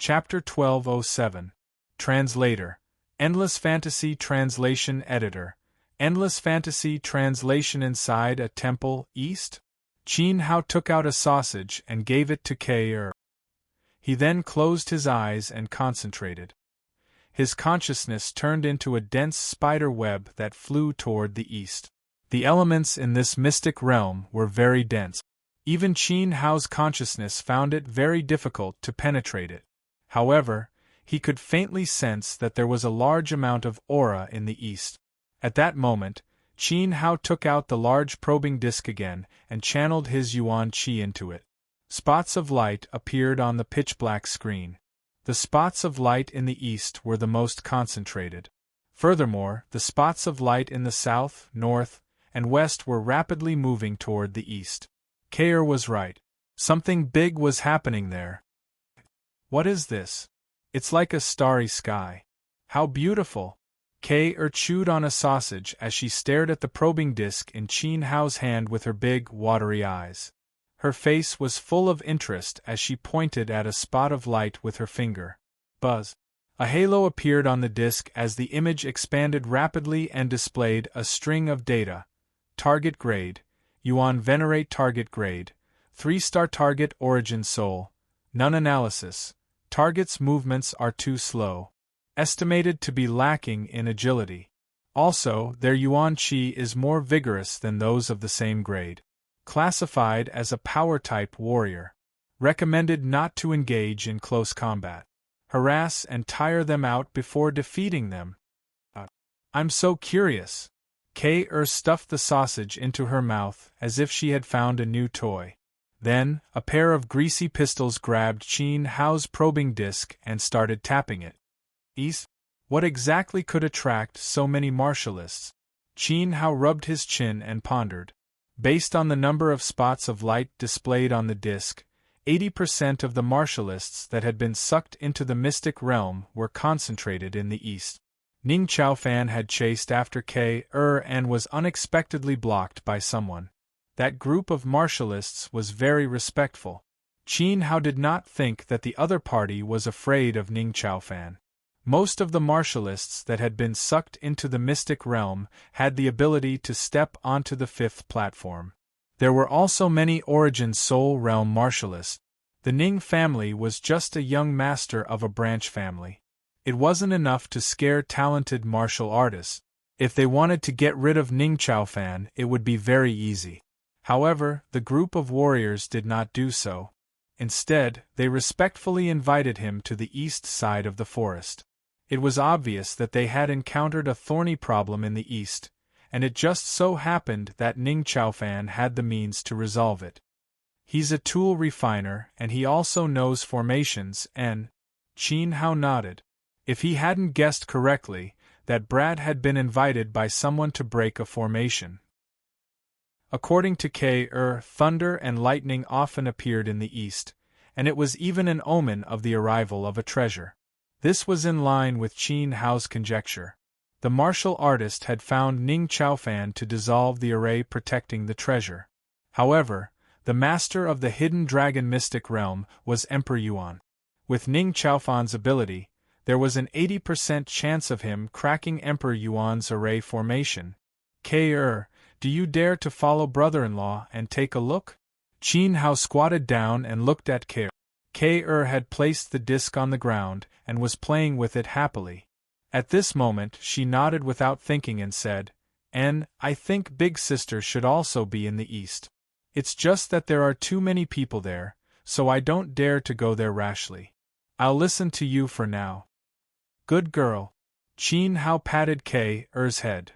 Chapter 1207. Translator. Endless Fantasy Translation Editor. Endless Fantasy Translation. Inside a temple, east? Qin Hao took out a sausage and gave it to Ke. He then closed his eyes and concentrated. His consciousness turned into a dense spider web that flew toward the east. The elements in this mystic realm were very dense. Even Qin Hao's consciousness found it very difficult to penetrate it. However, he could faintly sense that there was a large amount of aura in the east. At that moment, Qin Hao took out the large probing disc again and channeled his yuan qi into it. Spots of light appeared on the pitch-black screen. The spots of light in the east were the most concentrated. Furthermore, the spots of light in the south, north, and west were rapidly moving toward the east. Ke was right. Something big was happening there. What is this? It's like a starry sky. How beautiful! Ke chewed on a sausage as she stared at the probing disc in Qin Hao's hand with her big, watery eyes. Her face was full of interest as she pointed at a spot of light with her finger. Buzz! A halo appeared on the disc as the image expanded rapidly and displayed a string of data. Target grade, Yuan Venerate target grade, 3-star target origin soul, none analysis, target's movements are too slow. Estimated to be lacking in agility. Also, their yuan qi is more vigorous than those of the same grade. Classified as a power-type warrior. Recommended not to engage in close combat. Harass and tire them out before defeating them. I'm so curious. Ke stuffed the sausage into her mouth as if she had found a new toy. Then, a pair of greasy pistols grabbed Qin Hao's probing disc and started tapping it. What exactly could attract so many martialists? Qin Hao rubbed his chin and pondered. Based on the number of spots of light displayed on the disc, 80% of the martialists that had been sucked into the mystic realm were concentrated in the east. Ning Chaofan had chased after Ke and was unexpectedly blocked by someone. That group of martialists was very respectful. Qin Hao did not think that the other party was afraid of Ning Chaofan. Most of the martialists that had been sucked into the mystic realm had the ability to step onto the fifth platform. There were also many Origin Soul Realm martialists. The Ning family was just a young master of a branch family. It wasn't enough to scare talented martial artists. If they wanted to get rid of Ning Chaofan, it would be very easy. However, the group of warriors did not do so. Instead, they respectfully invited him to the east side of the forest. It was obvious that they had encountered a thorny problem in the east, and it just so happened that Ning Chaofan had the means to resolve it. He's a tool refiner and he also knows formations and… Qin Hao nodded. If he hadn't guessed correctly, that Brad had been invited by someone to break a formation. According to Ke, thunder and lightning often appeared in the east, and it was even an omen of the arrival of a treasure. This was in line with Qin Hao's conjecture. The martial artist had found Ning Chaofan to dissolve the array protecting the treasure. However, the master of the hidden dragon mystic realm was Emperor Yuan. With Ning Chaofan's ability, there was an 80% chance of him cracking Emperor Yuan's array formation. Ke, do you dare to follow brother-in-law and take a look? Qin Hao squatted down and looked at Ke. Ke had placed the disc on the ground and was playing with it happily. At this moment she nodded without thinking and said, I think Big Sister should also be in the east. It's just that there are too many people there, so I don't dare to go there rashly. I'll listen to you for now. Good girl. Qin Hao patted Ke's head.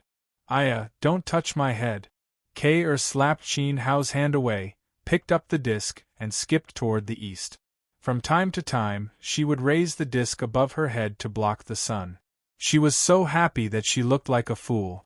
Don't touch my head. Ke slapped Qin Hao's hand away, picked up the disc, and skipped toward the east. From time to time, she would raise the disc above her head to block the sun. She was so happy that she looked like a fool.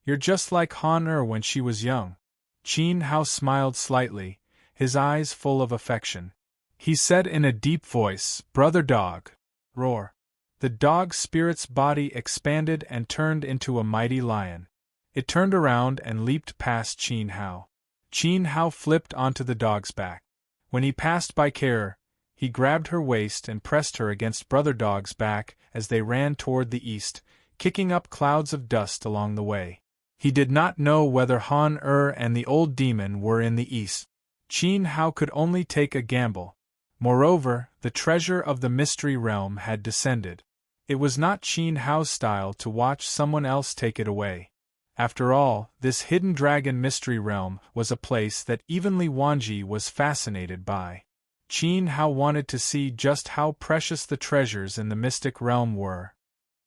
You're just like Han when she was young. Qin Hao smiled slightly, his eyes full of affection. He said in a deep voice, Brother dog. Roar. The dog spirit's body expanded and turned into a mighty lion. It turned around and leaped past Qin Hao. Qin Hao flipped onto the dog's back. When he passed by Ke, He grabbed her waist and pressed her against Brother Dog's back as they ran toward the east, kicking up clouds of dust along the way. He did not know whether Han and the old demon were in the east. Qin Hao could only take a gamble. Moreover, the treasure of the mystery realm had descended. It was not Qin Hao's style to watch someone else take it away. After all, this hidden dragon mystery realm was a place that even Li Wanji was fascinated by. Qin Hao wanted to see just how precious the treasures in the mystic realm were.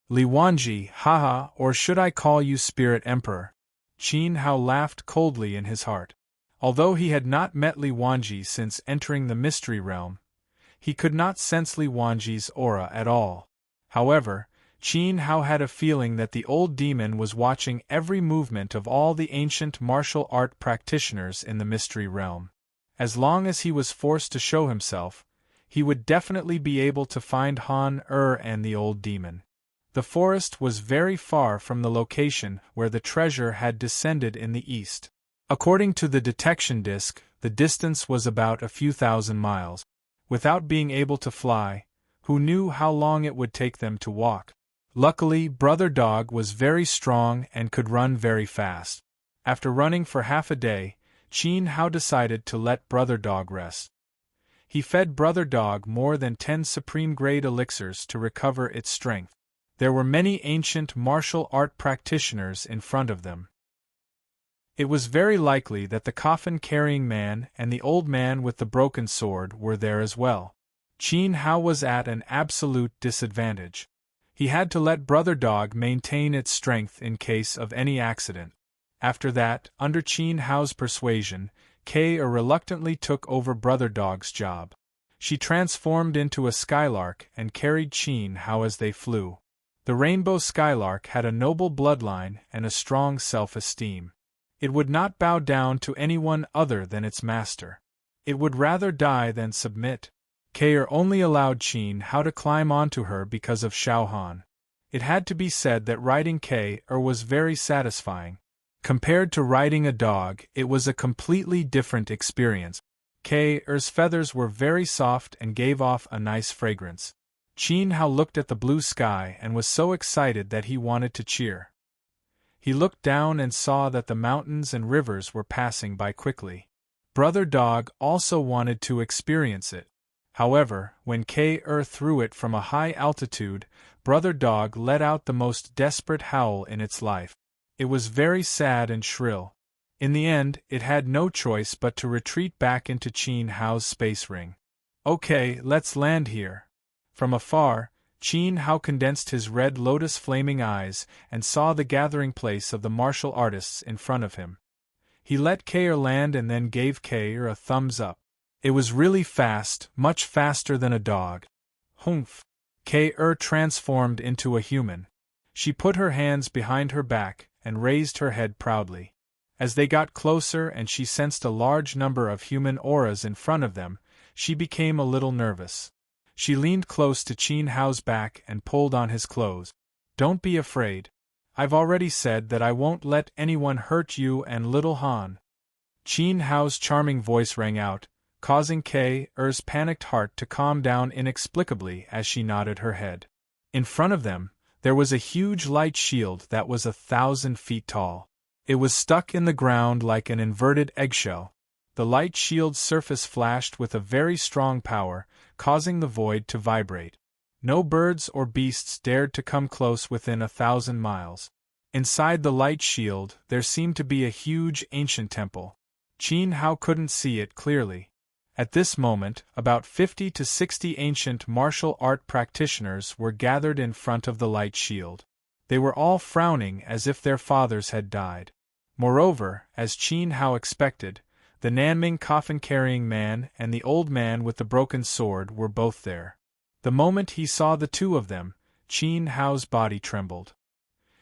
Li Wanji, haha, or should I call you Spirit Emperor? Qin Hao laughed coldly in his heart. Although he had not met Li Wanji since entering the mystery realm, he could not sense Li Wanji's aura at all. However, Qin Hao had a feeling that the old demon was watching every movement of all the ancient martial art practitioners in the mystery realm. As long as he was forced to show himself, he would definitely be able to find Han and the old demon. The forest was very far from the location where the treasure had descended in the east. According to the detection disc, the distance was about a few thousand miles. Without being able to fly, who knew how long it would take them to walk? Luckily, Brother Dog was very strong and could run very fast. After running for half a day, Qin Hao decided to let Brother Dog rest. He fed Brother Dog more than 10 supreme-grade elixirs to recover its strength. There were many ancient martial art practitioners in front of them. It was very likely that the coffin-carrying man and the old man with the broken sword were there as well. Qin Hao was at an absolute disadvantage. He had to let Brother Dog maintain its strength in case of any accident. After that, under Qin Hao's persuasion, Kei reluctantly took over Brother Dog's job. She transformed into a skylark and carried Qin Hao as they flew. The rainbow skylark had a noble bloodline and a strong self-esteem. It would not bow down to anyone other than its master. It would rather die than submit. Kei only allowed Qin Hao to climb onto her because of Xiao Han. It had to be said that riding Kei was very satisfying. Compared to riding a dog, it was a completely different experience. Kei's feathers were very soft and gave off a nice fragrance. Qin Hao looked at the blue sky and was so excited that he wanted to cheer. He looked down and saw that the mountains and rivers were passing by quickly. Brother Dog also wanted to experience it. However, when Kei threw it from a high altitude, Brother Dog let out the most desperate howl in its life. It was very sad and shrill. In the end, it had no choice but to retreat back into Qin Hao's space ring. Okay, let's land here. From afar, Qin Hao condensed his red lotus flaming eyes and saw the gathering place of the martial artists in front of him. He let Kei land and then gave Kei a thumbs up. It was really fast, much faster than a dog. Humph! Kei transformed into a human. She put her hands behind her back and raised her head proudly. As they got closer and she sensed a large number of human auras in front of them, she became a little nervous. She leaned close to Qin Hao's back and pulled on his clothes. Don't be afraid. I've already said that I won't let anyone hurt you and little Han. Qin Hao's charming voice rang out, causing Kei's panicked heart to calm down inexplicably as she nodded her head. In front of them, there was a huge light shield that was 1,000 feet tall. It was stuck in the ground like an inverted eggshell. The light shield's surface flashed with a very strong power, causing the void to vibrate. No birds or beasts dared to come close within 1,000 miles. Inside the light shield, there seemed to be a huge ancient temple. Qin Hao couldn't see it clearly. At this moment, about 50 to 60 ancient martial art practitioners were gathered in front of the light shield. They were all frowning as if their fathers had died. Moreover, as Qin Hao expected, the Nanming coffin-carrying man and the old man with the broken sword were both there. The moment he saw the two of them, Qin Hao's body trembled.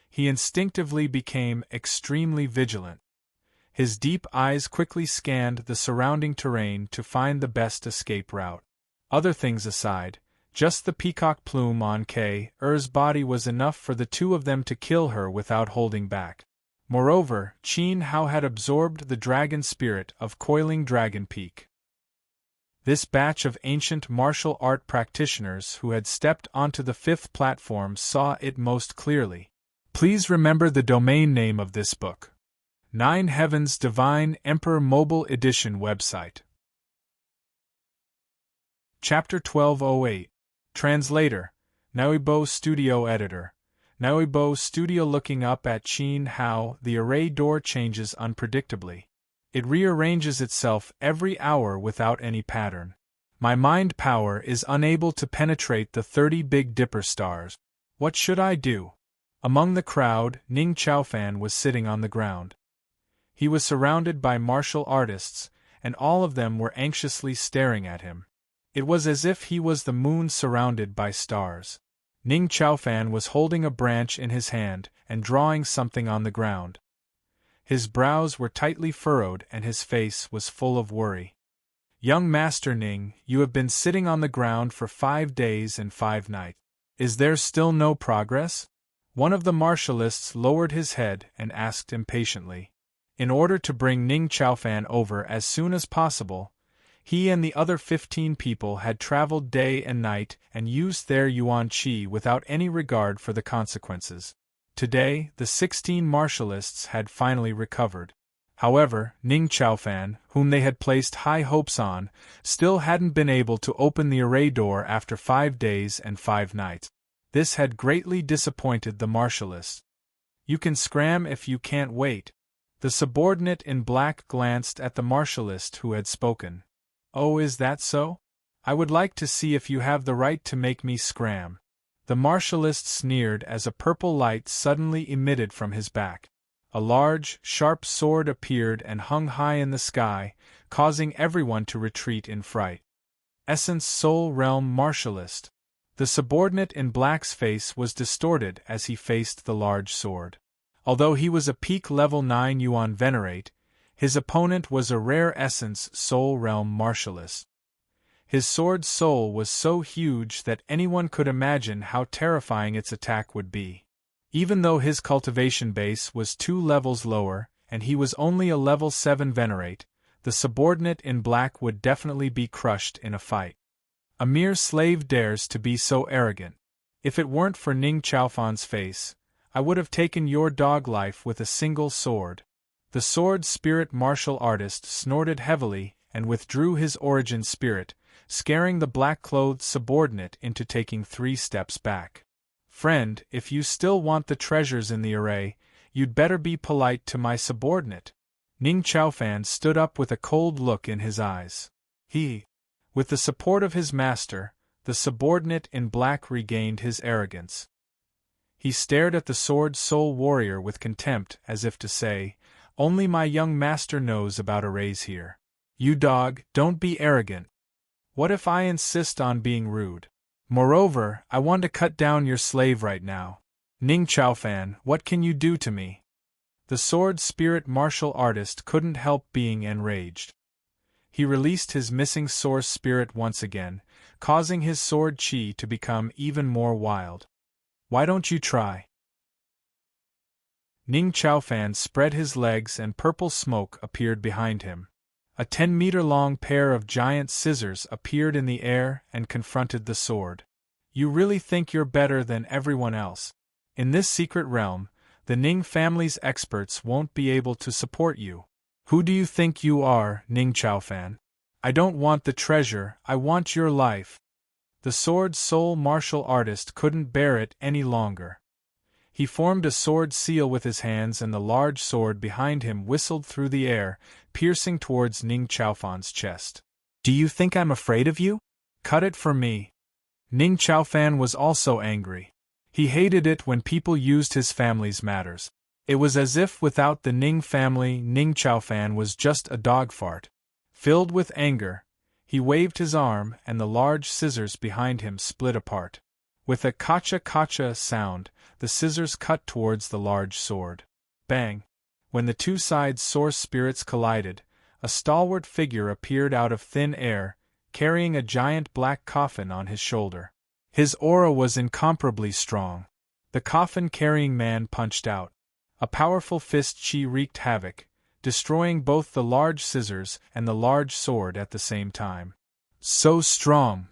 He instinctively became extremely vigilant. His deep eyes quickly scanned the surrounding terrain to find the best escape route. Other things aside, just the peacock plume on Kei's body was enough for the two of them to kill her without holding back. Moreover, Qin Hao had absorbed the dragon spirit of Coiling Dragon Peak. This batch of ancient martial art practitioners who had stepped onto the fifth platform saw it most clearly. Please remember the domain name of this book. 9 Heavens Divine Emperor Mobile Edition website. Chapter 1208. Translator, Naoibo Studio Editor. Naoibo Studio. Looking up at Qin Hao, the array door changes unpredictably. It rearranges itself every hour without any pattern. My mind power is unable to penetrate the 30 Big Dipper stars. What should I do? Among the crowd, Ning Chaofan was sitting on the ground. He was surrounded by martial artists, and all of them were anxiously staring at him. It was as if he was the moon surrounded by stars. Ning Chaofan was holding a branch in his hand and drawing something on the ground. His brows were tightly furrowed and his face was full of worry. Young Master Ning, you have been sitting on the ground for 5 days and 5 nights. Is there still no progress? One of the martialists lowered his head and asked impatiently. In order to bring Ning Chaofan over as soon as possible, he and the other 15 people had traveled day and night and used their yuan qi without any regard for the consequences. Today, the 16 martialists had finally recovered. However, Ning Chaofan, whom they had placed high hopes on, still hadn't been able to open the array door after 5 days and 5 nights. This had greatly disappointed the martialists. You can scram if you can't wait. The subordinate in black glanced at the martialist who had spoken. Oh, is that so? I would like to see if you have the right to make me scram. The martialist sneered as a purple light suddenly emitted from his back. A large, sharp sword appeared and hung high in the sky, causing everyone to retreat in fright. Essence Soul Realm Martialist. The subordinate in black's face was distorted as he faced the large sword. Although he was a peak level 9 Yuan Venerate, his opponent was a rare Essence Soul Realm Martialist. His sword's soul was so huge that anyone could imagine how terrifying its attack would be. Even though his cultivation base was 2 levels lower, and he was only a level 7 Venerate, the subordinate in black would definitely be crushed in a fight. A mere slave dares to be so arrogant. If it weren't for Ning Chaofan's face, I would have taken your dog life with a single sword. The sword spirit martial artist snorted heavily and withdrew his origin spirit, scaring the black-clothed subordinate into taking 3 steps back. Friend, if you still want the treasures in the array, you'd better be polite to my subordinate. Ning Chaofan stood up with a cold look in his eyes. With the support of his master, the subordinate in black regained his arrogance. He stared at the sword soul warrior with contempt as if to say, only my young master knows about arrays here. You dog, don't be arrogant. What if I insist on being rude? Moreover, I want to cut down your slave right now. Ning Chaofan, what can you do to me? The sword spirit martial artist couldn't help being enraged. He released his missing source spirit once again, causing his sword chi to become even more wild. Why don't you try? Ning Chaofan spread his legs and purple smoke appeared behind him. A 10-meter-long pair of giant scissors appeared in the air and confronted the sword. You really think you're better than everyone else? In this secret realm, the Ning family's experts won't be able to support you. Who do you think you are, Ning Chaofan? I don't want the treasure, I want your life. The sword soul martial artist couldn't bear it any longer. He formed a sword seal with his hands and the large sword behind him whistled through the air, piercing towards Ning Chaofan's chest. Do you think I'm afraid of you? Cut it for me. Ning Chaofan was also angry. He hated it when people used his family's matters. It was as if without the Ning family, Ning Chaofan was just a dog fart. Filled with anger, he waved his arm and the large scissors behind him split apart. With a kacha-kacha sound, the scissors cut towards the large sword. Bang! When the 2 sides source spirits collided, a stalwart figure appeared out of thin air, carrying a giant black coffin on his shoulder. His aura was incomparably strong. The coffin-carrying man punched out. A powerful fist chi wreaked havoc, destroying both the large scissors and the large sword at the same time. So strong!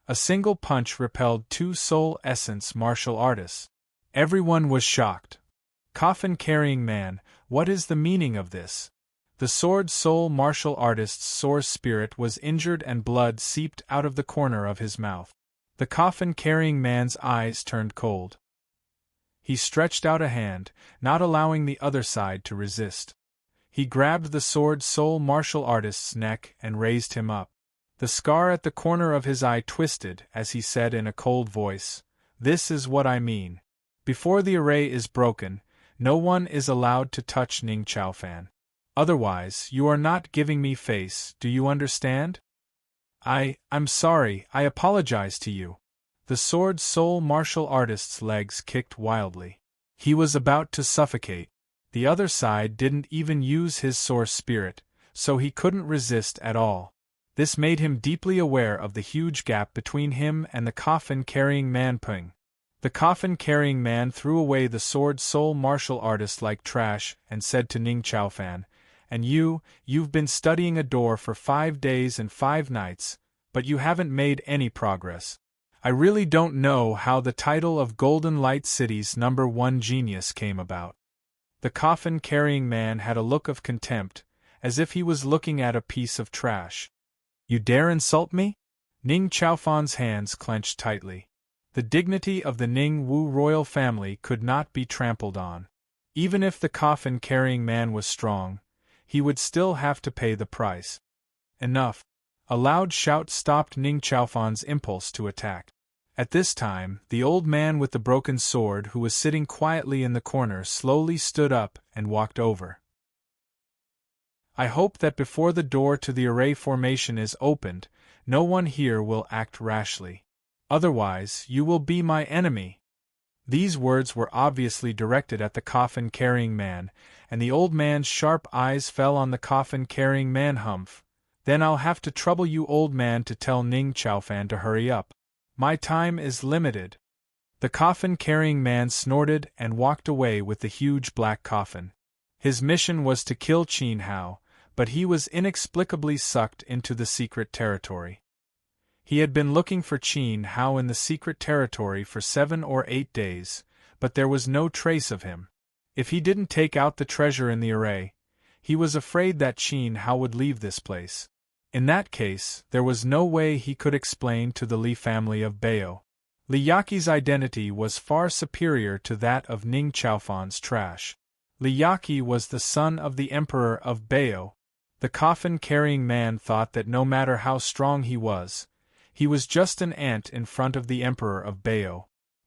A single punch repelled 2 soul essence martial artists. Everyone was shocked. Coffin-carrying man, what is the meaning of this? The sword soul martial artist's source spirit was injured and blood seeped out of the corner of his mouth. The coffin-carrying man's eyes turned cold. He stretched out a hand, not allowing the other side to resist. He grabbed the sword soul martial artist's neck and raised him up. The scar at the corner of his eye twisted as he said in a cold voice, "This is what I mean. Before the array is broken, no one is allowed to touch Ning Chaofan. Otherwise, you are not giving me face, do you understand?" I'm sorry, I apologize to you." The sword soul martial artist's legs kicked wildly. He was about to suffocate. The other side didn't even use his source spirit, so he couldn't resist at all. This made him deeply aware of the huge gap between him and the coffin-carrying man Peng. The coffin-carrying man threw away the sword soul martial artist like trash and said to Ning Chaofan, "And you've been studying a door for 5 days and 5 nights, but you haven't made any progress. I really don't know how the title of Golden Light City's #1 genius came about." The coffin-carrying man had a look of contempt, as if he was looking at a piece of trash. "You dare insult me?" Ning Chaofan's hands clenched tightly. The dignity of the Ning Wu royal family could not be trampled on. Even if the coffin-carrying man was strong, he would still have to pay the price. Enough! A loud shout stopped Ning Chaofan's impulse to attack. At this time, the old man with the broken sword who was sitting quietly in the corner slowly stood up and walked over. "I hope that before the door to the array formation is opened, no one here will act rashly. Otherwise, you will be my enemy." These words were obviously directed at the coffin-carrying man, and the old man's sharp eyes fell on the coffin-carrying man. "Humph. Then I'll have to trouble you, old man, to tell Ning Chaofan to hurry up. My time is limited." The coffin-carrying man snorted and walked away with the huge black coffin. His mission was to kill Qin Hao, but he was inexplicably sucked into the secret territory. He had been looking for Qin Hao in the secret territory for 7 or 8 days, but there was no trace of him. If he didn't take out the treasure in the array, he was afraid that Qin Hao would leave this place. In that case, there was no way he could explain to the Li family of Bao. Li Yaqi's identity was far superior to that of Ning Chaofan's trash. Li Yaqi was the son of the Emperor of Bao. The coffin-carrying man thought that no matter how strong he was just an ant in front of the Emperor of Bao.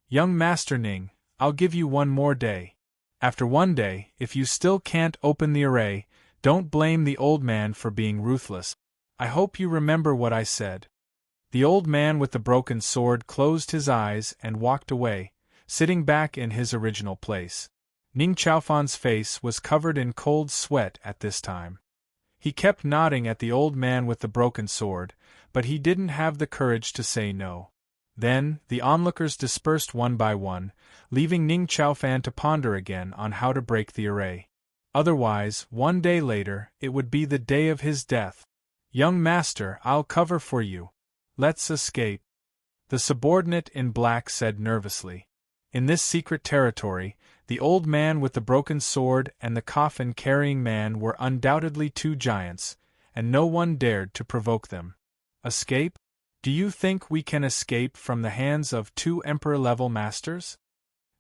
"Young Master Ning, I'll give you 1 more day. After 1 day, if you still can't open the array, don't blame the old man for being ruthless. I hope you remember what I said." The old man with the broken sword closed his eyes and walked away, sitting back in his original place. Ning Chaofan's face was covered in cold sweat at this time. He kept nodding at the old man with the broken sword, but he didn't have the courage to say no. Then, the onlookers dispersed one by one, leaving Ning Chaofan to ponder again on how to break the array. Otherwise, 1 day later, it would be the day of his death. "Young master, I'll cover for you. Let's escape," the subordinate in black said nervously. In this secret territory, the old man with the broken sword and the coffin-carrying man were undoubtedly 2 giants, and no one dared to provoke them. Escape? Do you think we can escape from the hands of 2 emperor-level masters?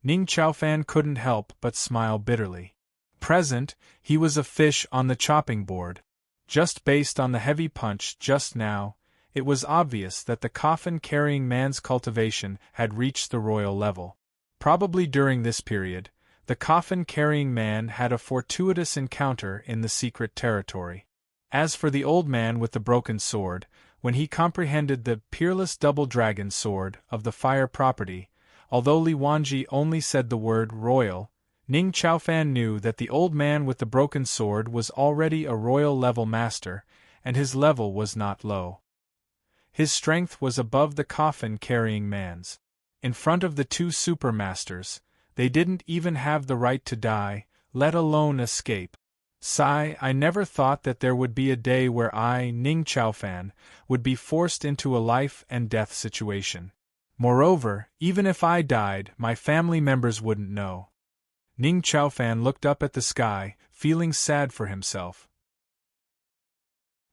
Ning Chaofan couldn't help but smile bitterly. Present, he was a fish on the chopping board. Just based on the heavy punch just now, it was obvious that the coffin-carrying man's cultivation had reached the royal level. Probably during this period, the coffin-carrying man had a fortuitous encounter in the secret territory. As for the old man with the broken sword, when he comprehended the peerless double dragon sword of the fire property, although Li Wanji only said the word royal, Ning Chaofan knew that the old man with the broken sword was already a royal-level master, and his level was not low. His strength was above the coffin-carrying man's. In front of the 2 supermasters, they didn't even have the right to die, let alone escape. Sigh, I never thought that there would be a day where I, Ning Chaofan, would be forced into a life and death situation. Moreover, even if I died, my family members wouldn't know. Ning Chaofan looked up at the sky, feeling sad for himself.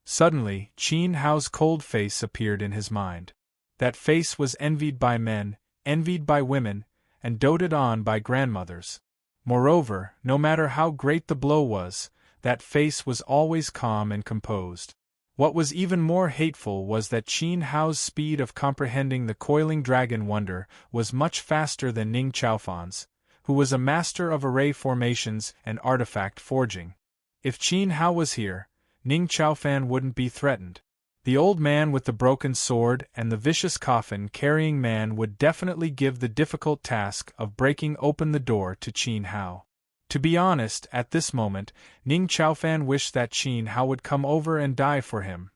Suddenly, Qin Hao's cold face appeared in his mind. That face was envied by men, envied by women, and doted on by grandmothers. Moreover, no matter how great the blow was, that face was always calm and composed. What was even more hateful was that Qin Hao's speed of comprehending the coiling dragon wonder was much faster than Ning Chaofan's, who was a master of array formations and artifact forging. If Qin Hao was here, Ning Chaofan wouldn't be threatened. The old man with the broken sword and the vicious coffin-carrying man would definitely give the difficult task of breaking open the door to Qin Hao. To be honest, at this moment, Ning Chaofan wished that Qin Hao would come over and die for him.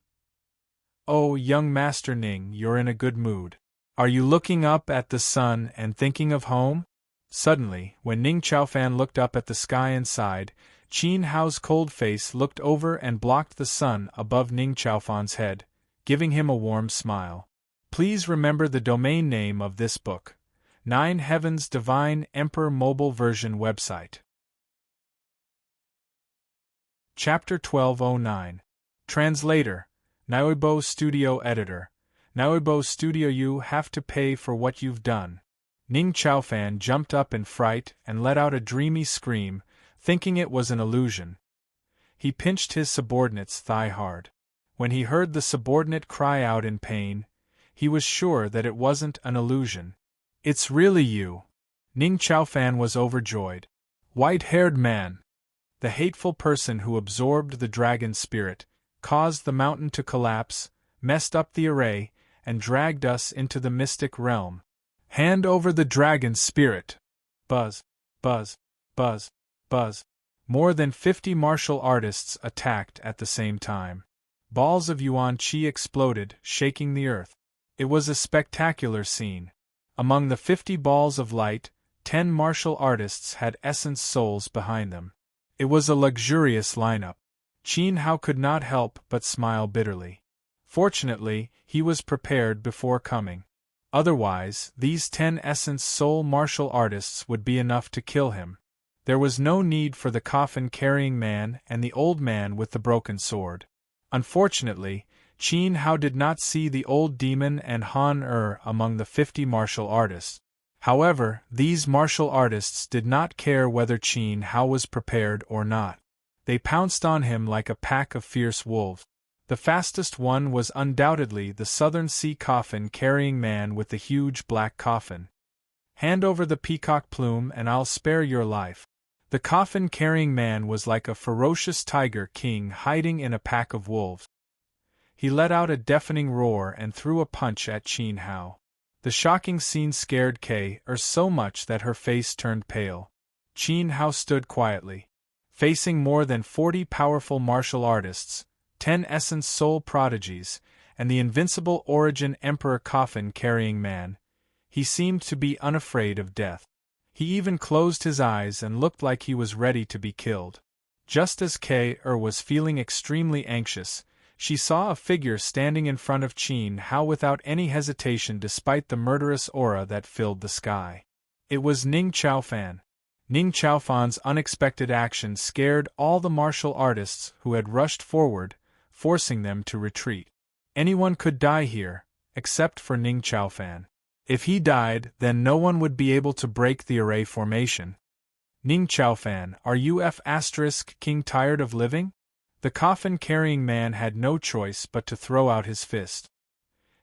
"Oh, young Master Ning, you're in a good mood. Are you looking up at the sun and thinking of home?" Suddenly, when Ning Chaofan looked up at the sky and sighed, Qin Hao's cold face looked over and blocked the sun above Ning Chaofan's head, giving him a warm smile. Please remember the domain name of this book. 9 Heavens Divine Emperor Mobile Version website. Chapter 1209. Translator. Naoibo Studio Editor. Naoibo Studio, you have to pay for what you've done. Ning Chaofan jumped up in fright and let out a dreamy scream, thinking it was an illusion. He pinched his subordinate's thigh hard. When he heard the subordinate cry out in pain, he was sure that it wasn't an illusion. "It's really you!" Ning Chaofan was overjoyed. "White-haired man! The hateful person who absorbed the dragon spirit, caused the mountain to collapse, messed up the array, and dragged us into the mystic realm. Hand over the dragon spirit!" Buzz, buzz, buzz, buzz. More than 50 martial artists attacked at the same time. Balls of yuan qi exploded, shaking the earth. It was a spectacular scene. Among the 50 balls of light, 10 martial artists had essence souls behind them. It was a luxurious lineup. Qin Hao could not help but smile bitterly. Fortunately, he was prepared before coming. Otherwise, these 10 essence soul martial artists would be enough to kill him. There was no need for the coffin-carrying man and the old man with the broken sword. Unfortunately, Qin Hao did not see the old demon and Han among the 50 martial artists. However, these martial artists did not care whether Qin Hao was prepared or not. They pounced on him like a pack of fierce wolves. The fastest one was undoubtedly the Southern Sea coffin-carrying man with the huge black coffin. "Hand over the peacock plume and I'll spare your life." The coffin-carrying man was like a ferocious tiger king hiding in a pack of wolves. He let out a deafening roar and threw a punch at Qin Hao. The shocking scene scared K so much that her face turned pale. Qin Hao stood quietly. Facing more than 40 powerful martial artists, 10 essence soul prodigies, and the invincible origin emperor coffin-carrying man, he seemed to be unafraid of death. He even closed his eyes and looked like he was ready to be killed. Just as K was feeling extremely anxious, she saw a figure standing in front of Qin Hao without any hesitation despite the murderous aura that filled the sky. It was Ning Chaofan. Ning Chaofan's unexpected action scared all the martial artists who had rushed forward, forcing them to retreat. Anyone could die here, except for Ning Chaofan. If he died, then no one would be able to break the array formation. "Ning Chaofan, are you King tired of living?" The coffin-carrying man had no choice but to throw out his fist.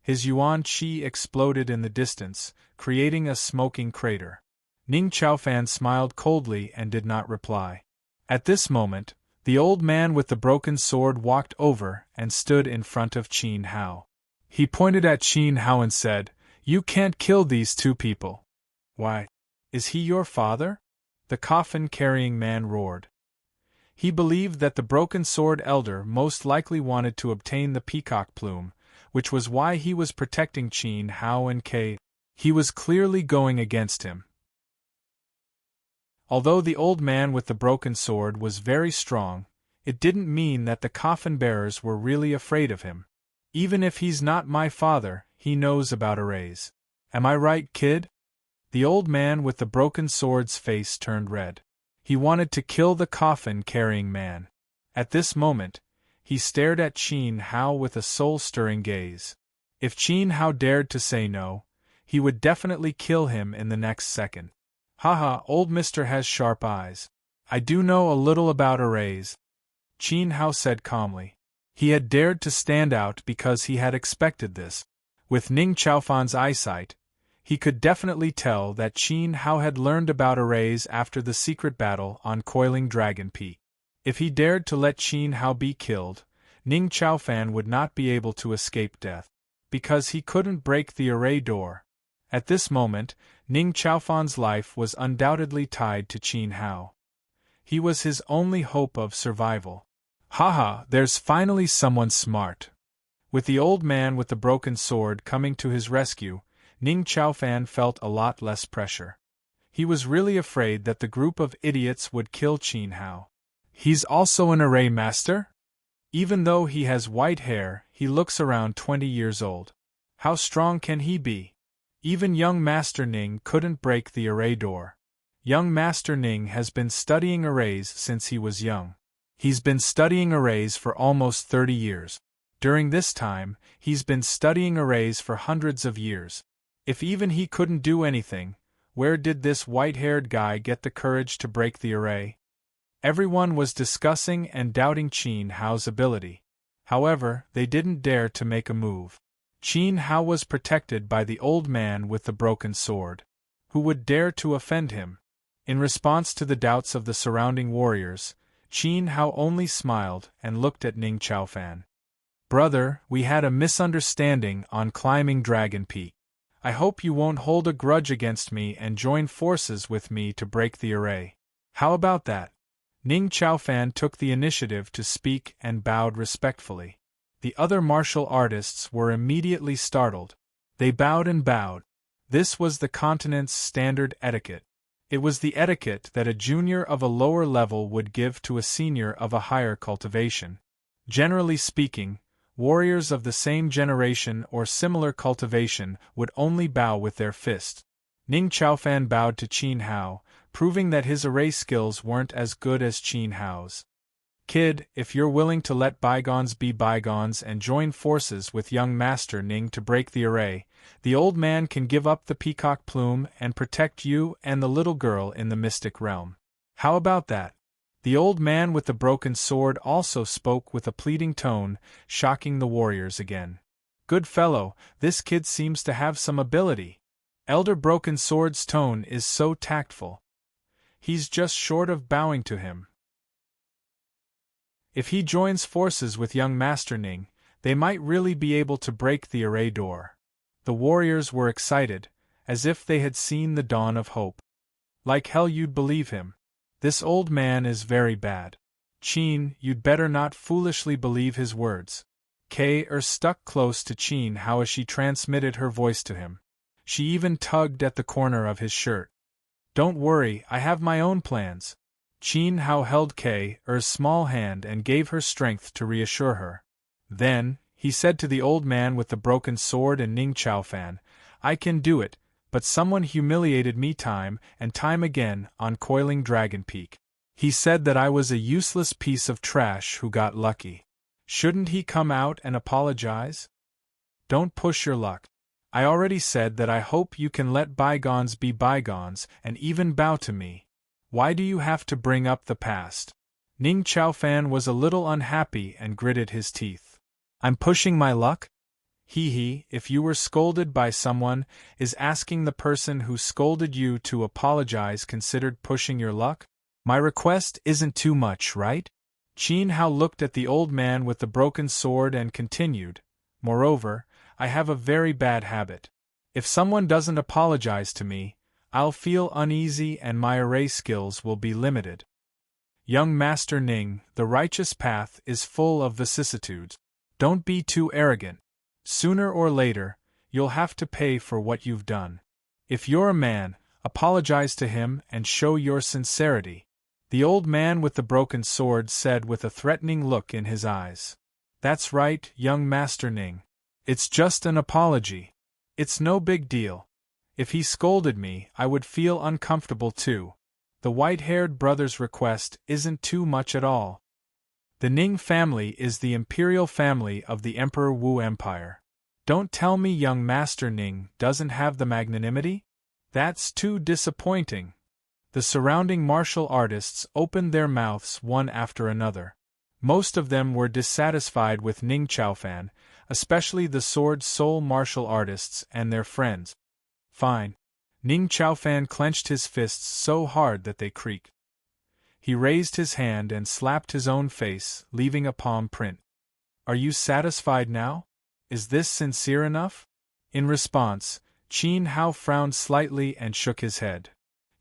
His yuan qi exploded in the distance, creating a smoking crater. Ning Chaofan smiled coldly and did not reply. At this moment, the old man with the broken sword walked over and stood in front of Qin Hao. He pointed at Qin Hao and said, "You can't kill these two people." "Why? Is he your father?" the coffin-carrying man roared. He believed that the broken sword elder most likely wanted to obtain the peacock plume, which was why he was protecting Qin Hao and K. He was clearly going against him. Although the old man with the broken sword was very strong, it didn't mean that the coffin bearers were really afraid of him. Even if he's not my father, he knows about arrays. Am I right, kid? The old man with the broken sword's face turned red. He wanted to kill the coffin-carrying man. At this moment, he stared at Qin Hao with a soul-stirring gaze. If Qin Hao dared to say no, he would definitely kill him in the next second. Haha, old mister has sharp eyes. I do know a little about arrays, Qin Hao said calmly. He had dared to stand out because he had expected this. With Ning Chaofan's eyesight, he could definitely tell that Qin Hao had learned about arrays after the secret battle on Coiling Dragon Peak. If he dared to let Qin Hao be killed, Ning Chaofan would not be able to escape death, because he couldn't break the array door. At this moment, Ning Chaofan's life was undoubtedly tied to Qin Hao. He was his only hope of survival. Haha, there's finally someone smart. With the old man with the broken sword coming to his rescue, Ning Chaofan felt a lot less pressure. He was really afraid that the group of idiots would kill Qin Hao. He's also an array master? Even though he has white hair, he looks around 20 years old. How strong can he be? Even young Master Ning couldn't break the array door. Young Master Ning has been studying arrays since he was young. He's been studying arrays for almost 30 years. During this time, he's been studying arrays for hundreds of years. If even he couldn't do anything, where did this white-haired guy get the courage to break the array? Everyone was discussing and doubting Qin Hao's ability. However, they didn't dare to make a move. Qin Hao was protected by the old man with the broken sword. Who would dare to offend him? In response to the doubts of the surrounding warriors, Qin Hao only smiled and looked at Ning Chaofan. Brother, we had a misunderstanding on climbing Dragon Peak. I hope you won't hold a grudge against me and join forces with me to break the array. How about that? Ning Chaofan took the initiative to speak and bowed respectfully. The other martial artists were immediately startled. They bowed and bowed. This was the continent's standard etiquette. It was the etiquette that a junior of a lower level would give to a senior of a higher cultivation. Generally speaking, warriors of the same generation or similar cultivation would only bow with their fist. Ning Chaofan bowed to Qin Hao, proving that his array skills weren't as good as Qin Hao's. Kid, if you're willing to let bygones be bygones and join forces with young Master Ning to break the array, the old man can give up the peacock plume and protect you and the little girl in the mystic realm. How about that? The old man with the broken sword also spoke with a pleading tone, shocking the warriors again. Good fellow, this kid seems to have some ability. Elder Broken Sword's tone is so tactful. He's just short of bowing to him. If he joins forces with young Master Ning, they might really be able to break the array door. The warriors were excited, as if they had seen the dawn of hope. Like hell you'd believe him. This old man is very bad. Qin, you'd better not foolishly believe his words. Kay stuck close to Qin Hao as she transmitted her voice to him. She even tugged at the corner of his shirt. Don't worry, I have my own plans. Qin Hao held Kay's small hand and gave her strength to reassure her. Then, he said to the old man with the broken sword and Ning Chaofan, I can do it, but someone humiliated me time and time again on Coiling Dragon Peak. He said that I was a useless piece of trash who got lucky. Shouldn't he come out and apologize? Don't push your luck. I already said that I hope you can let bygones be bygones and even bow to me. Why do you have to bring up the past? Ning Chaofan was a little unhappy and gritted his teeth. I'm pushing my luck? Hee, if you were scolded by someone, is asking the person who scolded you to apologize considered pushing your luck? My request isn't too much, right? Qin Hao looked at the old man with the broken sword and continued, Moreover, I have a very bad habit. If someone doesn't apologize to me, I'll feel uneasy and my array skills will be limited. Young Master Ning, the righteous path is full of vicissitudes. Don't be too arrogant. Sooner or later, you'll have to pay for what you've done. If you're a man, apologize to him and show your sincerity. The old man with the broken sword said with a threatening look in his eyes. That's right, young Master Ning. It's just an apology. It's no big deal. If he scolded me, I would feel uncomfortable too. The white-haired brother's request isn't too much at all. The Ning family is the imperial family of the Emperor Wu Empire. Don't tell me young Master Ning doesn't have the magnanimity? That's too disappointing. The surrounding martial artists opened their mouths one after another. Most of them were dissatisfied with Ning Chaofan, especially the Sword Soul martial artists and their friends. Fine. Ning Chaofan clenched his fists so hard that they creaked. He raised his hand and slapped his own face, leaving a palm print. Are you satisfied now? Is this sincere enough? In response, Qin Hao frowned slightly and shook his head.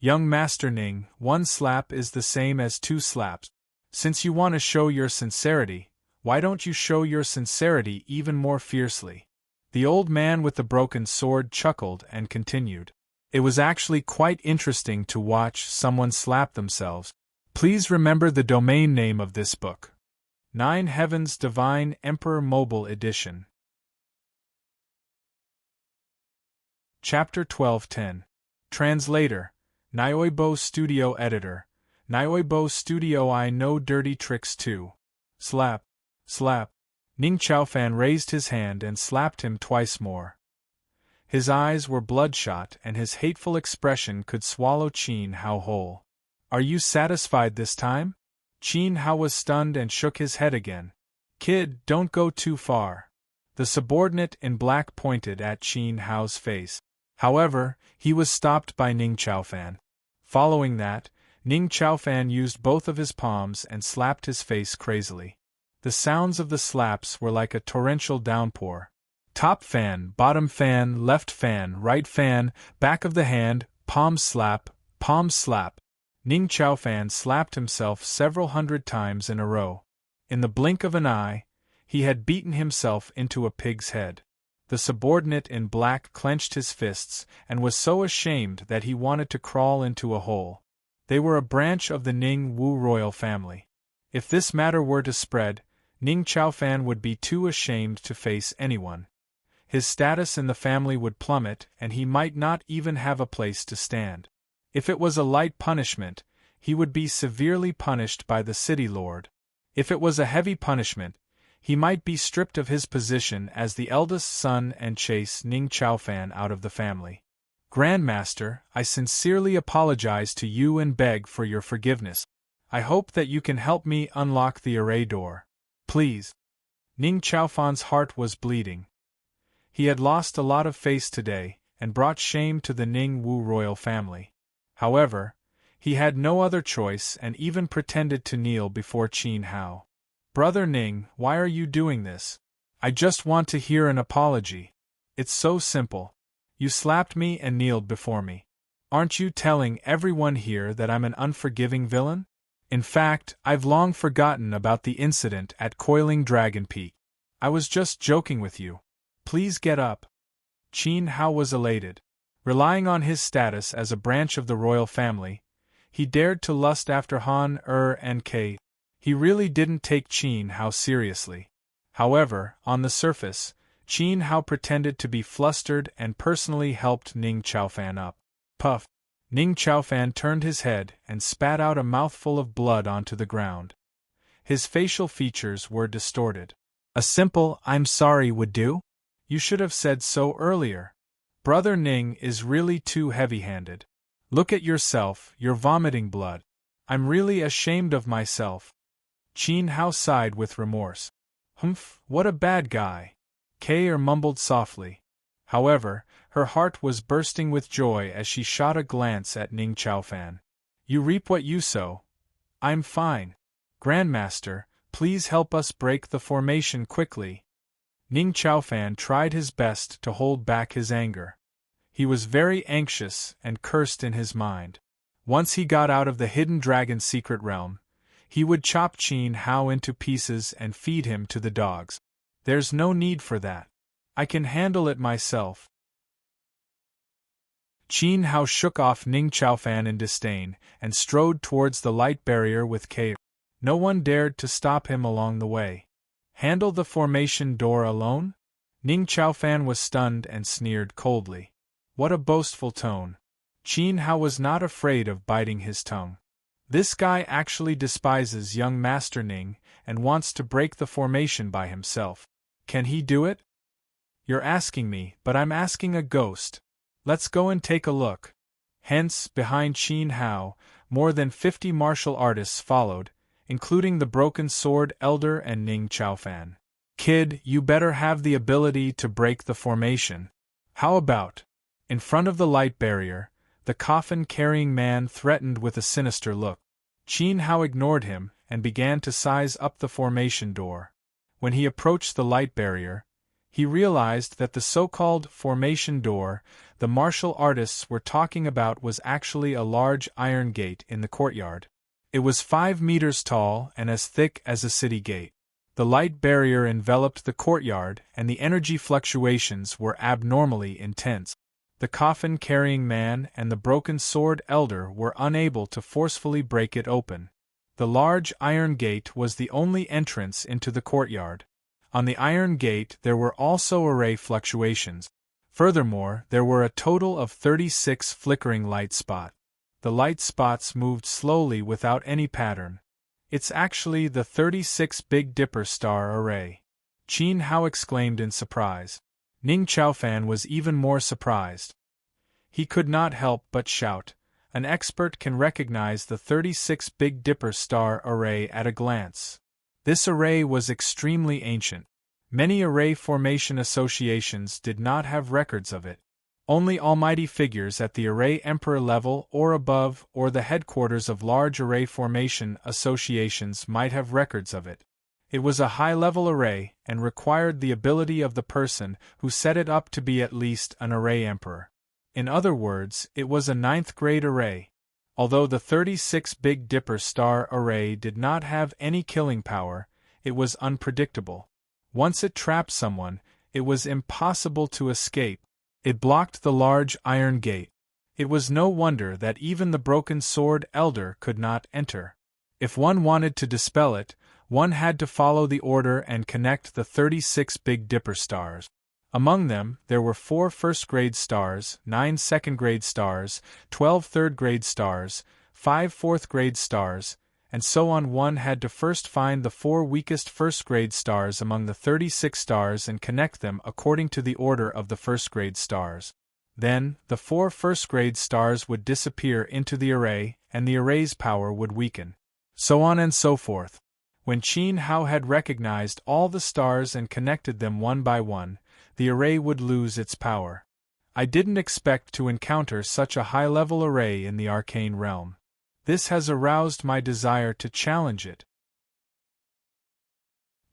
Young Master Ning, 1 slap is the same as 2 slaps. Since you want to show your sincerity, why don't you show your sincerity even more fiercely? The old man with the broken sword chuckled and continued. It was actually quite interesting to watch someone slap themselves. Please remember the domain name of this book. 9 Heavens Divine Emperor Mobile Edition. Chapter 1210. Translator. Nyoibo Studio Editor. Nyoibo Studio I know dirty tricks too. Slap. Slap. Ning Chaofan raised his hand and slapped him twice more. His eyes were bloodshot and his hateful expression could swallow Qin Hao whole. Are you satisfied this time? Qin Hao was stunned and shook his head again. Kid, don't go too far. The subordinate in black pointed at Qin Hao's face. However, he was stopped by Ning Chaofan. Following that, Ning Chaofan used both of his palms and slapped his face crazily. The sounds of the slaps were like a torrential downpour. Top fan, bottom fan, left fan, right fan, back of the hand, palm slap, palm slap. Ning Chaofan slapped himself several hundred times in a row. In the blink of an eye, he had beaten himself into a pig's head. The subordinate in black clenched his fists and was so ashamed that he wanted to crawl into a hole. They were a branch of the Ning Wu royal family. If this matter were to spread, Ning Chaofan would be too ashamed to face anyone. His status in the family would plummet and he might not even have a place to stand. If it was a light punishment, he would be severely punished by the city lord. If it was a heavy punishment, he might be stripped of his position as the eldest son and chase Ning Chaofan out of the family. Grandmaster, I sincerely apologize to you and beg for your forgiveness. I hope that you can help me unlock the array door. Please. Ning Chaofan's heart was bleeding. He had lost a lot of face today, and brought shame to the Ning Wu royal family. However, he had no other choice and even pretended to kneel before Qin Hao. Brother Ning, why are you doing this? I just want to hear an apology. It's so simple. You slapped me and kneeled before me. Aren't you telling everyone here that I'm an unforgiving villain? In fact, I've long forgotten about the incident at Coiling Dragon Peak. I was just joking with you. Please get up. Qin Hao was elated. Relying on his status as a branch of the royal family, he dared to lust after Han, and Kei. He really didn't take Qin Hao seriously. However, on the surface, Qin Hao pretended to be flustered and personally helped Ning Chaofan up. Puff! Ning Chaofan turned his head and spat out a mouthful of blood onto the ground. His facial features were distorted. A simple "I'm sorry" would do? You should have said so earlier. Brother Ning is really too heavy-handed. Look at yourself, you're vomiting blood. I'm really ashamed of myself. Qin Hao sighed with remorse. Humph, what a bad guy. Kei mumbled softly. However, her heart was bursting with joy as she shot a glance at Ning Chaofan. You reap what you sow. I'm fine. Grandmaster, please help us break the formation quickly. Ning Chaofan tried his best to hold back his anger. He was very anxious and cursed in his mind. Once he got out of the hidden dragon secret realm, he would chop Qin Hao into pieces and feed him to the dogs. There's no need for that. I can handle it myself. Qin Hao shook off Ning Chaofan in disdain, and strode towards the light barrier with care. No one dared to stop him along the way. Handle the formation door alone? Ning Chaofan was stunned and sneered coldly. What a boastful tone. Qin Hao was not afraid of biting his tongue. This guy actually despises young Master Ning, and wants to break the formation by himself. Can he do it? You're asking me, but I'm asking a ghost. Let's go and take a look. Hence, behind Qin Hao, more than 50 martial artists followed, including the Broken Sword Elder and Ning Chaofan. Kid, you better have the ability to break the formation. How about? In front of the light barrier, the coffin-carrying man threatened with a sinister look. Qin Hao ignored him and began to size up the formation door. When he approached the light barrier, he realized that the so-called formation door the martial artists were talking about was actually a large iron gate in the courtyard. It was 5 meters tall and as thick as a city gate. The light barrier enveloped the courtyard, and the energy fluctuations were abnormally intense. The coffin-carrying man and the Broken Sword Elder were unable to forcefully break it open. The large iron gate was the only entrance into the courtyard. On the iron gate there were also array fluctuations. Furthermore, there were a total of 36 flickering light spots. The light spots moved slowly without any pattern. It's actually the 36 Big Dipper star array. Qin Hao exclaimed in surprise. Ning Chaofan was even more surprised. He could not help but shout. An expert can recognize the 36 Big Dipper star array at a glance. This array was extremely ancient. Many array formation associations did not have records of it. Only almighty figures at the array emperor level or above or the headquarters of large array formation associations might have records of it. It was a high-level array and required the ability of the person who set it up to be at least an array emperor. In other words, it was a 9th-grade array. Although the 36 Big Dipper star array did not have any killing power, it was unpredictable. Once it trapped someone, it was impossible to escape. It blocked the large iron gate. It was no wonder that even the Broken Sword Elder could not enter. If one wanted to dispel it, one had to follow the order and connect the 36 Big Dipper stars. Among them, there were 4 first-grade stars, 9 second-grade stars, 12 third-grade stars, 5 fourth-grade stars, and so on. One had to first find the 4 weakest first-grade stars among the 36 stars and connect them according to the order of the first-grade stars. Then, the 4 first-grade stars would disappear into the array, and the array's power would weaken. So on and so forth. When Qin Hao had recognized all the stars and connected them one by one, the array would lose its power. I didn't expect to encounter such a high-level array in the arcane realm. This has aroused my desire to challenge it.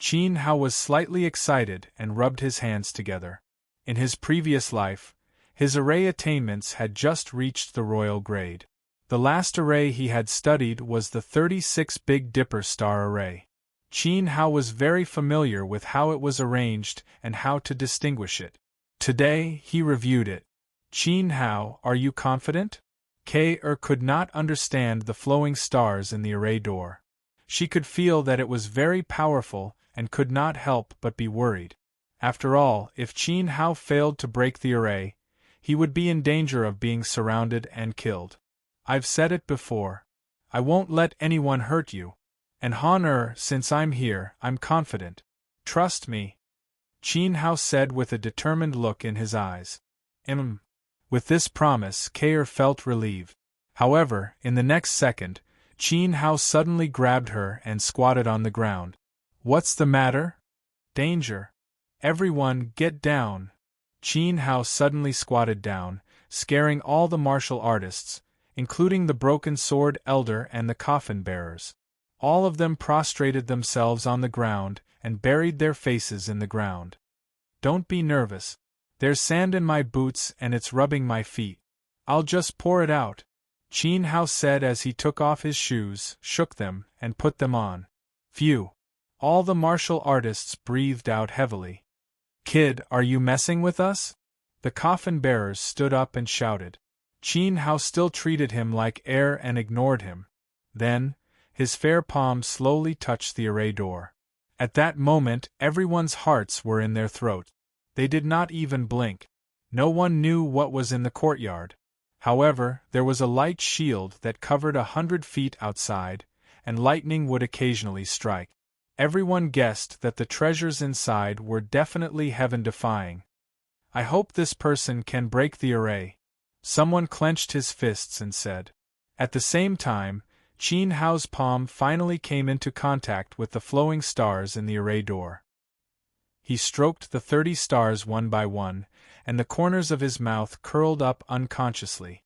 Qin Hao was slightly excited and rubbed his hands together. In his previous life, his array attainments had just reached the royal grade. The last array he had studied was the 36 Big Dipper star array. Qin Hao was very familiar with how it was arranged and how to distinguish it. Today, he reviewed it. Qin Hao, are you confident? K-er could not understand the flowing stars in the array door. She could feel that it was very powerful and could not help but be worried. After all, if Qin Hao failed to break the array, he would be in danger of being surrounded and killed. I've said it before. I won't let anyone hurt you. And Han-er, since I'm here, I'm confident. Trust me. Qin Hao said with a determined look in his eyes. With this promise, K-er felt relieved. However, in the next second, Qin Hao suddenly grabbed her and squatted on the ground. What's the matter? Danger. Everyone, get down. Qin Hao suddenly squatted down, scaring all the martial artists, including the Broken Sword Elder and the coffin bearers. All of them prostrated themselves on the ground and buried their faces in the ground. Don't be nervous. There's sand in my boots and it's rubbing my feet. I'll just pour it out, Qin Hao said as he took off his shoes, shook them, and put them on. Phew! All the martial artists breathed out heavily. Kid, are you messing with us? The coffin bearers stood up and shouted. Qin Hao still treated him like air and ignored him. Then, his fair palm slowly touched the array door. At that moment, everyone's hearts were in their throat. They did not even blink. No one knew what was in the courtyard. However, there was a light shield that covered 100 feet outside, and lightning would occasionally strike. Everyone guessed that the treasures inside were definitely heaven-defying. I hope this person can break the array. Someone clenched his fists and said. At the same time, Qin Hao's palm finally came into contact with the flowing stars in the array door. He stroked the 30 stars one by one, and the corners of his mouth curled up unconsciously.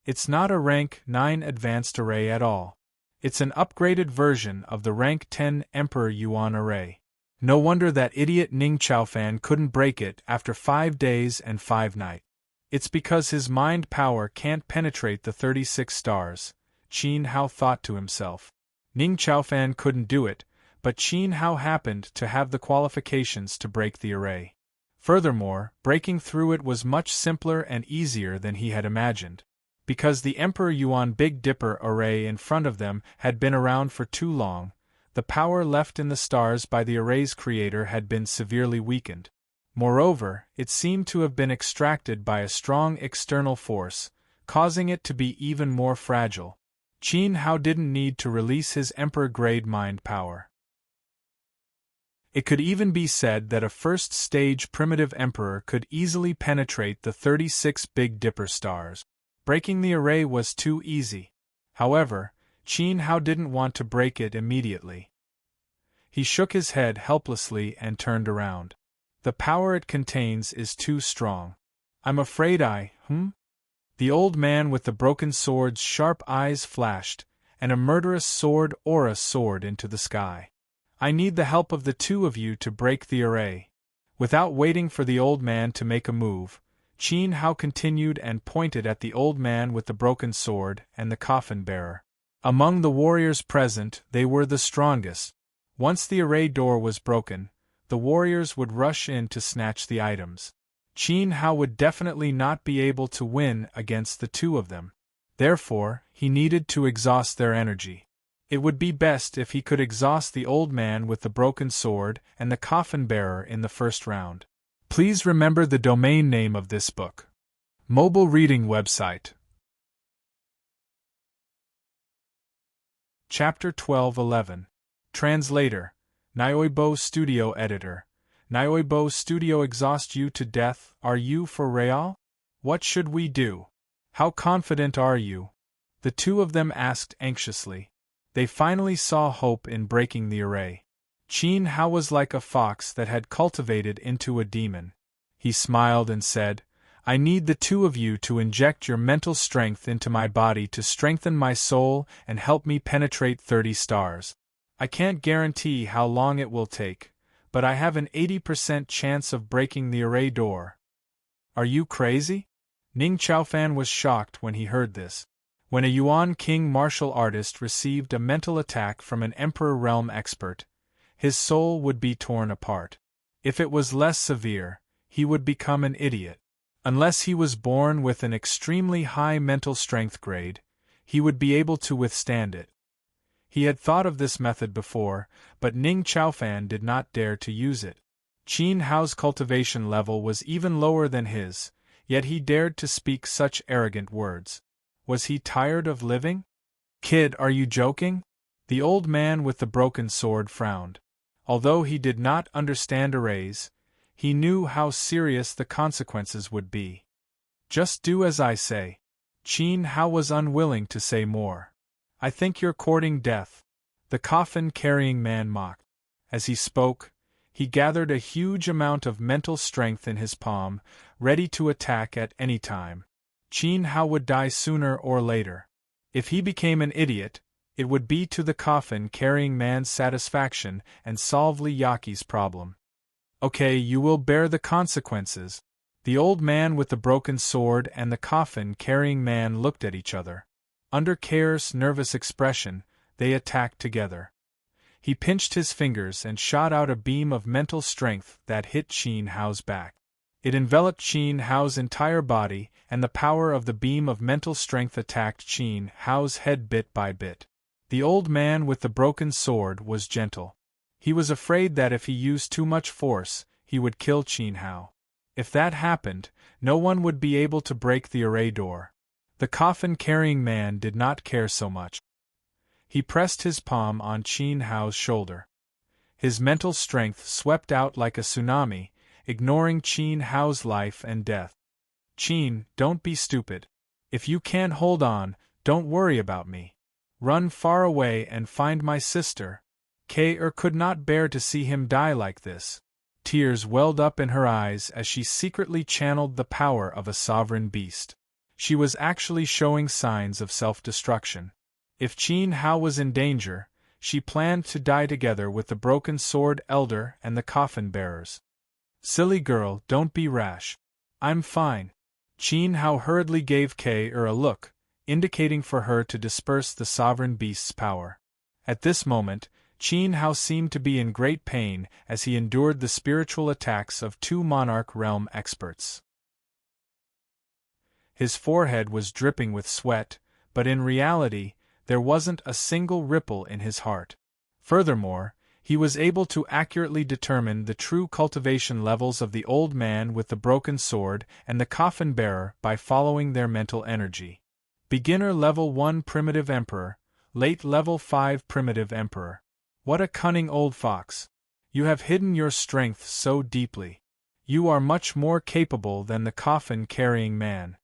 It's not a rank 9 advanced array at all. It's an upgraded version of the rank 10 Emperor Yuan array. No wonder that idiot Ning Chaofan couldn't break it after 5 days and 5 nights. It's because his mind power can't penetrate the 36 stars, Qin Hao thought to himself. Ning Chaofan couldn't do it, but Qin Hao happened to have the qualifications to break the array. Furthermore, breaking through it was much simpler and easier than he had imagined. Because the Emperor Yuan Big Dipper array in front of them had been around for too long, the power left in the stars by the array's creator had been severely weakened. Moreover, it seemed to have been extracted by a strong external force, causing it to be even more fragile. Qin Hao didn't need to release his Emperor-grade mind power. It could even be said that a first-stage primitive emperor could easily penetrate the 36 Big Dipper stars. Breaking the array was too easy. However, Qin Hao didn't want to break it immediately. He shook his head helplessly and turned around. The power it contains is too strong. I'm afraid The old man with the broken sword's sharp eyes flashed, and a murderous sword aura soared into the sky. I need the help of the two of you to break the array. Without waiting for the old man to make a move, Qin Hao continued and pointed at the old man with the broken sword and the coffin bearer. Among the warriors present, they were the strongest. Once the array door was broken, the warriors would rush in to snatch the items. Qin Hao would definitely not be able to win against the two of them. Therefore, he needed to exhaust their energy. It would be best if he could exhaust the old man with the broken sword and the coffin bearer in the first round. Please remember the domain name of this book. Mobile reading website. Chapter 12:11. Translator. Nyoibo Studio Editor. Nyoibo Studio exhaust you to death, are you for real? What should we do? How confident are you? The two of them asked anxiously. They finally saw hope in breaking the array. Qin Hao was like a fox that had cultivated into a demon. He smiled and said, I need the two of you to inject your mental strength into my body to strengthen my soul and help me penetrate 30 stars. I can't guarantee how long it will take, but I have an 80% chance of breaking the array door. Are you crazy? Ning Chaofan was shocked when he heard this. When a Yuan King martial artist received a mental attack from an Emperor realm expert, his soul would be torn apart. If it was less severe, he would become an idiot. Unless he was born with an extremely high mental strength grade, he would be able to withstand it. He had thought of this method before, but Ning Chaofan did not dare to use it. Qin Hao's cultivation level was even lower than his, yet he dared to speak such arrogant words. Was he tired of living? Kid, are you joking? The old man with the broken sword frowned. Although he did not understand arrays, he knew how serious the consequences would be. Just do as I say. Qin Hao was unwilling to say more. I think you're courting death, the coffin-carrying man mocked. As he spoke, he gathered a huge amount of mental strength in his palm, ready to attack at any time. Qin Hao would die sooner or later. If he became an idiot, it would be to the coffin-carrying man's satisfaction and solve Li Yaqi's problem. Okay, you will bear the consequences. The old man with the broken sword and the coffin-carrying man looked at each other. Under Kair's nervous expression, they attacked together. He pinched his fingers and shot out a beam of mental strength that hit Qin Hao's back. It enveloped Qin Hao's entire body, and the power of the beam of mental strength attacked Qin Hao's head bit by bit. The old man with the broken sword was gentle. He was afraid that if he used too much force, he would kill Qin Hao. If that happened, no one would be able to break the array door. The coffin-carrying man did not care so much. He pressed his palm on Qin Hao's shoulder. His mental strength swept out like a tsunami, ignoring Qin Hao's life and death. Qin, don't be stupid. If you can't hold on, don't worry about me. Run far away and find my sister. Kei could not bear to see him die like this. Tears welled up in her eyes as she secretly channeled the power of a sovereign beast. She was actually showing signs of self-destruction. If Qin Hao was in danger, she planned to die together with the broken sword elder and the coffin bearers. Silly girl, don't be rash. I'm fine. Qin Hao hurriedly gave Kei a look, indicating for her to disperse the sovereign beast's power. At this moment, Qin Hao seemed to be in great pain as he endured the spiritual attacks of two monarch realm experts. His forehead was dripping with sweat, but in reality, there wasn't a single ripple in his heart. Furthermore, he was able to accurately determine the true cultivation levels of the old man with the broken sword and the coffin bearer by following their mental energy. Beginner level 1 Primitive Emperor, late level 5 Primitive Emperor. What a cunning old fox! You have hidden your strength so deeply. You are much more capable than the coffin-carrying man.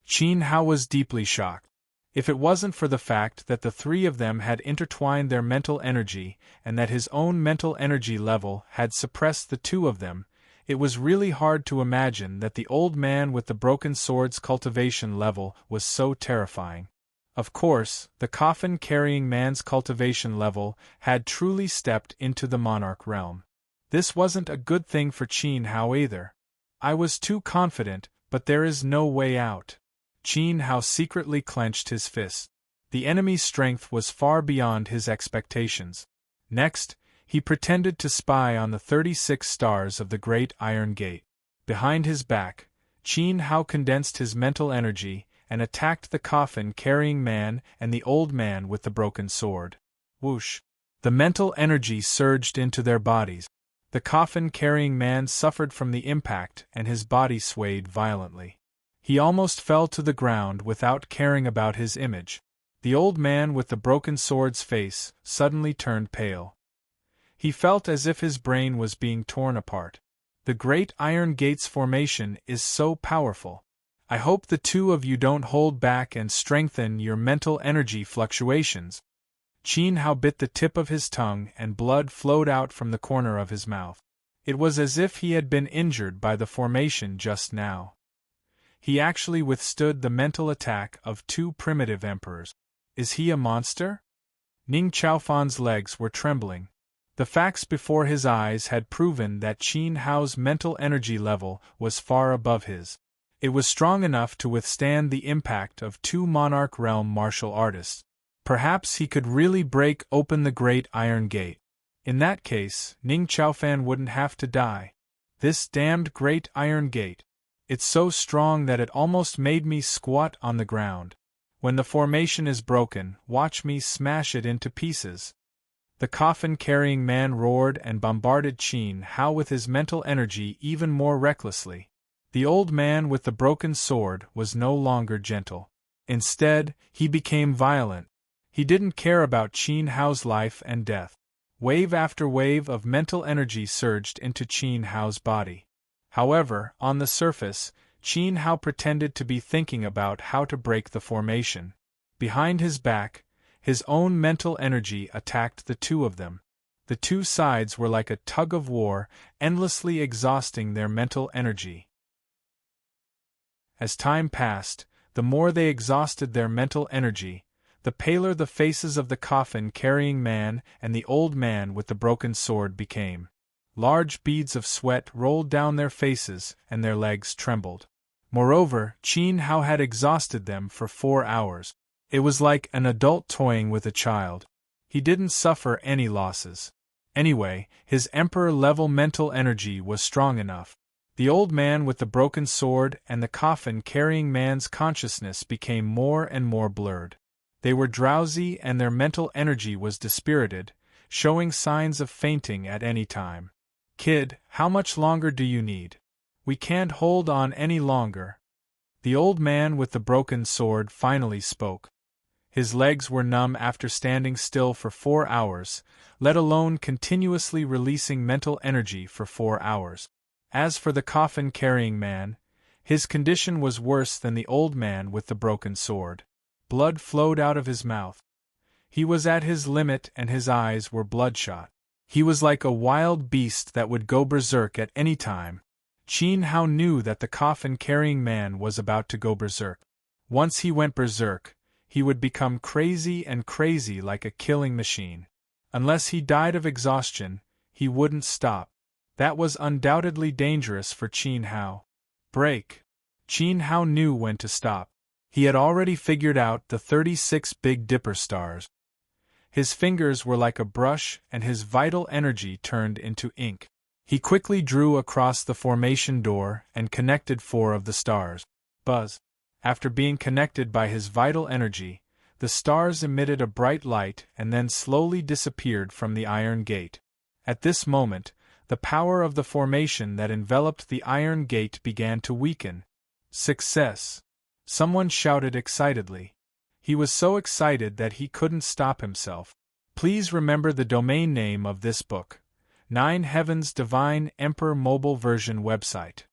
Qin Hao was deeply shocked. If it wasn't for the fact that the three of them had intertwined their mental energy and that his own mental energy level had suppressed the two of them, it was really hard to imagine that the old man with the broken sword's cultivation level was so terrifying. Of course, the coffin-carrying man's cultivation level had truly stepped into the monarch realm. This wasn't a good thing for Qin Hao either. I was too confident, but there is no way out. Qin Hao secretly clenched his fist. The enemy's strength was far beyond his expectations. Next, he pretended to spy on the 36 stars of the Great Iron Gate. Behind his back, Qin Hao condensed his mental energy and attacked the coffin-carrying man and the old man with the broken sword. Whoosh! The mental energy surged into their bodies. The coffin-carrying man suffered from the impact and his body swayed violently. He almost fell to the ground without caring about his image. The old man with the broken sword's face suddenly turned pale. He felt as if his brain was being torn apart. The Great Iron Gate's formation is so powerful. I hope the two of you don't hold back and strengthen your mental energy fluctuations. Qin Hao bit the tip of his tongue and blood flowed out from the corner of his mouth. It was as if he had been injured by the formation just now. He actually withstood the mental attack of two primitive emperors. Is he a monster? Ning Chaofan's legs were trembling. The facts before his eyes had proven that Qin Hao's mental energy level was far above his. It was strong enough to withstand the impact of two monarch realm martial artists. Perhaps he could really break open the Great Iron Gate. In that case, Ning Chaofan wouldn't have to die. This damned Great Iron Gate. It's so strong that it almost made me squat on the ground. When the formation is broken, watch me smash it into pieces. The coffin-carrying man roared and bombarded Qin Hao with his mental energy even more recklessly. The old man with the broken sword was no longer gentle. Instead, he became violent. He didn't care about Qin Hao's life and death. Wave after wave of mental energy surged into Qin Hao's body. However, on the surface, Qin Hao pretended to be thinking about how to break the formation. Behind his back, his own mental energy attacked the two of them. The two sides were like a tug of war, endlessly exhausting their mental energy. As time passed, the more they exhausted their mental energy, the paler the faces of the coffin-carrying man and the old man with the broken sword became. Large beads of sweat rolled down their faces and their legs trembled. Moreover, Qin Hao had exhausted them for 4 hours. It was like an adult toying with a child. He didn't suffer any losses. Anyway, his emperor-level mental energy was strong enough. The old man with the broken sword and the coffin-carrying man's consciousness became more and more blurred. They were drowsy and their mental energy was dispirited, showing signs of fainting at any time. "Kid, how much longer do you need? We can't hold on any longer." The old man with the broken sword finally spoke. His legs were numb after standing still for 4 hours, let alone continuously releasing mental energy for 4 hours. As for the coffin-carrying man, his condition was worse than the old man with the broken sword. Blood flowed out of his mouth. He was at his limit and his eyes were bloodshot. He was like a wild beast that would go berserk at any time. Qin Hao knew that the coffin-carrying man was about to go berserk. Once he went berserk, he would become crazy and crazy like a killing machine. Unless he died of exhaustion, he wouldn't stop. That was undoubtedly dangerous for Qin Hao. Break. Qin Hao knew when to stop. He had already figured out the 36 Big Dipper stars. His fingers were like a brush and his vital energy turned into ink. He quickly drew across the formation door and connected 4 of the stars. Buzz. After being connected by his vital energy, the stars emitted a bright light and then slowly disappeared from the iron gate. At this moment, the power of the formation that enveloped the iron gate began to weaken. Success! Someone shouted excitedly. He was so excited that he couldn't stop himself. Please remember the domain name of this book. 9 Heavens Divine Emperor Mobile Version website.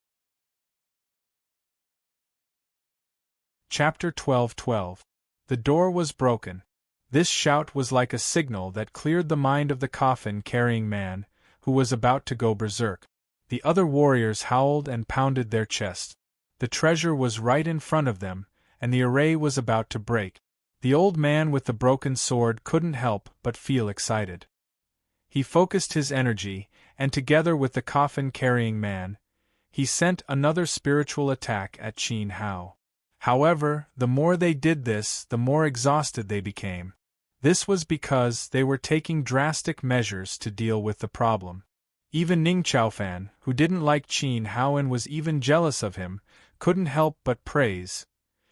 Chapter 12:12. The door was broken. This shout was like a signal that cleared the mind of the coffin-carrying man, who was about to go berserk. The other warriors howled and pounded their chests. The treasure was right in front of them, and the array was about to break. The old man with the broken sword couldn't help but feel excited. He focused his energy, and together with the coffin-carrying man, he sent another spiritual attack at Qin Hao. However, the more they did this, the more exhausted they became. This was because they were taking drastic measures to deal with the problem. Even Ning Chaofan, who didn't like Qin Hao and was even jealous of him, couldn't help but praise.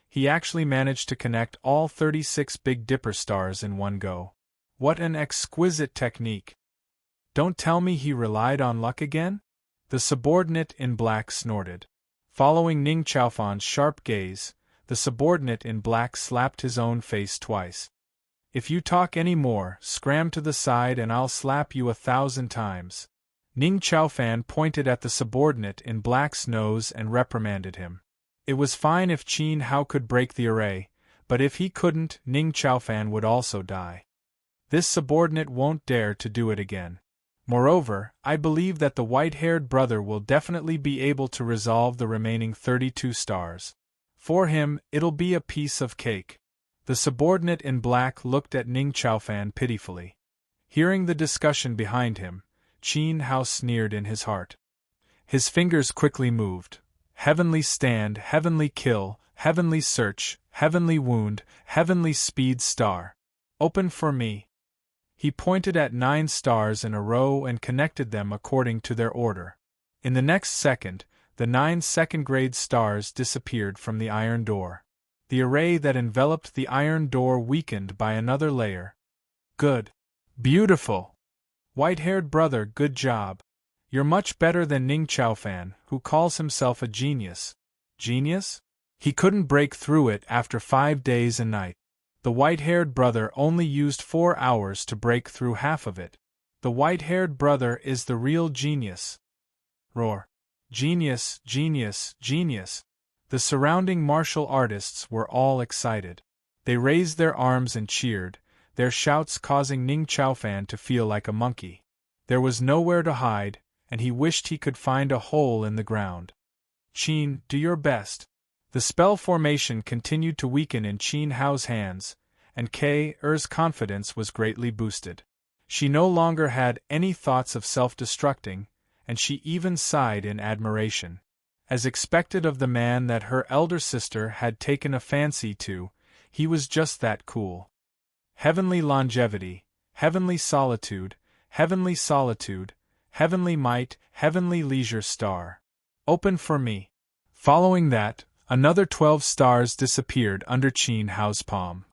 He actually managed to connect all 36 Big Dipper stars in one go. What an exquisite technique! Don't tell me he relied on luck again? The subordinate in black snorted. Following Ning Chaofan's sharp gaze, the subordinate in black slapped his own face twice. "If you talk any more, scram to the side and I'll slap you 1,000 times. Ning Chaofan pointed at the subordinate in black's nose and reprimanded him. It was fine if Qin Hao could break the array, but if he couldn't, Ning Chaofan would also die. This subordinate won't dare to do it again. Moreover, I believe that the white-haired brother will definitely be able to resolve the remaining 32 stars. For him, it'll be a piece of cake." The subordinate in black looked at Ning Chaofan pitifully. Hearing the discussion behind him, Qin Hao sneered in his heart. His fingers quickly moved. Heavenly stand, heavenly kill, heavenly search, heavenly wound, heavenly speed star. Open for me. He pointed at 9 stars in a row and connected them according to their order. In the next second, the 9 second-grade stars disappeared from the iron door. The array that enveloped the iron door weakened by another layer. Good. Beautiful. White-haired brother, good job. You're much better than Ning Chaofan, who calls himself a genius. Genius? He couldn't break through it after 5 days and nights. The white-haired brother only used 4 hours to break through half of it. The white-haired brother is the real genius. Roar. Genius, genius, genius. The surrounding martial artists were all excited. They raised their arms and cheered, their shouts causing Ning Chaofan to feel like a monkey. There was nowhere to hide, and he wished he could find a hole in the ground. Qin, do your best. The spell formation continued to weaken in Qin Hao's hands, and K.'s confidence was greatly boosted. She no longer had any thoughts of self-destructing, and she even sighed in admiration. As expected of the man that her elder sister had taken a fancy to, he was just that cool. Heavenly longevity, heavenly solitude, heavenly solitude, heavenly might, heavenly leisure star. Open for me. Following that, another 12 stars disappeared under Qin Hao's palm.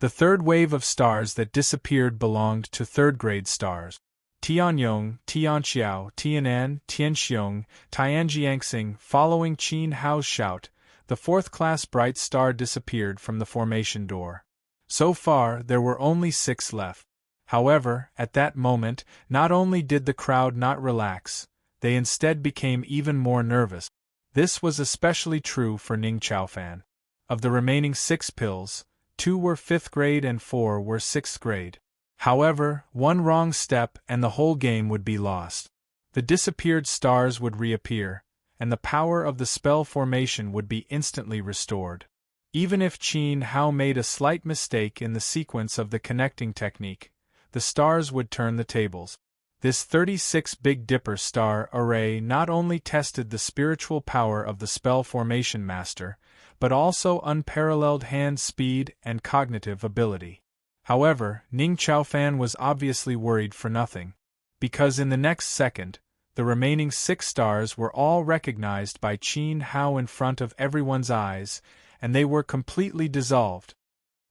The third wave of stars that disappeared belonged to third-grade stars. Tianyong, Tianxiao, Tianan, Tianxiong, Tianjiangxing. Following Qin Hao's shout, the fourth-class bright star disappeared from the formation door. So far, there were only 6 left. However, at that moment, not only did the crowd not relax, they instead became even more nervous. This was especially true for Ning Chaofan. Of the remaining 6 pills, 2 were 5th grade and 4 were 6th grade. However, one wrong step and the whole game would be lost. The disappeared stars would reappear, and the power of the spell formation would be instantly restored. Even if Qin Hao made a slight mistake in the sequence of the connecting technique, the stars would turn the tables. This 36 Big Dipper star array not only tested the spiritual power of the spell formation master, but also unparalleled hand speed and cognitive ability. However, Ning Chaofan was obviously worried for nothing, because in the next second, the remaining 6 stars were all recognized by Qin Hao in front of everyone's eyes, and they were completely dissolved.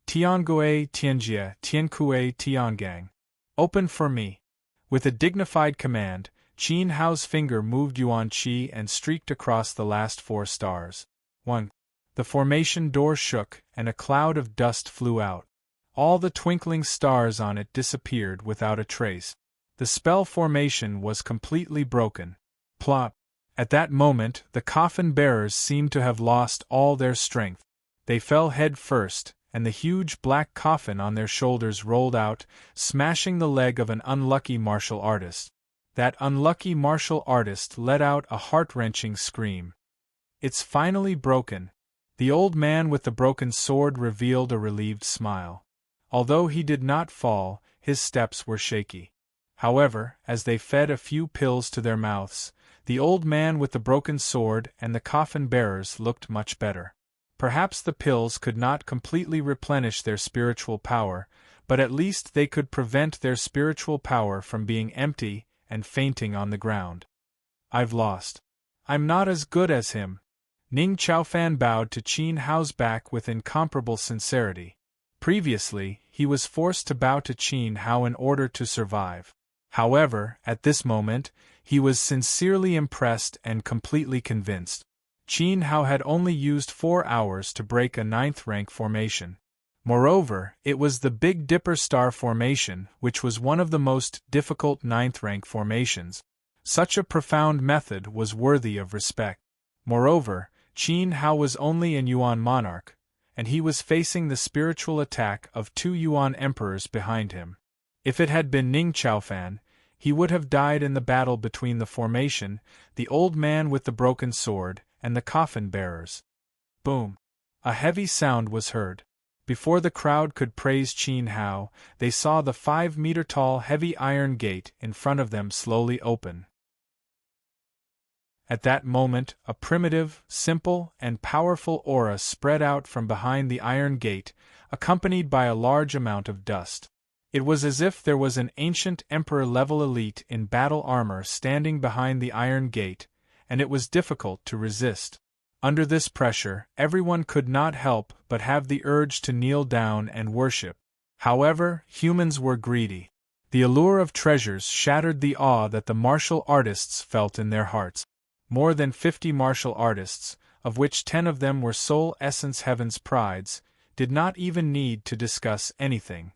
Tiangui Tianjie, Tiankui Tiangang. Open for me. With a dignified command, Qin Hao's finger moved Yuan Qi and streaked across the last 4 stars. 1. The formation door shook, and a cloud of dust flew out. All the twinkling stars on it disappeared without a trace. The spell formation was completely broken. Plop! At that moment, the coffin bearers seemed to have lost all their strength. They fell head first, and the huge black coffin on their shoulders rolled out, smashing the leg of an unlucky martial artist. That unlucky martial artist let out a heart-wrenching scream. It's finally broken. The old man with the broken sword revealed a relieved smile. Although he did not fall, his steps were shaky. However, as they fed a few pills to their mouths, the old man with the broken sword and the coffin bearers looked much better. Perhaps the pills could not completely replenish their spiritual power, but at least they could prevent their spiritual power from being empty and fainting on the ground. I've lost. I'm not as good as him. Ning Chaofan bowed to Qin Hao's back with incomparable sincerity. Previously, he was forced to bow to Qin Hao in order to survive. However, at this moment, he was sincerely impressed and completely convinced. Qin Hao had only used 4 hours to break a 9th rank formation. Moreover, it was the Big Dipper star formation which was one of the most difficult 9th rank formations. Such a profound method was worthy of respect. Moreover, Qin Hao was only an Yuan monarch, and he was facing the spiritual attack of 2 Yuan emperors behind him. If it had been Ning Chaofan, he would have died in the battle between the formation, the old man with the broken sword, and the coffin bearers. Boom! A heavy sound was heard. Before the crowd could praise Qin Hao, they saw the 5-meter-tall heavy iron gate in front of them slowly open. At that moment, a primitive, simple, and powerful aura spread out from behind the iron gate, accompanied by a large amount of dust. It was as if there was an ancient emperor-level elite in battle armor standing behind the iron gate, and it was difficult to resist. Under this pressure, everyone could not help but have the urge to kneel down and worship. However, humans were greedy. The allure of treasures shattered the awe that the martial artists felt in their hearts. More than 50 martial artists, of which 10 of them were Soul Essence Heaven's prides, did not even need to discuss anything.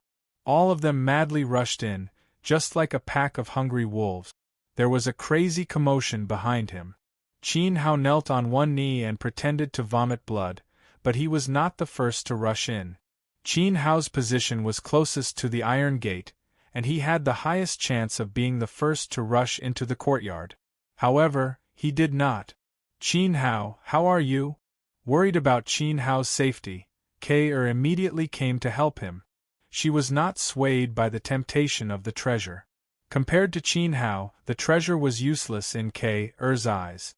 All of them madly rushed in, just like a pack of hungry wolves. There was a crazy commotion behind him. Qin Hao knelt on one knee and pretended to vomit blood, but he was not the first to rush in. Qin Hao's position was closest to the iron gate, and he had the highest chance of being the first to rush into the courtyard. However, he did not. Qin Hao, how are you? Worried about Qin Hao's safety, Kei immediately came to help him. She was not swayed by the temptation of the treasure. Compared to Qin Hao, the treasure was useless in Kei's eyes.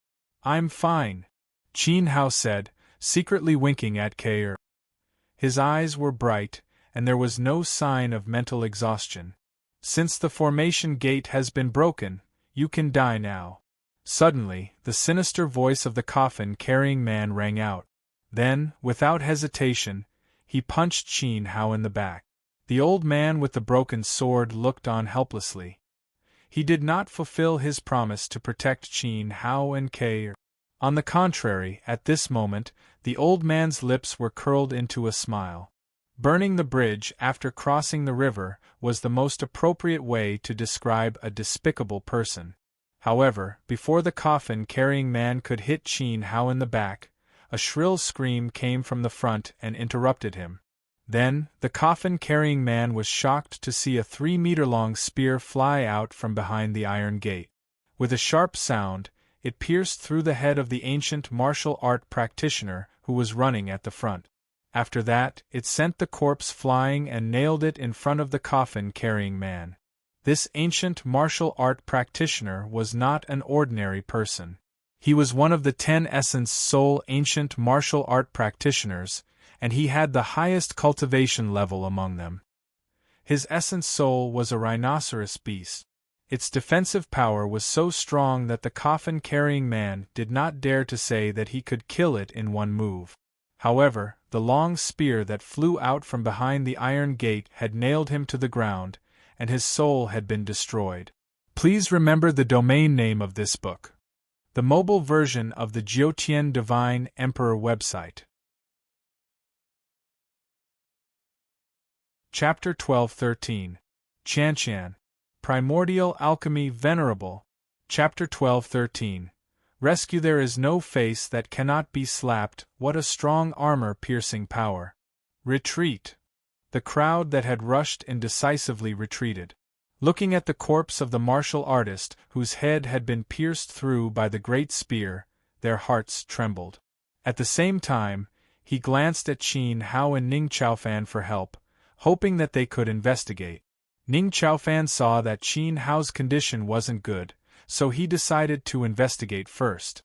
I'm fine, Qin Hao said, secretly winking at Kei. His eyes were bright, and there was no sign of mental exhaustion. Since the formation gate has been broken, you can die now. Suddenly, the sinister voice of the coffin-carrying man rang out. Then, without hesitation, he punched Qin Hao in the back. The old man with the broken sword looked on helplessly. He did not fulfill his promise to protect Qin Hao and Kei. On the contrary, at this moment, the old man's lips were curled into a smile. Burning the bridge after crossing the river was the most appropriate way to describe a despicable person. However, before the coffin-carrying man could hit Qin Hao in the back, a shrill scream came from the front and interrupted him. Then, the coffin-carrying man was shocked to see a 3-meter-long spear fly out from behind the iron gate. With a sharp sound, it pierced through the head of the ancient martial art practitioner who was running at the front. After that, it sent the corpse flying and nailed it in front of the coffin-carrying man. This ancient martial art practitioner was not an ordinary person. He was one of the 10 Essence Soul ancient martial art practitioners, and he had the highest cultivation level among them. His Essence Soul was a rhinoceros beast. Its defensive power was so strong that the coffin-carrying man did not dare to say that he could kill it in one move. However, the long spear that flew out from behind the iron gate had nailed him to the ground, and his soul had been destroyed. Please remember the domain name of this book. The mobile version of the Jiutian Divine Emperor website. Chapter 12-13. Qianqian. Primordial Alchemy Venerable. Chapter 12-13. Rescue. There is no face that cannot be slapped. What a strong armor-piercing power. Retreat. The crowd that had rushed indecisively retreated. Looking at the corpse of the martial artist whose head had been pierced through by the great spear, their hearts trembled. At the same time, he glanced at Qin Hao and Ning Chaofan for help, hoping that they could investigate. Ning Chaofan saw that Qin Hao's condition wasn't good, so he decided to investigate first.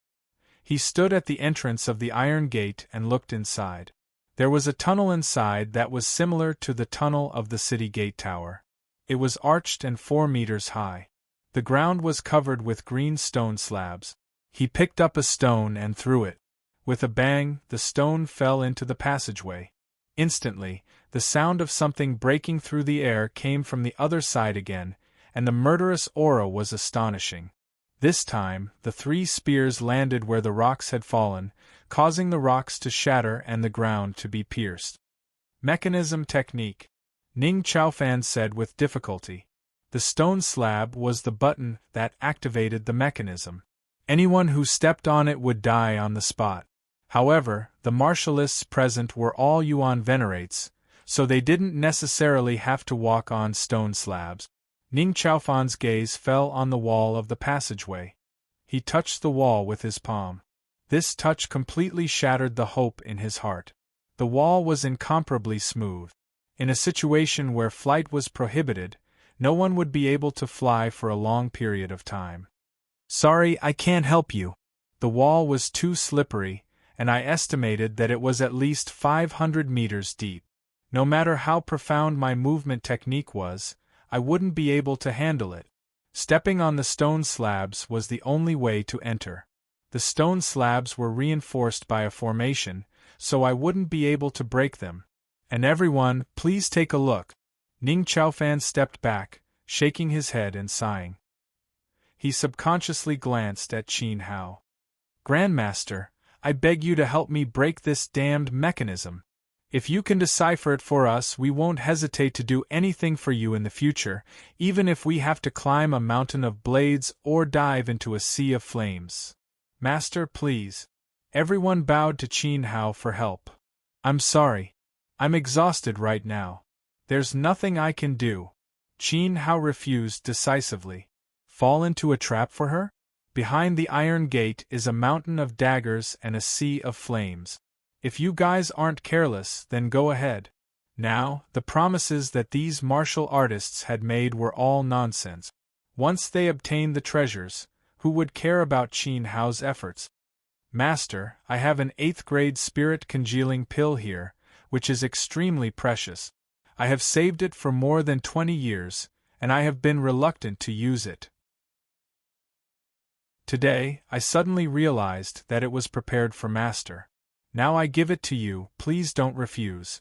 He stood at the entrance of the iron gate and looked inside. There was a tunnel inside that was similar to the tunnel of the city gate tower. It was arched and 4 meters high. The ground was covered with green stone slabs. He picked up a stone and threw it. With a bang, the stone fell into the passageway. Instantly, the sound of something breaking through the air came from the other side again, and the murderous aura was astonishing. This time, the 3 spears landed where the rocks had fallen, causing the rocks to shatter and the ground to be pierced. Mechanism technique. Ning Chaofan said with difficulty. The stone slab was the button that activated the mechanism. Anyone who stepped on it would die on the spot. However, the martialists present were all Yuan venerates, so they didn't necessarily have to walk on stone slabs. Ning Chaofan's gaze fell on the wall of the passageway. He touched the wall with his palm. This touch completely shattered the hope in his heart. The wall was incomparably smooth. In a situation where flight was prohibited, no one would be able to fly for a long period of time. Sorry, I can't help you. The wall was too slippery, and I estimated that it was at least 500 meters deep. No matter how profound my movement technique was, I wouldn't be able to handle it. Stepping on the stone slabs was the only way to enter. The stone slabs were reinforced by a formation, so I wouldn't be able to break them. And everyone, please take a look. Ning Chaofan stepped back, shaking his head and sighing. He subconsciously glanced at Qin Hao. Grandmaster, I beg you to help me break this damned mechanism. If you can decipher it for us, we won't hesitate to do anything for you in the future, even if we have to climb a mountain of blades or dive into a sea of flames. Master, please. Everyone bowed to Qin Hao for help. I'm sorry. I'm exhausted right now. There's nothing I can do. Qin Hao refused decisively. Fall into a trap for her? Behind the iron gate is a mountain of daggers and a sea of flames. If you guys aren't careless, then go ahead. Now, the promises that these martial artists had made were all nonsense. Once they obtained the treasures, who would care about Qin Hao's efforts? Master, I have an 8th-grade spirit congealing pill here, which is extremely precious. I have saved it for more than 20 years, and I have been reluctant to use it. Today, I suddenly realized that it was prepared for Master. Now I give it to you, please don't refuse.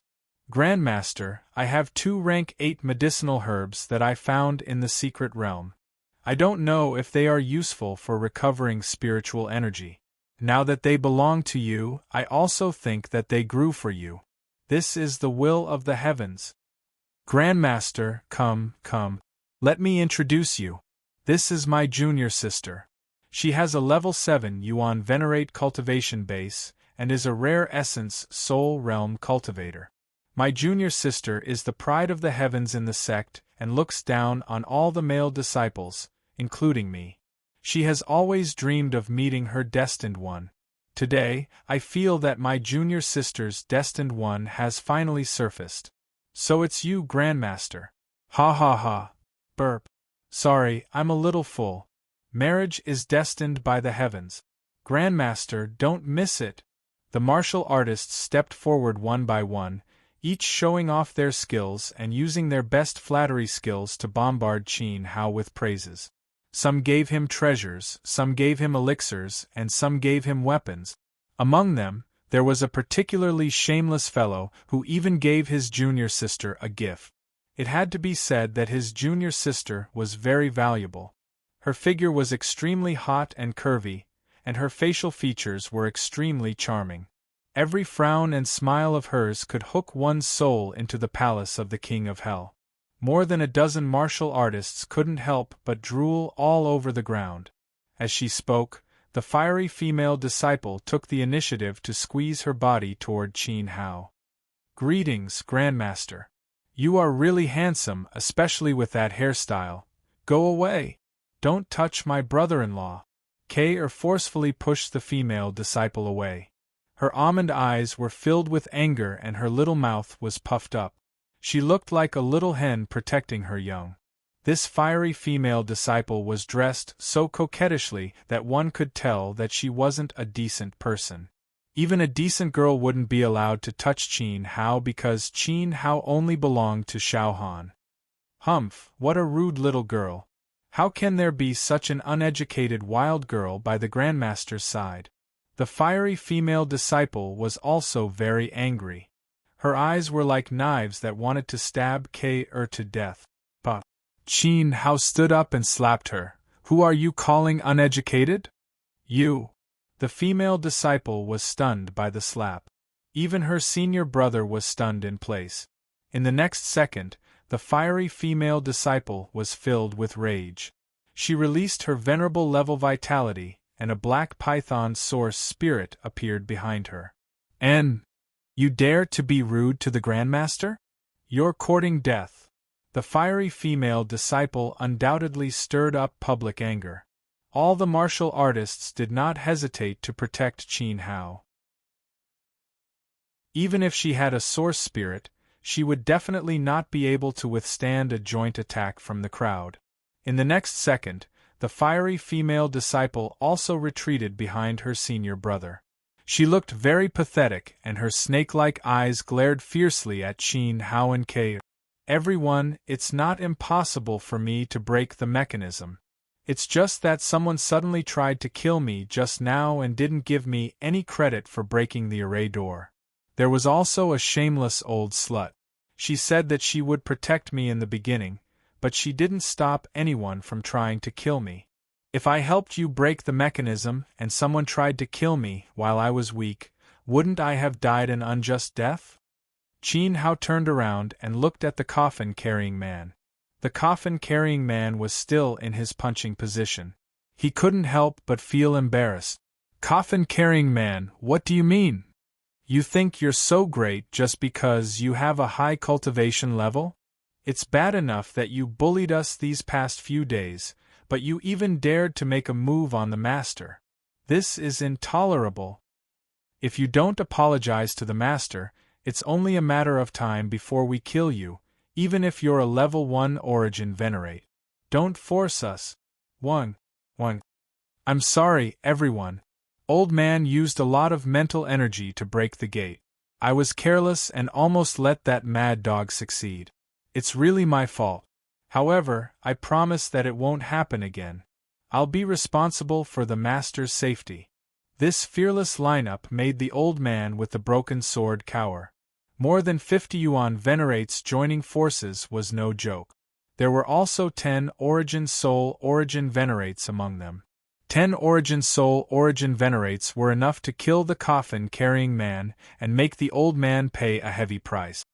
Grandmaster, I have 2 rank 8 medicinal herbs that I found in the secret realm. I don't know if they are useful for recovering spiritual energy. Now that they belong to you, I also think that they grew for you. This is the will of the heavens. Grandmaster, come. Let me introduce you. This is my junior sister. She has a level 7 Yuan Venerate cultivation base, and is a rare essence soul realm cultivator. My junior sister is the pride of the heavens in the sect, and looks down on all the male disciples, including me. She has always dreamed of meeting her destined one. Today, I feel that my junior sister's destined one has finally surfaced. So it's you, Grandmaster. Ha ha ha. Burp. Sorry, I'm a little full. Marriage is destined by the heavens. Grandmaster, don't miss it. The martial artists stepped forward one by one, each showing off their skills and using their best flattery skills to bombard Qin Hao with praises. Some gave him treasures, some gave him elixirs, and some gave him weapons. Among them, there was a particularly shameless fellow who even gave his junior sister a gift. It had to be said that his junior sister was very valuable. Her figure was extremely hot and curvy, and her facial features were extremely charming. Every frown and smile of hers could hook one's soul into the palace of the King of Hell. More than a dozen martial artists couldn't help but drool all over the ground. As she spoke, the fiery female disciple took the initiative to squeeze her body toward Qin Hao. Greetings, Grandmaster. You are really handsome, especially with that hairstyle. Go away. Don't touch my brother-in-law. Kei forcefully pushed the female disciple away. Her almond eyes were filled with anger and her little mouth was puffed up. She looked like a little hen protecting her young. This fiery female disciple was dressed so coquettishly that one could tell that she wasn't a decent person. Even a decent girl wouldn't be allowed to touch Qin Hao because Qin Hao only belonged to Xiao Han. Humph, what a rude little girl. How can there be such an uneducated wild girl by the Grandmaster's side? The fiery female disciple was also very angry. Her eyes were like knives that wanted to stab Kei to death. But Qin Hao stood up and slapped her. Who are you calling uneducated? You. The female disciple was stunned by the slap. Even her senior brother was stunned in place. In the next second, the fiery female disciple was filled with rage. She released her venerable level vitality, and a black python source spirit appeared behind her. "And you dare to be rude to the Grandmaster? You're courting death." The fiery female disciple undoubtedly stirred up public anger. All the martial artists did not hesitate to protect Qin Hao. Even if she had a source spirit, she would definitely not be able to withstand a joint attack from the crowd. In the next second, the fiery female disciple also retreated behind her senior brother. She looked very pathetic and her snake-like eyes glared fiercely at Qin Hao and Kei. "Everyone, it's not impossible for me to break the mechanism. It's just that someone suddenly tried to kill me just now and didn't give me any credit for breaking the array door. There was also a shameless old slut. She said that she would protect me in the beginning, but she didn't stop anyone from trying to kill me. If I helped you break the mechanism and someone tried to kill me while I was weak, wouldn't I have died an unjust death?" Qin Hao turned around and looked at the coffin-carrying man. The coffin-carrying man was still in his punching position. He couldn't help but feel embarrassed. "Coffin-carrying man, what do you mean? You think you're so great just because you have a high cultivation level? It's bad enough that you bullied us these past few days, but you even dared to make a move on the master. This is intolerable. If you don't apologize to the master, it's only a matter of time before we kill you, even if you're a level 1 origin venerate. Don't force us." One. "I'm sorry, everyone. Old man used a lot of mental energy to break the gate. I was careless and almost let that mad dog succeed. It's really my fault. However, I promise that it won't happen again. I'll be responsible for the master's safety." This fearless lineup made the old man with the broken sword cower. More than 50 Yuan venerates joining forces was no joke. There were also 10 Origin Soul Origin venerates among them. 10 Origin Soul Origin venerates were enough to kill the coffin-carrying man and make the old man pay a heavy price.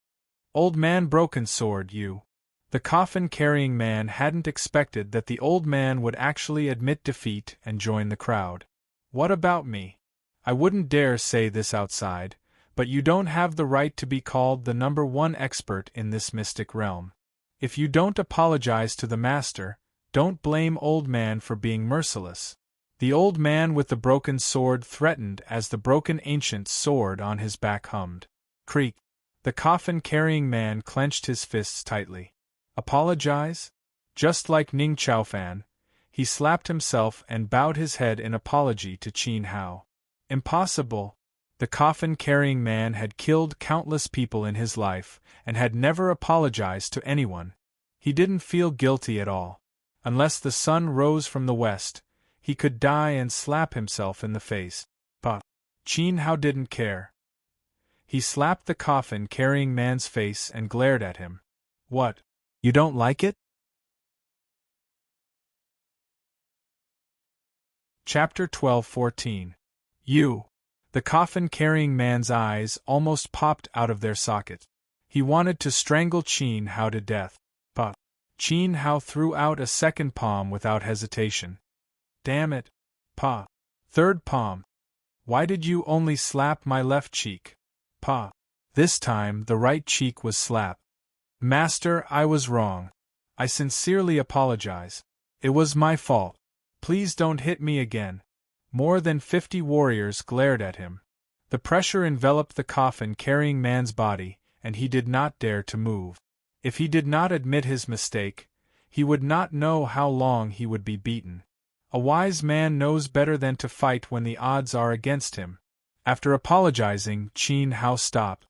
"Old man broken sword, you." The coffin-carrying man hadn't expected that the old man would actually admit defeat and join the crowd. "What about me? I wouldn't dare say this outside, but you don't have the right to be called the #1 expert in this mystic realm. If you don't apologize to the master, don't blame old man for being merciless." The old man with the broken sword threatened as the broken ancient sword on his back hummed. Creak. The coffin-carrying man clenched his fists tightly. Apologize? Just like Ning Chaofan, he slapped himself and bowed his head in apology to Qin Hao. Impossible. The coffin-carrying man had killed countless people in his life and had never apologized to anyone. He didn't feel guilty at all. Unless the sun rose from the west, he could die and slap himself in the face. But Qin Hao didn't care. He slapped the coffin-carrying man's face and glared at him. "What? You don't like it?" Chapter 12-14. You. The coffin-carrying man's eyes almost popped out of their sockets. He wanted to strangle Qin Hao to death. But Qin Hao threw out a second palm without hesitation. "Damn it. Pa. Third palm. Why did you only slap my left cheek? Pa." This time the right cheek was slapped. "Master, I was wrong. I sincerely apologize. It was my fault. Please don't hit me again." More than 50 warriors glared at him. The pressure enveloped the coffin-carrying man's body, and he did not dare to move. If he did not admit his mistake, he would not know how long he would be beaten. A wise man knows better than to fight when the odds are against him. After apologizing, Qin Hao stopped.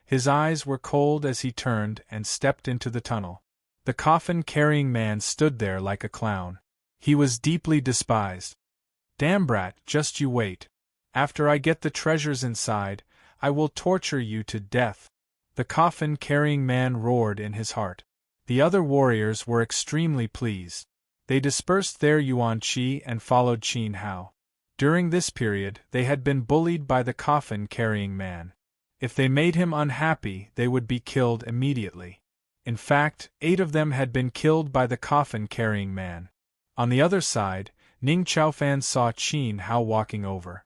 His eyes were cold as he turned and stepped into the tunnel. The coffin-carrying man stood there like a clown. He was deeply despised. "Damn brat, just you wait. After I get the treasures inside, I will torture you to death," the coffin-carrying man roared in his heart. The other warriors were extremely pleased. They dispersed their yuan qi and followed Qin Hao. During this period, they had been bullied by the coffin-carrying man. If they made him unhappy, they would be killed immediately. In fact, 8 of them had been killed by the coffin-carrying man. On the other side, Ning Chaofan saw Qin Hao walking over.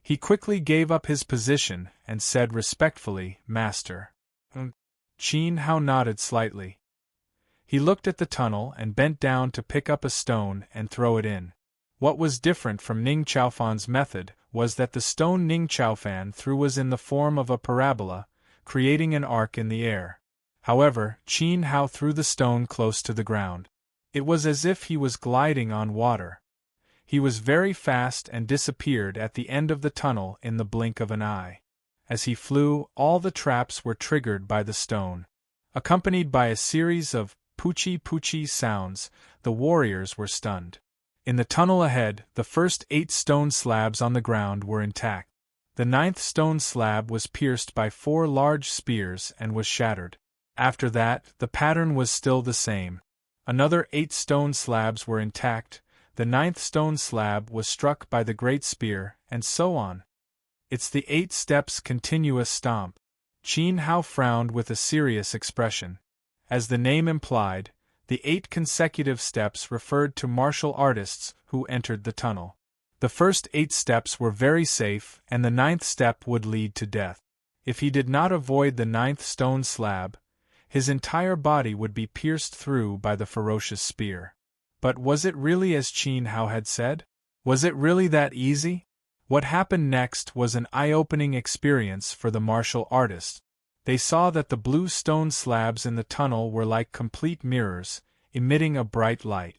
He quickly gave up his position and said respectfully, "Master." Qin Hao nodded slightly. He looked at the tunnel and bent down to pick up a stone and throw it in. What was different from Ning Chaofan's method was that the stone Ning Chaofan threw was in the form of a parabola, creating an arc in the air. However, Qin Hao threw the stone close to the ground. It was as if he was gliding on water. He was very fast and disappeared at the end of the tunnel in the blink of an eye. As he flew, all the traps were triggered by the stone. Accompanied by a series of poochie-poochie sounds, the warriors were stunned. In the tunnel ahead, the first 8 stone slabs on the ground were intact. The 9th stone slab was pierced by 4 large spears and was shattered. After that, the pattern was still the same. Another 8 stone slabs were intact, the 9th stone slab was struck by the great spear, and so on. It's the 8 steps continuous stomp. Qin Hao frowned with a serious expression. As the name implied, the 8 consecutive steps referred to martial artists who entered the tunnel. The first 8 steps were very safe, and the 9th step would lead to death. If he did not avoid the 9th stone slab, his entire body would be pierced through by the ferocious spear. But was it really as Qin Hao had said? Was it really that easy? What happened next was an eye-opening experience for the martial artists. They saw that the blue stone slabs in the tunnel were like complete mirrors, emitting a bright light.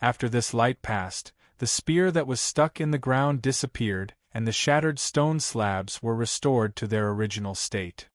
After this light passed, the spear that was stuck in the ground disappeared, and the shattered stone slabs were restored to their original state.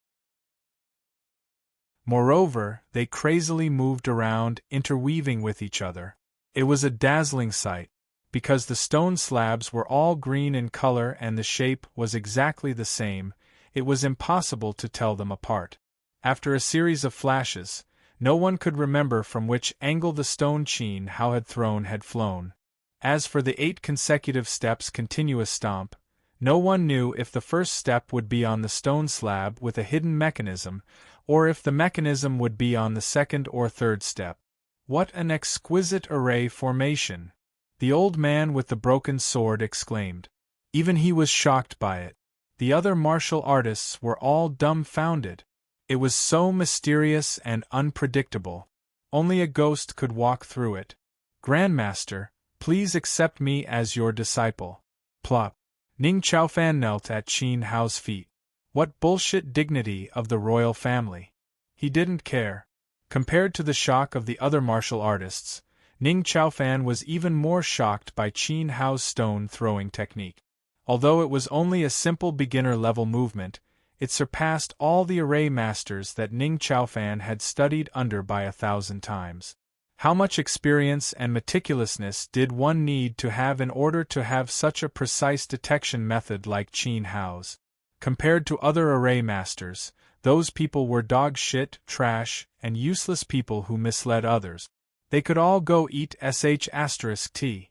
Moreover, they crazily moved around, interweaving with each other. It was a dazzling sight. Because the stone slabs were all green in color and the shape was exactly the same, it was impossible to tell them apart. After a series of flashes, no one could remember from which angle the stone Qin Hao had thrown had flown. As for the 8 consecutive steps continuous stomp, no one knew if the first step would be on the stone slab with a hidden mechanism, or if the mechanism would be on the second or third step. What an exquisite array formation! The old man with the broken sword exclaimed. Even he was shocked by it. The other martial artists were all dumbfounded. It was so mysterious and unpredictable. Only a ghost could walk through it. Grandmaster, please accept me as your disciple. Plop. Ning Chaofan knelt at Qin Hao's feet. What bullshit dignity of the royal family. He didn't care. Compared to the shock of the other martial artists, Ning Chaofan was even more shocked by Qin Hao's stone-throwing technique. Although it was only a simple beginner-level movement, it surpassed all the array masters that Ning Chaofan had studied under by 1,000 times. How much experience and meticulousness did one need to have in order to have such a precise detection method like Qin Hao's? Compared to other array masters, those people were dog shit, trash, and useless people who misled others. They could all go eat **t.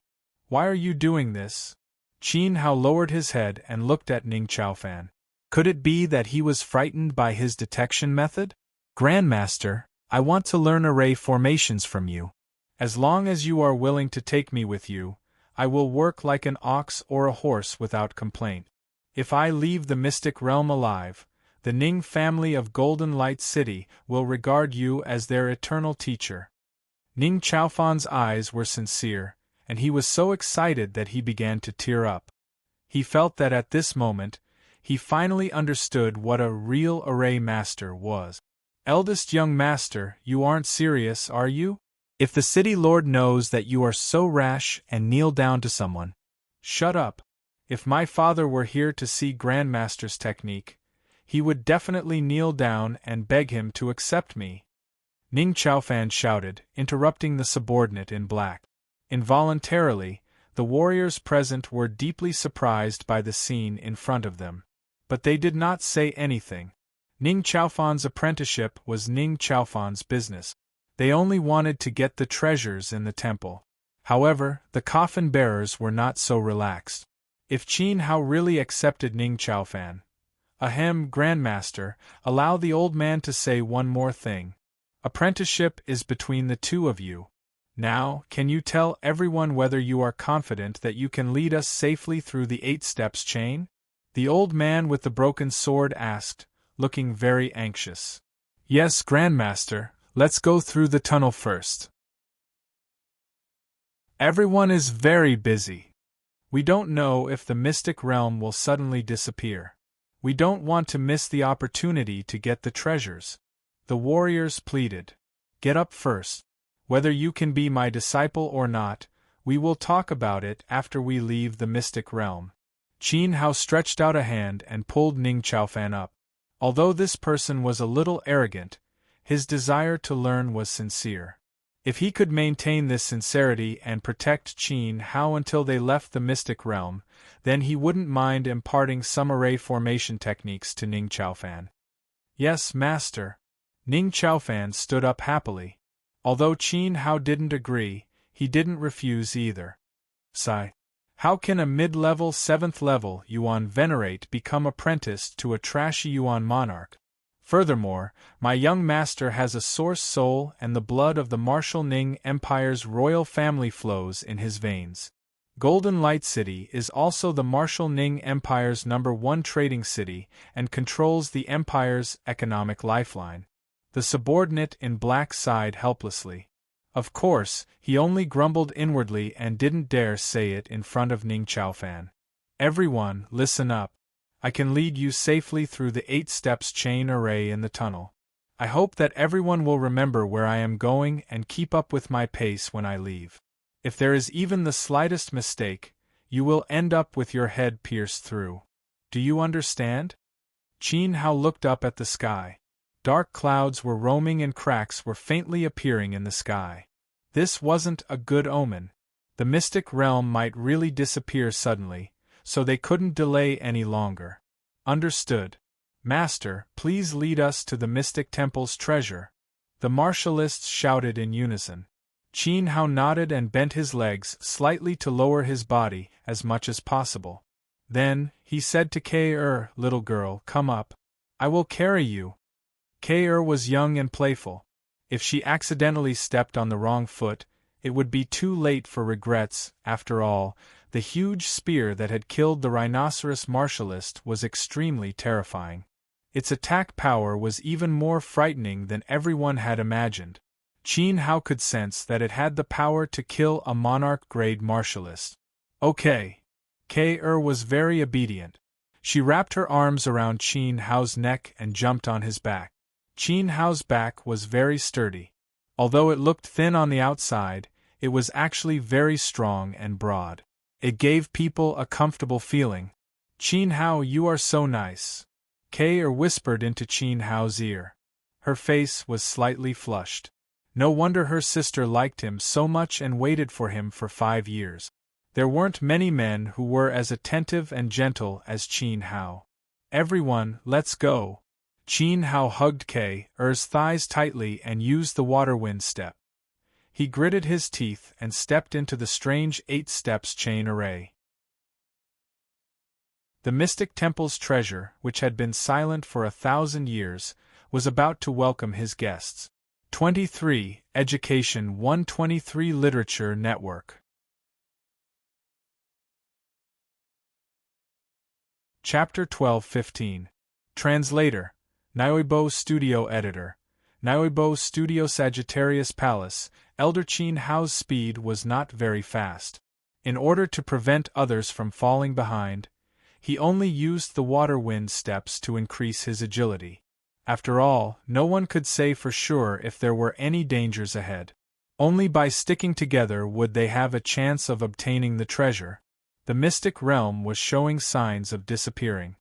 Why are you doing this? Qin Hao lowered his head and looked at Ning Chaofan. Could it be that he was frightened by his detection method? Grandmaster, I want to learn array formations from you. As long as you are willing to take me with you, I will work like an ox or a horse without complaint. If I leave the mystic realm alive, the Ning family of Golden Light City will regard you as their eternal teacher. Ning Chaofan's eyes were sincere, and he was so excited that he began to tear up. He felt that at this moment, he finally understood what a real array master was. Eldest young master, you aren't serious, are you? If the city lord knows that you are so rash and kneel down to someone. Shut up. If my father were here to see Grandmaster's technique, he would definitely kneel down and beg him to accept me. Ning Chaofan shouted, interrupting the subordinate in black. Involuntarily, the warriors present were deeply surprised by the scene in front of them. But they did not say anything. Ning Chaofan's apprenticeship was Ning Chaofan's business. They only wanted to get the treasures in the temple. However, the coffin bearers were not so relaxed. If Qin Hao really accepted Ning Chaofan, ahem, Grandmaster, allow the old man to say one more thing. Apprenticeship is between the two of you. Now, can you tell everyone whether you are confident that you can lead us safely through the 8 steps chain? The old man with the broken sword asked, looking very anxious. Yes, Grandmaster, let's go through the tunnel first. Everyone is very busy. We don't know if the mystic realm will suddenly disappear. We don't want to miss the opportunity to get the treasures. The warriors pleaded. Get up first. Whether you can be my disciple or not, we will talk about it after we leave the mystic realm. Qin Hao stretched out a hand and pulled Ning Chaofan up. Although this person was a little arrogant, his desire to learn was sincere. If he could maintain this sincerity and protect Qin Hao until they left the mystic realm, then he wouldn't mind imparting some array formation techniques to Ning Chaofan. Yes, master. Ning Chaofan stood up happily. Although Qin Hao didn't agree, he didn't refuse either. Sigh. How can a mid-level 7th level Yuan venerate become apprenticed to a trashy Yuan monarch? Furthermore, my young master has a source soul and the blood of the martial Ning Empire's royal family flows in his veins. Golden Light City is also the martial Ning Empire's #1 trading city and controls the Empire's economic lifeline. The subordinate in black sighed helplessly. Of course, he only grumbled inwardly and didn't dare say it in front of Ning Chaofan. Everyone, listen up. I can lead you safely through the 8 steps chain array in the tunnel. I hope that everyone will remember where I am going and keep up with my pace when I leave. If there is even the slightest mistake, you will end up with your head pierced through. Do you understand? Qin Hao looked up at the sky. Dark clouds were roaming and cracks were faintly appearing in the sky. This wasn't a good omen. The mystic realm might really disappear suddenly, so they couldn't delay any longer. Understood. Master, please lead us to the mystic temple's treasure. The martialists shouted in unison. Qin Hao nodded and bent his legs slightly to lower his body as much as possible. Then, he said to K'er, little girl, come up. I will carry you. K'er was young and playful. If she accidentally stepped on the wrong foot, it would be too late for regrets. After all, the huge spear that had killed the rhinoceros martialist was extremely terrifying. Its attack power was even more frightening than everyone had imagined. Qin Hao could sense that it had the power to kill a monarch-grade martialist. Okay. K'er was very obedient. She wrapped her arms around Qin Hao's neck and jumped on his back. Qin Hao's back was very sturdy. Although it looked thin on the outside, it was actually very strong and broad. It gave people a comfortable feeling. Qin Hao, you are so nice. K'er whispered into Qin Hao's ear. Her face was slightly flushed. No wonder her sister liked him so much and waited for him for 5 years. There weren't many men who were as attentive and gentle as Qin Hao. Everyone, let's go. Qin Hao hugged K'er's thighs tightly and used the water wind step. He gritted his teeth and stepped into the strange 8 steps chain array. The mystic temple's treasure, which had been silent for 1,000 years, was about to welcome his guests. 23. Education 123 Literature Network. Chapter 12-15. Translator. Nyoibo Studio Editor. Nyoibo Studio Sagittarius Palace. Elder Qin Hao's speed was not very fast. In order to prevent others from falling behind, he only used the water wind steps to increase his agility. After all, no one could say for sure if there were any dangers ahead. Only by sticking together would they have a chance of obtaining the treasure. The mystic realm was showing signs of disappearing.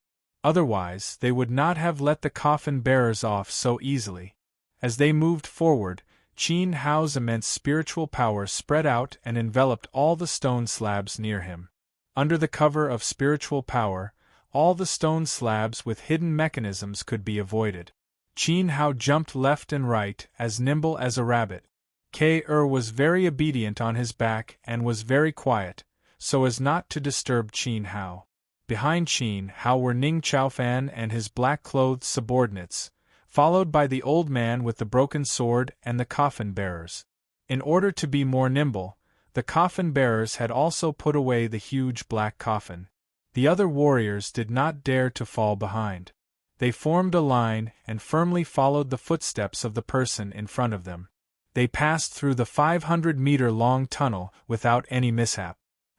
Otherwise, they would not have let the coffin bearers off so easily. As they moved forward, Qin Hao's immense spiritual power spread out and enveloped all the stone slabs near him. Under the cover of spiritual power, all the stone slabs with hidden mechanisms could be avoided. Qin Hao jumped left and right, as nimble as a rabbit. K'er was very obedient on his back and was very quiet, so as not to disturb Qin Hao. Behind Qin Hao were Ning Chaofan and his black-clothed subordinates, followed by the old man with the broken sword and the coffin bearers. In order to be more nimble, the coffin bearers had also put away the huge black coffin. The other warriors did not dare to fall behind. They formed a line and firmly followed the footsteps of the person in front of them. They passed through the 500-meter-long tunnel without any mishap.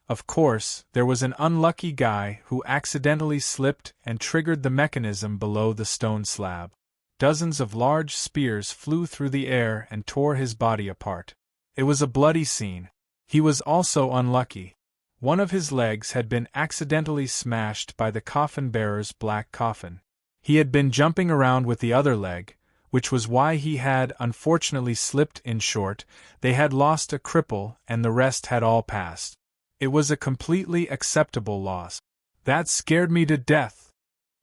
Of course, there was an unlucky guy who accidentally slipped and triggered the mechanism below the stone slab. Dozens of large spears flew through the air and tore his body apart. It was a bloody scene. He was also unlucky. One of his legs had been accidentally smashed by the coffin bearer's black coffin. He had been jumping around with the other leg, which was why he had unfortunately slipped. In short, they had lost a cripple and the rest had all passed. It was a completely acceptable loss. That scared me to death.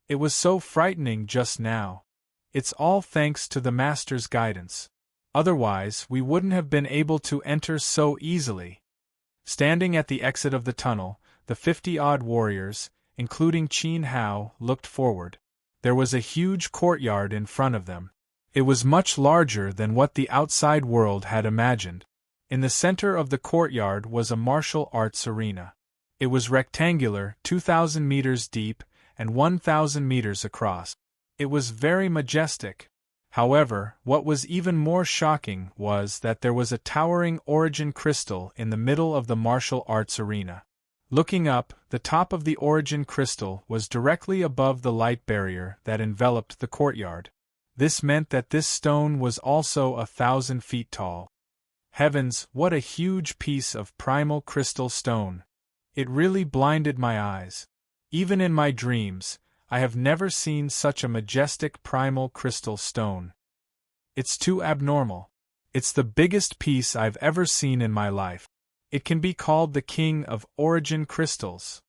It was so frightening just now. It's all thanks to the Master's guidance. Otherwise, we wouldn't have been able to enter so easily. Standing at the exit of the tunnel, the 50-odd warriors, including Qin Hao, looked forward. There was a huge courtyard in front of them. It was much larger than what the outside world had imagined. In the center of the courtyard was a martial arts arena. It was rectangular, 2,000 meters deep, and 1,000 meters across. It was very majestic. However, what was even more shocking was that there was a towering origin crystal in the middle of the martial arts arena. Looking up, the top of the origin crystal was directly above the light barrier that enveloped the courtyard. This meant that this stone was also 1,000 feet tall. Heavens, what a huge piece of primal crystal stone! It really blinded my eyes. Even in my dreams, I have never seen such a majestic primal crystal stone. It's too abnormal. It's the biggest piece I've ever seen in my life. It can be called the king of origin crystals.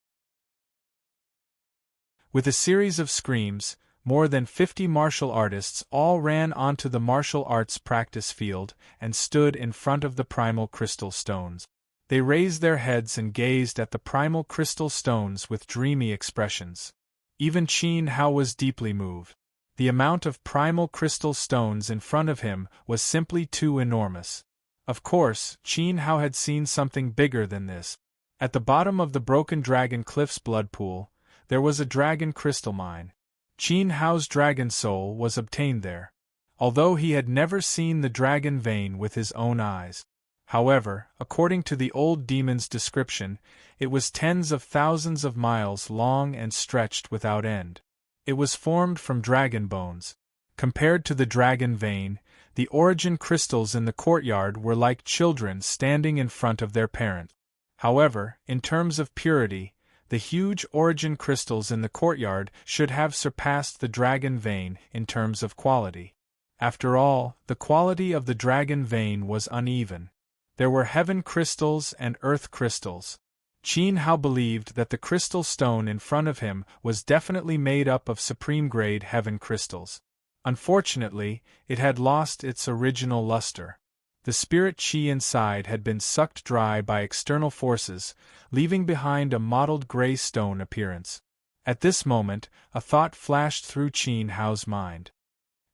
With a series of screams, more than 50 martial artists all ran onto the martial arts practice field and stood in front of the primal crystal stones. They raised their heads and gazed at the primal crystal stones with dreamy expressions. Even Qin Hao was deeply moved. The amount of primal crystal stones in front of him was simply too enormous. Of course, Qin Hao had seen something bigger than this. At the bottom of the Broken Dragon Cliff's blood pool, there was a dragon crystal mine. Qin Hao's dragon soul was obtained there, although he had never seen the dragon vein with his own eyes. However, according to the old demon's description, it was tens of thousands of miles long and stretched without end. It was formed from dragon bones. Compared to the dragon vein, the origin crystals in the courtyard were like children standing in front of their parent. However, in terms of purity, the huge origin crystals in the courtyard should have surpassed the dragon vein in terms of quality. After all, the quality of the dragon vein was uneven. There were heaven crystals and earth crystals. Qin Hao believed that the crystal stone in front of him was definitely made up of supreme-grade heaven crystals. Unfortunately, it had lost its original luster. The spirit qi inside had been sucked dry by external forces, leaving behind a mottled gray stone appearance. At this moment, a thought flashed through Qin Hao's mind.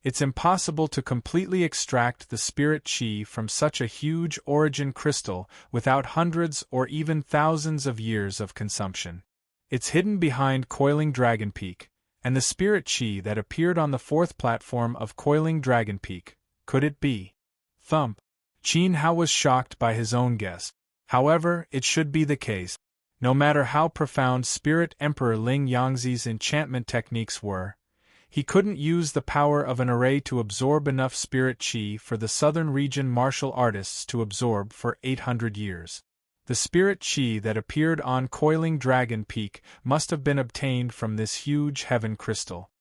It's impossible to completely extract the spirit qi from such a huge origin crystal without hundreds or even thousands of years of consumption. It's hidden behind Coiling Dragon Peak, and the spirit qi that appeared on the fourth platform of Coiling Dragon Peak, could it be? Thump. Qin Hao was shocked by his own guess. However, it should be the case. No matter how profound Spirit Emperor Ling Yangzi's enchantment techniques were, he couldn't use the power of an array to absorb enough spirit qi for the southern region martial artists to absorb for 800 years. The spirit qi that appeared on Coiling Dragon Peak must have been obtained from this huge heaven crystal.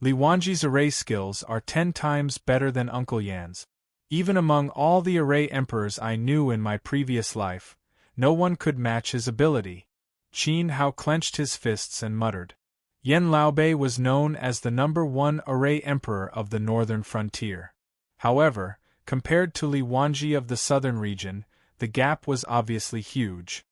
Li Wanji's array skills are 10 times better than Uncle Yan's. Even among all the array emperors I knew in my previous life, no one could match his ability. Qin Hao clenched his fists and muttered. Yan Laobei was known as the #1 array emperor of the northern frontier. However, compared to Li Wanji of the southern region, the gap was obviously huge.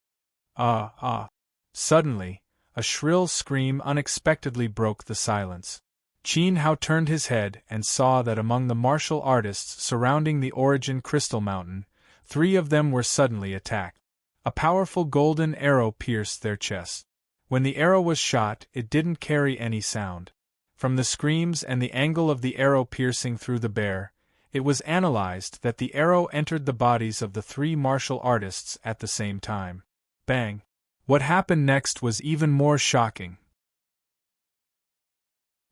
Suddenly, a shrill scream unexpectedly broke the silence. Qin Hao turned his head and saw that among the martial artists surrounding the origin crystal mountain, 3 of them were suddenly attacked. A powerful golden arrow pierced their chests. When the arrow was shot, it didn't carry any sound. From the screams and the angle of the arrow piercing through the bear, it was analyzed that the arrow entered the bodies of the 3 martial artists at the same time. Bang! What happened next was even more shocking.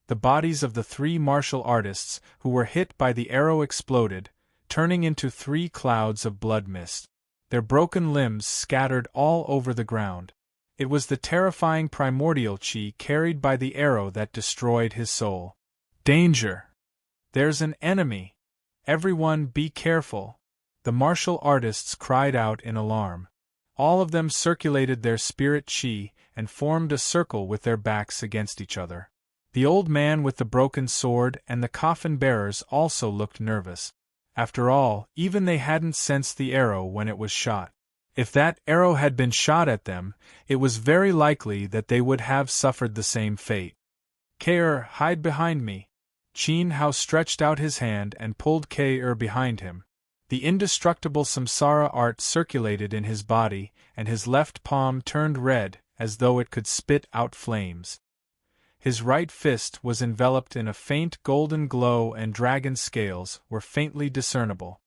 The bodies of the 3 martial artists who were hit by the arrow exploded, turning into 3 clouds of blood mist. Their broken limbs scattered all over the ground. It was the terrifying primordial qi carried by the arrow that destroyed his soul. Danger! There's an enemy! Everyone be careful! The martial artists cried out in alarm. All of them circulated their spirit qi and formed a circle with their backs against each other. The old man with the broken sword and the coffin bearers also looked nervous. After all, even they hadn't sensed the arrow when it was shot. If that arrow had been shot at them, it was very likely that they would have suffered the same fate. Kair, hide behind me. Qin Hao stretched out his hand and pulled Kair behind him. The indestructible samsara art circulated in his body, and his left palm turned red, as though it could spit out flames. His right fist was enveloped in a faint golden glow and dragon scales were faintly discernible.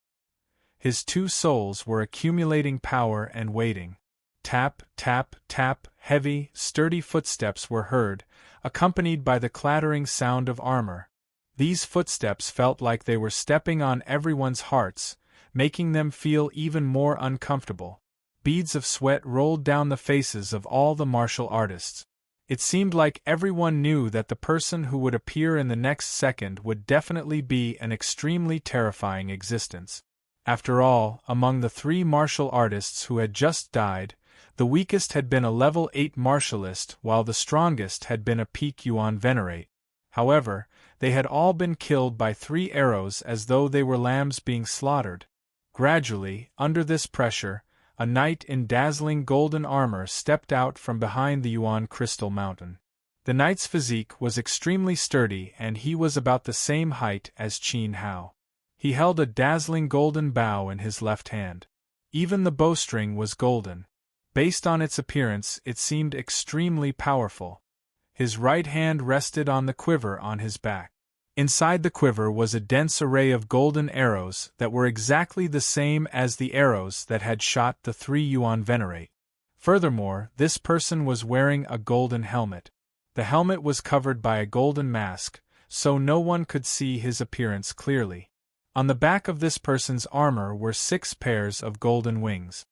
His 2 souls were accumulating power and waiting. Tap, tap, tap, heavy, sturdy footsteps were heard, accompanied by the clattering sound of armor. These footsteps felt like they were stepping on everyone's hearts, making them feel even more uncomfortable. Beads of sweat rolled down the faces of all the martial artists. It seemed like everyone knew that the person who would appear in the next second would definitely be an extremely terrifying existence. After all, among the 3 martial artists who had just died, the weakest had been a level 8 martialist while the strongest had been a peak yuan venerate. However, they had all been killed by 3 arrows as though they were lambs being slaughtered. Gradually, under this pressure, a knight in dazzling golden armor stepped out from behind the Yuan crystal mountain. The knight's physique was extremely sturdy and he was about the same height as Qin Hao. He held a dazzling golden bow in his left hand. Even the bowstring was golden. Based on its appearance, it seemed extremely powerful. His right hand rested on the quiver on his back. Inside the quiver was a dense array of golden arrows that were exactly the same as the arrows that had shot the 3 yuan venerate. Furthermore, this person was wearing a golden helmet. The helmet was covered by a golden mask, so no one could see his appearance clearly. On the back of this person's armor were 6 pairs of golden wings.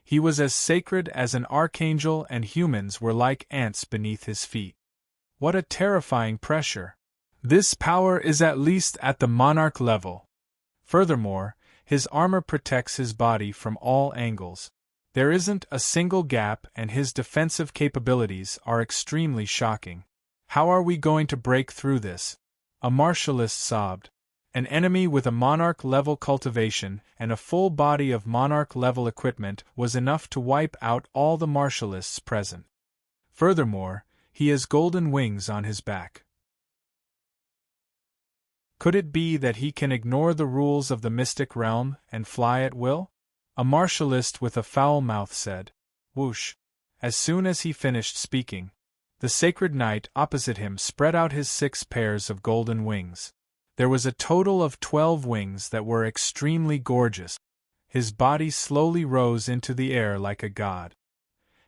He was as sacred as an archangel and humans were like ants beneath his feet. What a terrifying pressure! This power is at least at the monarch level. Furthermore, his armor protects his body from all angles. There isn't a single gap and his defensive capabilities are extremely shocking. How are we going to break through this? A martialist sobbed. An enemy with a monarch-level cultivation and a full body of monarch-level equipment was enough to wipe out all the martialists present. Furthermore, he has golden wings on his back. Could it be that he can ignore the rules of the mystic realm and fly at will? A martialist with a foul mouth said. Whoosh! As soon as he finished speaking, the sacred knight opposite him spread out his 6 pairs of golden wings. There was a total of 12 wings that were extremely gorgeous. His body slowly rose into the air like a god.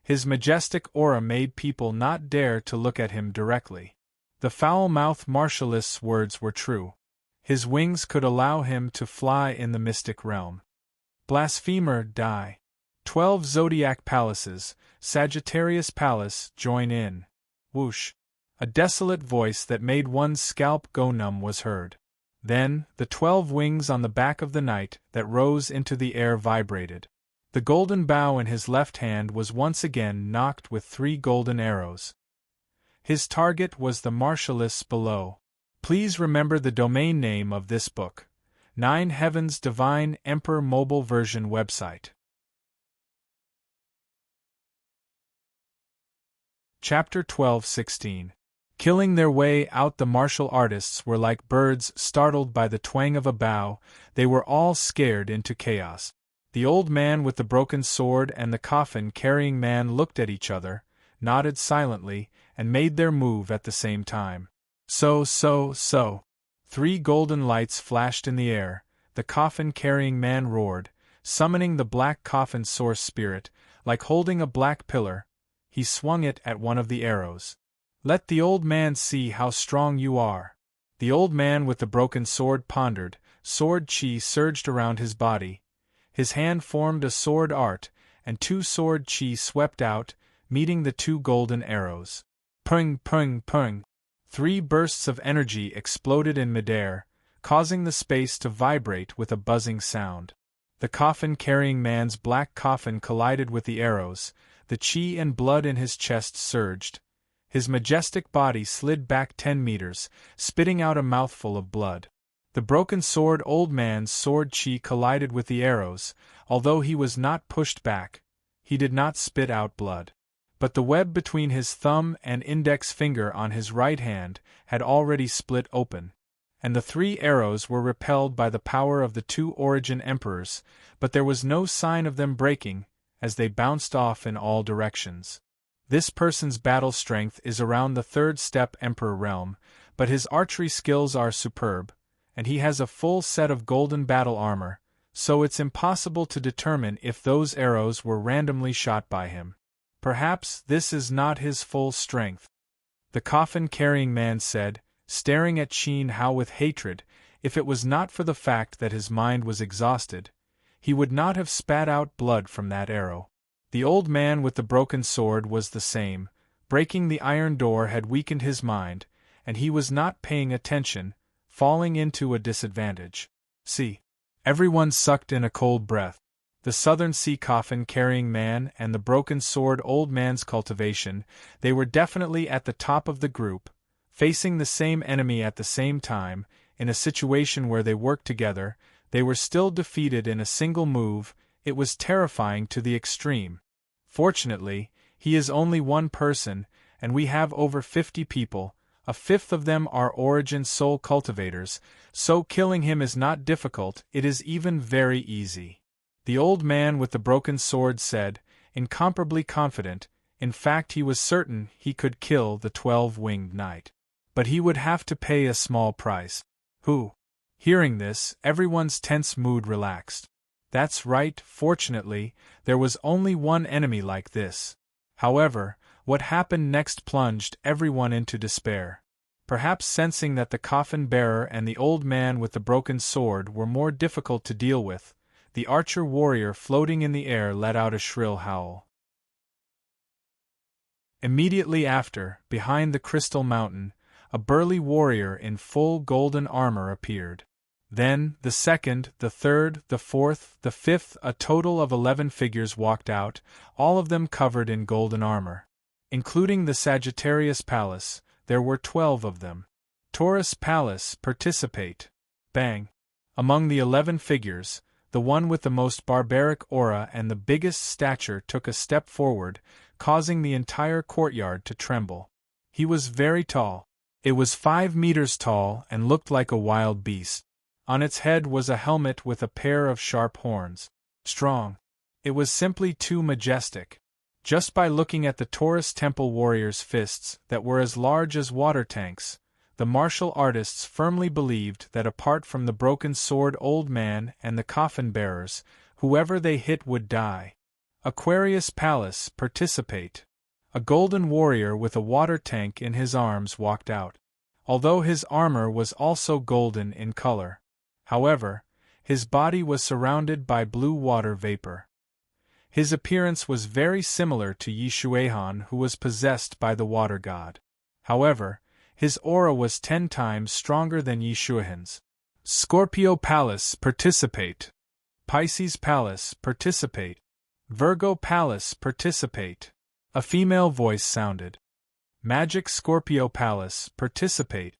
His majestic aura made people not dare to look at him directly. The foul-mouthed martialist's words were true. His wings could allow him to fly in the mystic realm. Blasphemer, die. 12 zodiac palaces, Sagittarius Palace, join in. Whoosh! A desolate voice that made one's scalp go numb was heard. Then, the 12 wings on the back of the knight that rose into the air vibrated. The golden bow in his left hand was once again knocked with 3 golden arrows. His target was the martialists below. Please remember the domain name of this book. 9 Heavens Divine Emperor Mobile Version website. Chapter 12:16. Killing their way out. The martial artists were like birds startled by the twang of a bow, they were all scared into chaos. The old man with the broken sword and the coffin-carrying man looked at each other, nodded silently, and made their move at the same time. So. 3 golden lights flashed in the air, the coffin-carrying man roared, summoning the black coffin source spirit, like holding a black pillar. He swung it at one of the arrows. Let the old man see how strong you are. The old man with the broken sword pondered, sword chi surged around his body. His hand formed a sword art, and 2 sword chi swept out, meeting the 2 golden arrows. Pung, pung, pung. 3 bursts of energy exploded in midair, causing the space to vibrate with a buzzing sound. The coffin-carrying man's black coffin collided with the arrows, the chi and blood in his chest surged. His majestic body slid back 10 meters, spitting out a mouthful of blood. The broken sword old man's sword chi collided with the arrows, although he was not pushed back. He did not spit out blood. But the web between his thumb and index finger on his right hand had already split open. And the 3 arrows were repelled by the power of the 2 origin emperors, but there was no sign of them breaking, as they bounced off in all directions. This person's battle strength is around the 3rd step emperor realm, but his archery skills are superb, and he has a full set of golden battle armor, so it's impossible to determine if those arrows were randomly shot by him. Perhaps this is not his full strength. The coffin-carrying man said, staring at Qin Hao with hatred. If it was not for the fact that his mind was exhausted, he would not have spat out blood from that arrow. The old man with the broken sword was the same. Breaking the iron door had weakened his mind, and he was not paying attention, falling into a disadvantage. See. Everyone sucked in a cold breath. The Southern Sea coffin carrying man and the broken sword old man's cultivation, they were definitely at the top of the group, facing the same enemy at the same time, in a situation where they worked together. They were still defeated in a single move. It was terrifying to the extreme. Fortunately, he is only one person, and we have over 50 people. A fifth of them are origin soul cultivators, so killing him is not difficult, it is even very easy. The old man with the broken sword said, incomparably confident. In fact, he was certain he could kill the 12-winged knight. But he would have to pay a small price. Who? Hearing this, everyone's tense mood relaxed. That's right, fortunately, there was only one enemy like this. However, what happened next plunged everyone into despair. Perhaps sensing that the coffin bearer and the old man with the broken sword were more difficult to deal with, the archer warrior floating in the air let out a shrill howl. Immediately after, behind the crystal mountain, a burly warrior in full golden armor appeared. Then, the second, the third, the fourth, the fifth, a total of 11 figures walked out, all of them covered in golden armor. Including the Sagittarius Palace, there were 12 of them. Taurus Palace, participate. Bang! Among the 11 figures, the one with the most barbaric aura and the biggest stature took a step forward, causing the entire courtyard to tremble. He was very tall. It was 5 meters tall and looked like a wild beast. On its head was a helmet with a pair of sharp horns. Strong. It was simply too majestic. Just by looking at the Taurus Temple warrior's fists that were as large as water tanks, the martial artists firmly believed that apart from the broken sword old man and the coffin bearers, whoever they hit would die. Aquarius Palace, participate. A golden warrior with a water tank in his arms walked out. Although his armor was also golden in color. However, his body was surrounded by blue water vapor. His appearance was very similar to Yi Xuehan, who was possessed by the water god. However, his aura was 10 times stronger than Yi Xuehan's. Scorpio Palace, participate. Pisces Palace, participate. Virgo Palace, participate. A female voice sounded. Magic Scorpio Palace, participate.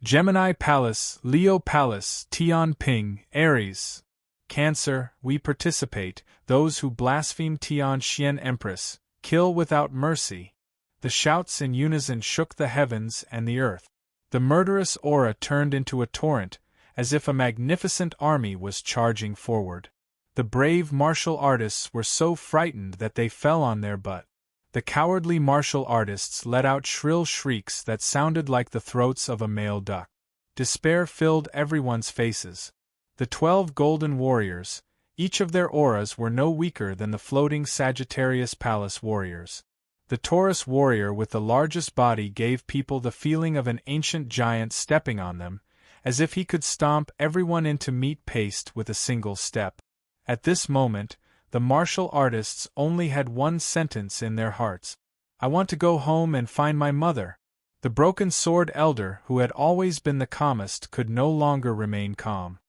Gemini Palace, Leo Palace, Tianping, Aries. Cancer, we participate. Those who blaspheme Tianxian Empress, kill without mercy. The shouts in unison shook the heavens and the earth. The murderous aura turned into a torrent, as if a magnificent army was charging forward. The brave martial artists were so frightened that they fell on their butt. The cowardly martial artists let out shrill shrieks that sounded like the throats of a male duck. Despair filled everyone's faces. The 12 golden warriors, each of their auras were no weaker than the floating Sagittarius Palace warriors. The Taurus warrior with the largest body gave people the feeling of an ancient giant stepping on them, as if he could stomp everyone into meat paste with a single step. At this moment, the martial artists only had one sentence in their hearts. I want to go home and find my mother. The broken sword elder, who had always been the calmest, could no longer remain calm.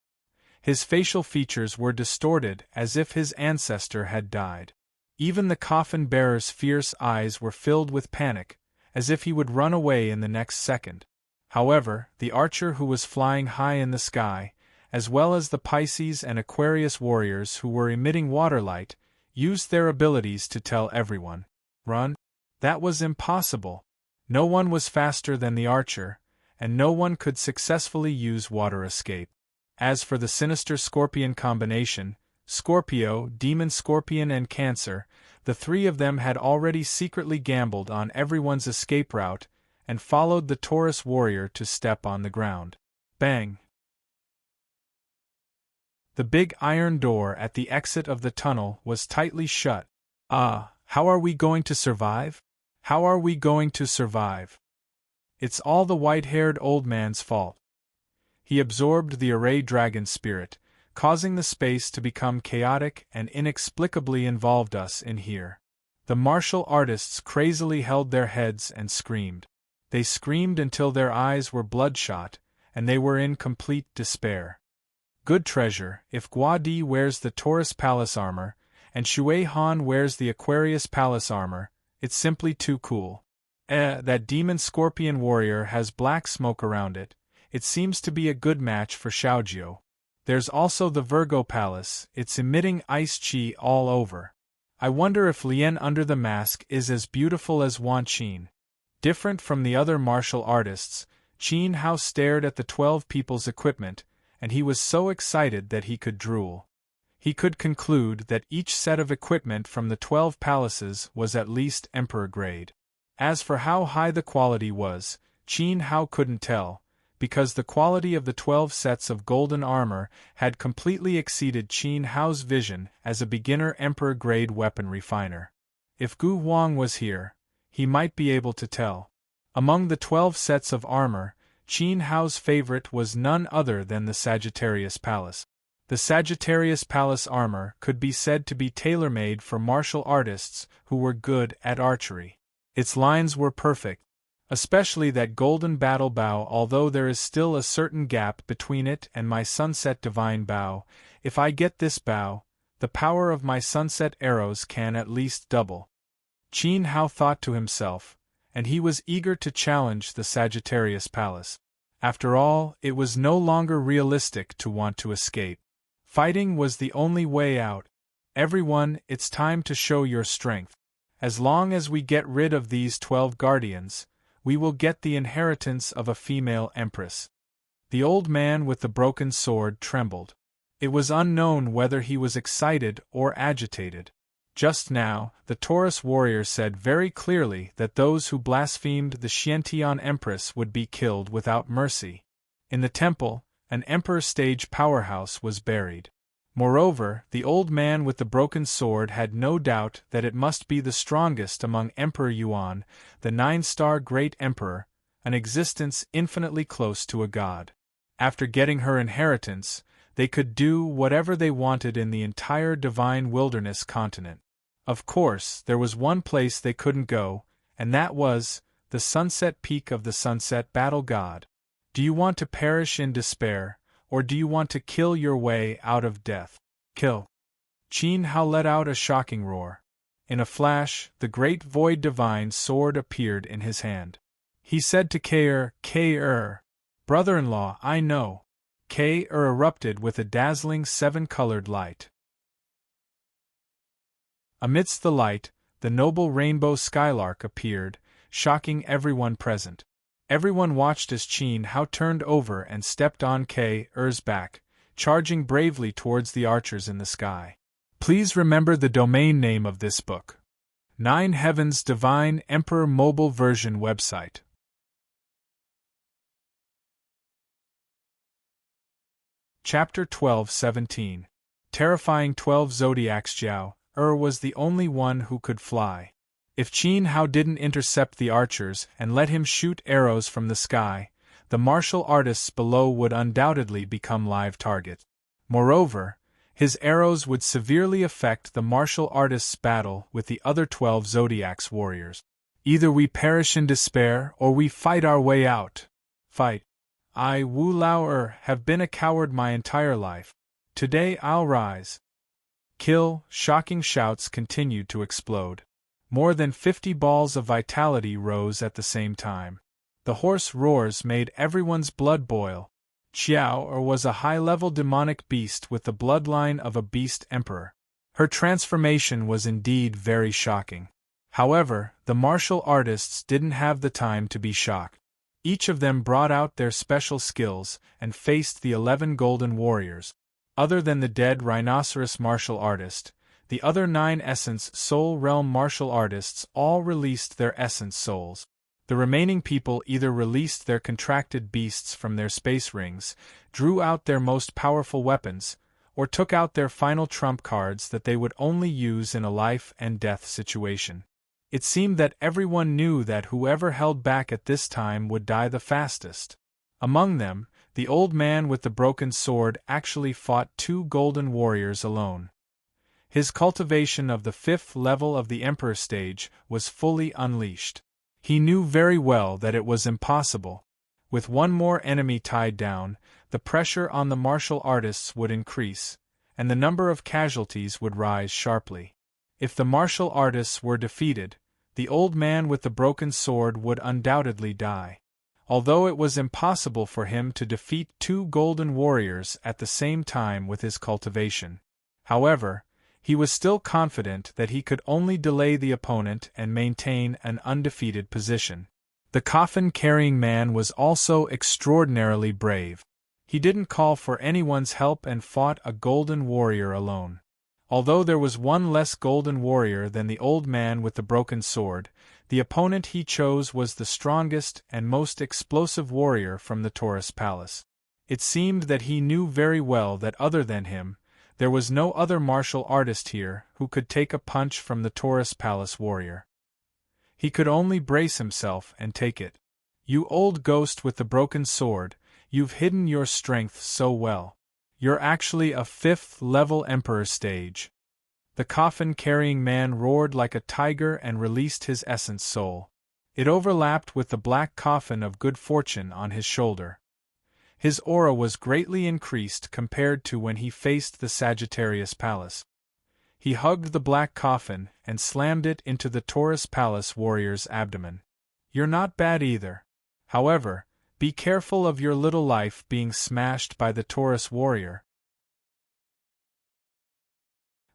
His facial features were distorted as if his ancestor had died. Even the coffin bearer's fierce eyes were filled with panic, as if he would run away in the next second. However, the archer who was flying high in the sky, as well as the Pisces and Aquarius warriors who were emitting waterlight, used their abilities to tell everyone, "Run." That was impossible. No one was faster than the archer, and no one could successfully use water escape. As for the sinister Scorpion combination, Scorpio, Demon Scorpion and Cancer, the 3 of them had already secretly gambled on everyone's escape route, and followed the Taurus warrior to step on the ground. Bang! The big iron door at the exit of the tunnel was tightly shut. Ah, how are we going to survive? How are we going to survive? It's all the white-haired old man's fault. He absorbed the array dragon spirit, causing the space to become chaotic and inexplicably involved us in here. The martial artists crazily held their heads and screamed. They screamed until their eyes were bloodshot, and they were in complete despair. good treasure. If Gua Di wears the Taurus Palace armor, and Shui Han wears the Aquarius Palace armor, it's simply too cool. That demon scorpion warrior has black smoke around it. It seems to be a good match for Xiaojiu. There's also the Virgo Palace, it's emitting ice chi all over. I wonder if Lien under the mask is as beautiful as Wan Qin. Different from the other martial artists, Qin Hao stared at the 12 people's equipment, and he was so excited that he could drool. He could conclude that each set of equipment from the 12 palaces was at least emperor grade. As for how high the quality was, Qin Hao couldn't tell, because the quality of the 12 sets of golden armor had completely exceeded Qin Hao's vision as a beginner emperor-grade weapon refiner. If Gu Huang was here, he might be able to tell. Among the 12 sets of armor, Qin Hao's favorite was none other than the Sagittarius Palace. The Sagittarius Palace armor could be said to be tailor-made for martial artists who were good at archery. Its lines were perfect, especially that golden battle bow, although there is still a certain gap between it and my sunset divine bow. If I get this bow, the power of my sunset arrows can at least double. Qin Hao thought to himself, and he was eager to challenge the Sagittarius Palace. After all, it was no longer realistic to want to escape. Fighting was the only way out. Everyone, it's time to show your strength. As long as we get rid of these 12 guardians, we will get the inheritance of a female empress. The old man with the broken sword trembled. It was unknown whether he was excited or agitated. Just now, the Taurus warrior said very clearly that those who blasphemed the Xiantian empress would be killed without mercy. In the temple, an emperor stage powerhouse was buried. Moreover, the old man with the broken sword had no doubt that it must be the strongest among Emperor Yuan, the 9-star great emperor, an existence infinitely close to a god. After getting her inheritance, they could do whatever they wanted in the entire divine wilderness continent. Of course, there was one place they couldn't go, and that was the sunset peak of the sunset battle god. Do you want to perish in despair, or do you want to kill your way out of death? Kill. Qin Hao let out a shocking roar. In a flash, the great void divine sword appeared in his hand. He said to K-er, brother-in-law, I know. K-er erupted with a dazzling 7-colored light. Amidst the light, the noble rainbow skylark appeared, shocking everyone present. Everyone watched as Qin Hao turned over and stepped on K-er's back, charging bravely towards the archers in the sky. Please remember the domain name of this book. 9 Heavens Divine Emperor Mobile Version website. Chapter 12-17. Terrifying 12 Zodiacs. Jiao was the only one who could fly. If Qin Hao didn't intercept the archers and let him shoot arrows from the sky, the martial artists below would undoubtedly become live targets. Moreover, his arrows would severely affect the martial artists' battle with the other 12 Zodiac's warriors. Either we perish in despair or we fight our way out. Fight. I, Wu Lao have been a coward my entire life. Today I'll rise. Kill. Shocking shouts continued to explode. More than 50 balls of vitality rose at the same time. The hoarse roars made everyone's blood boil. Xiao was a high-level demonic beast with the bloodline of a beast emperor. Her transformation was indeed very shocking. However, the martial artists didn't have the time to be shocked. Each of them brought out their special skills and faced the 11 golden warriors. Other than the dead rhinoceros martial artist, the other 9 Essence Soul Realm martial artists all released their Essence Souls. The remaining people either released their contracted beasts from their space rings, drew out their most powerful weapons, or took out their final trump cards that they would only use in a life-and-death situation. It seemed that everyone knew that whoever held back at this time would die the fastest. Among them, the old man with the broken sword actually fought 2 golden warriors alone. His cultivation of the 5th level of the Emperor stage was fully unleashed. He knew very well that it was impossible. With one more enemy tied down, the pressure on the martial artists would increase, and the number of casualties would rise sharply. If the martial artists were defeated, the old man with the broken sword would undoubtedly die. Although it was impossible for him to defeat 2 golden warriors at the same time with his cultivation. However, he was still confident that he could only delay the opponent and maintain an undefeated position. The coffin-carrying man was also extraordinarily brave. He didn't call for anyone's help and fought a golden warrior alone. Although there was one less golden warrior than the old man with the broken sword, the opponent he chose was the strongest and most explosive warrior from the Taurus Palace. It seemed that he knew very well that other than him, there was no other martial artist here who could take a punch from the Taurus Palace warrior. He could only brace himself and take it. "You old ghost with the broken sword, you've hidden your strength so well. You're actually a 5th-level Emperor stage." The coffin-carrying man roared like a tiger and released his essence soul. It overlapped with the black coffin of good fortune on his shoulder. His aura was greatly increased compared to when he faced the Sagittarius Palace. He hugged the black coffin and slammed it into the Taurus Palace warrior's abdomen. "You're not bad either. However, be careful of your little life being smashed by the Taurus warrior."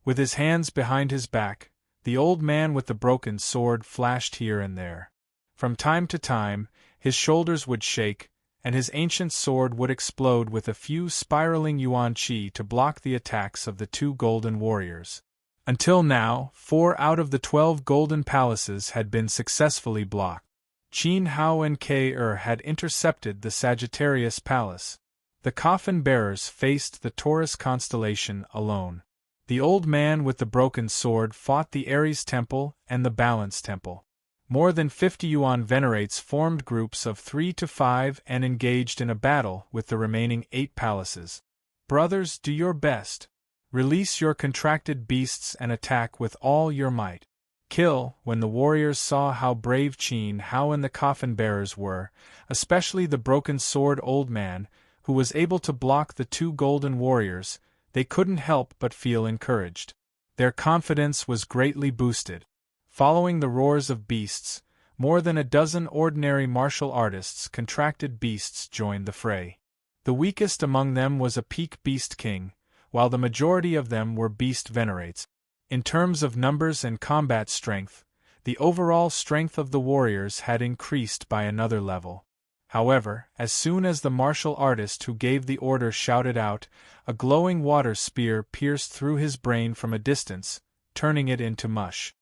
With his hands behind his back, the old man with the broken sword flashed here and there. From time to time, his shoulders would shake, and his ancient sword would explode with a few spiraling yuan qi to block the attacks of the 2 golden warriors. Until now, 4 out of the 12 golden palaces had been successfully blocked. Qin Hao and Ke had intercepted the Sagittarius Palace. The coffin bearers faced the Taurus constellation alone. The old man with the broken sword fought the Aries Temple and the Balance Temple. More than 50 Yuan venerates formed groups of 3 to 5 and engaged in a battle with the remaining 8 palaces. "Brothers, do your best. Release your contracted beasts and attack with all your might. Kill." When the warriors saw how brave Qin Hao and the coffin bearers were, especially the broken sword old man, who was able to block the 2 golden warriors, they couldn't help but feel encouraged. Their confidence was greatly boosted. Following the roars of beasts, more than a dozen ordinary martial artists' contracted beasts joined the fray. The weakest among them was a peak beast king, while the majority of them were beast venerates. In terms of numbers and combat strength, the overall strength of the warriors had increased by another level. However, as soon as the martial artist who gave the order shouted out, a glowing water spear pierced through his brain from a distance, turning it into mush.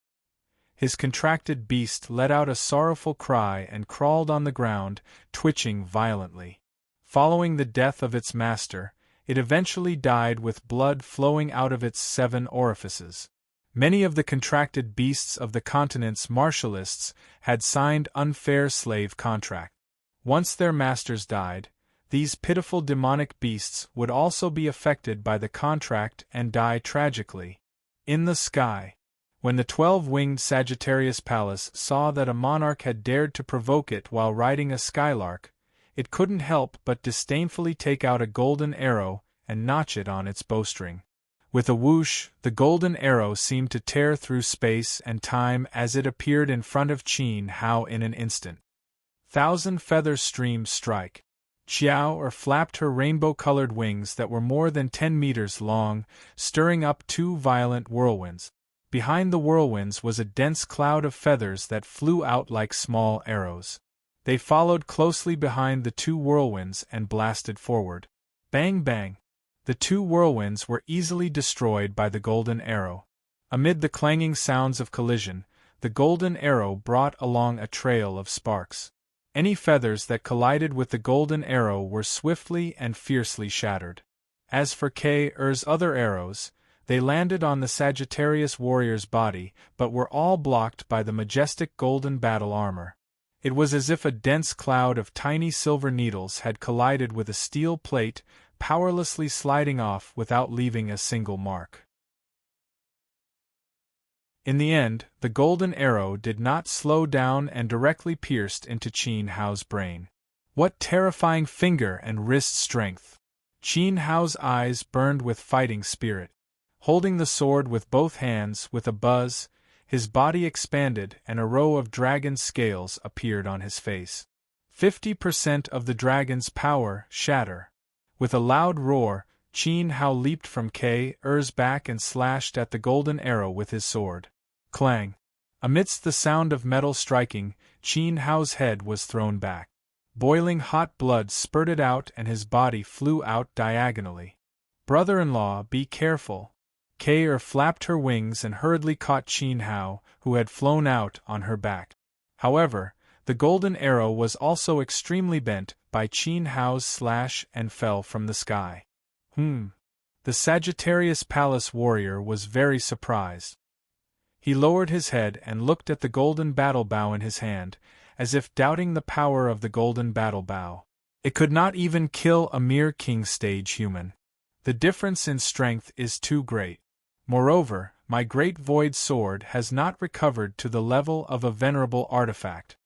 His contracted beast let out a sorrowful cry and crawled on the ground, twitching violently. Following the death of its master, it eventually died with blood flowing out of its 7 orifices. Many of the contracted beasts of the continent's martialists had signed unfair slave contracts. Once their masters died, these pitiful demonic beasts would also be affected by the contract and die tragically. In the sky, when the 12-winged Sagittarius Palace saw that a monarch had dared to provoke it while riding a skylark, it couldn't help but disdainfully take out a golden arrow and notch it on its bowstring. With a whoosh, the golden arrow seemed to tear through space and time as it appeared in front of Qin Hao in an instant. 1,000 feather streams strike. Xiao flapped her rainbow-colored wings that were more than 10 meters long, stirring up 2 violent whirlwinds. Behind the whirlwinds was a dense cloud of feathers that flew out like small arrows. They followed closely behind the 2 whirlwinds and blasted forward. Bang bang! The 2 whirlwinds were easily destroyed by the golden arrow. Amid the clanging sounds of collision, the golden arrow brought along a trail of sparks. Any feathers that collided with the golden arrow were swiftly and fiercely shattered. As for Ke-Er's other arrows, they landed on the Sagittarius warrior's body but were all blocked by the majestic golden battle armor. It was as if a dense cloud of tiny silver needles had collided with a steel plate, powerlessly sliding off without leaving a single mark. In the end, the golden arrow did not slow down and directly pierced into Qin Hao's brain. What terrifying finger and wrist strength! Qin Hao's eyes burned with fighting spirit. Holding the sword with both hands with a buzz, his body expanded and a row of dragon scales appeared on his face. 50% of the dragon's power shatter. With a loud roar, Qin Hao leaped from K-Er's back and slashed at the golden arrow with his sword. Clang! Amidst the sound of metal striking, Qin Hao's head was thrown back. Boiling hot blood spurted out and his body flew out diagonally. Brother-in-law, be careful. K-Er flapped her wings and hurriedly caught Qin Hao, who had flown out on her back. However, the golden arrow was also extremely bent by Qin Hao's slash and fell from the sky. The Sagittarius Palace warrior was very surprised. He lowered his head and looked at the golden battle bow in his hand, as if doubting the power of the golden battle bow. It could not even kill a mere king-stage human. The difference in strength is too great. Moreover, my great void sword has not recovered to the level of a venerable artifact.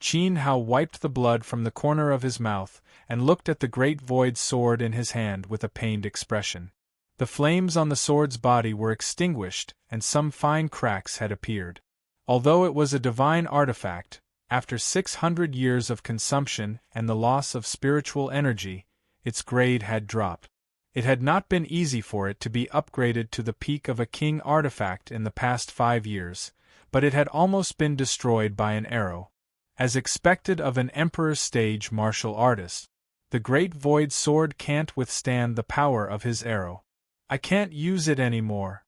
Qin Hao wiped the blood from the corner of his mouth and looked at the great void sword in his hand with a pained expression. The flames on the sword's body were extinguished and some fine cracks had appeared. Although it was a divine artifact, after 600 years of consumption and the loss of spiritual energy, its grade had dropped. It had not been easy for it to be upgraded to the peak of a king artifact in the past 5 years, but it had almost been destroyed by an arrow. As expected of an emperor's stage martial artist, the great void sword can't withstand the power of his arrow. I can't use it anymore.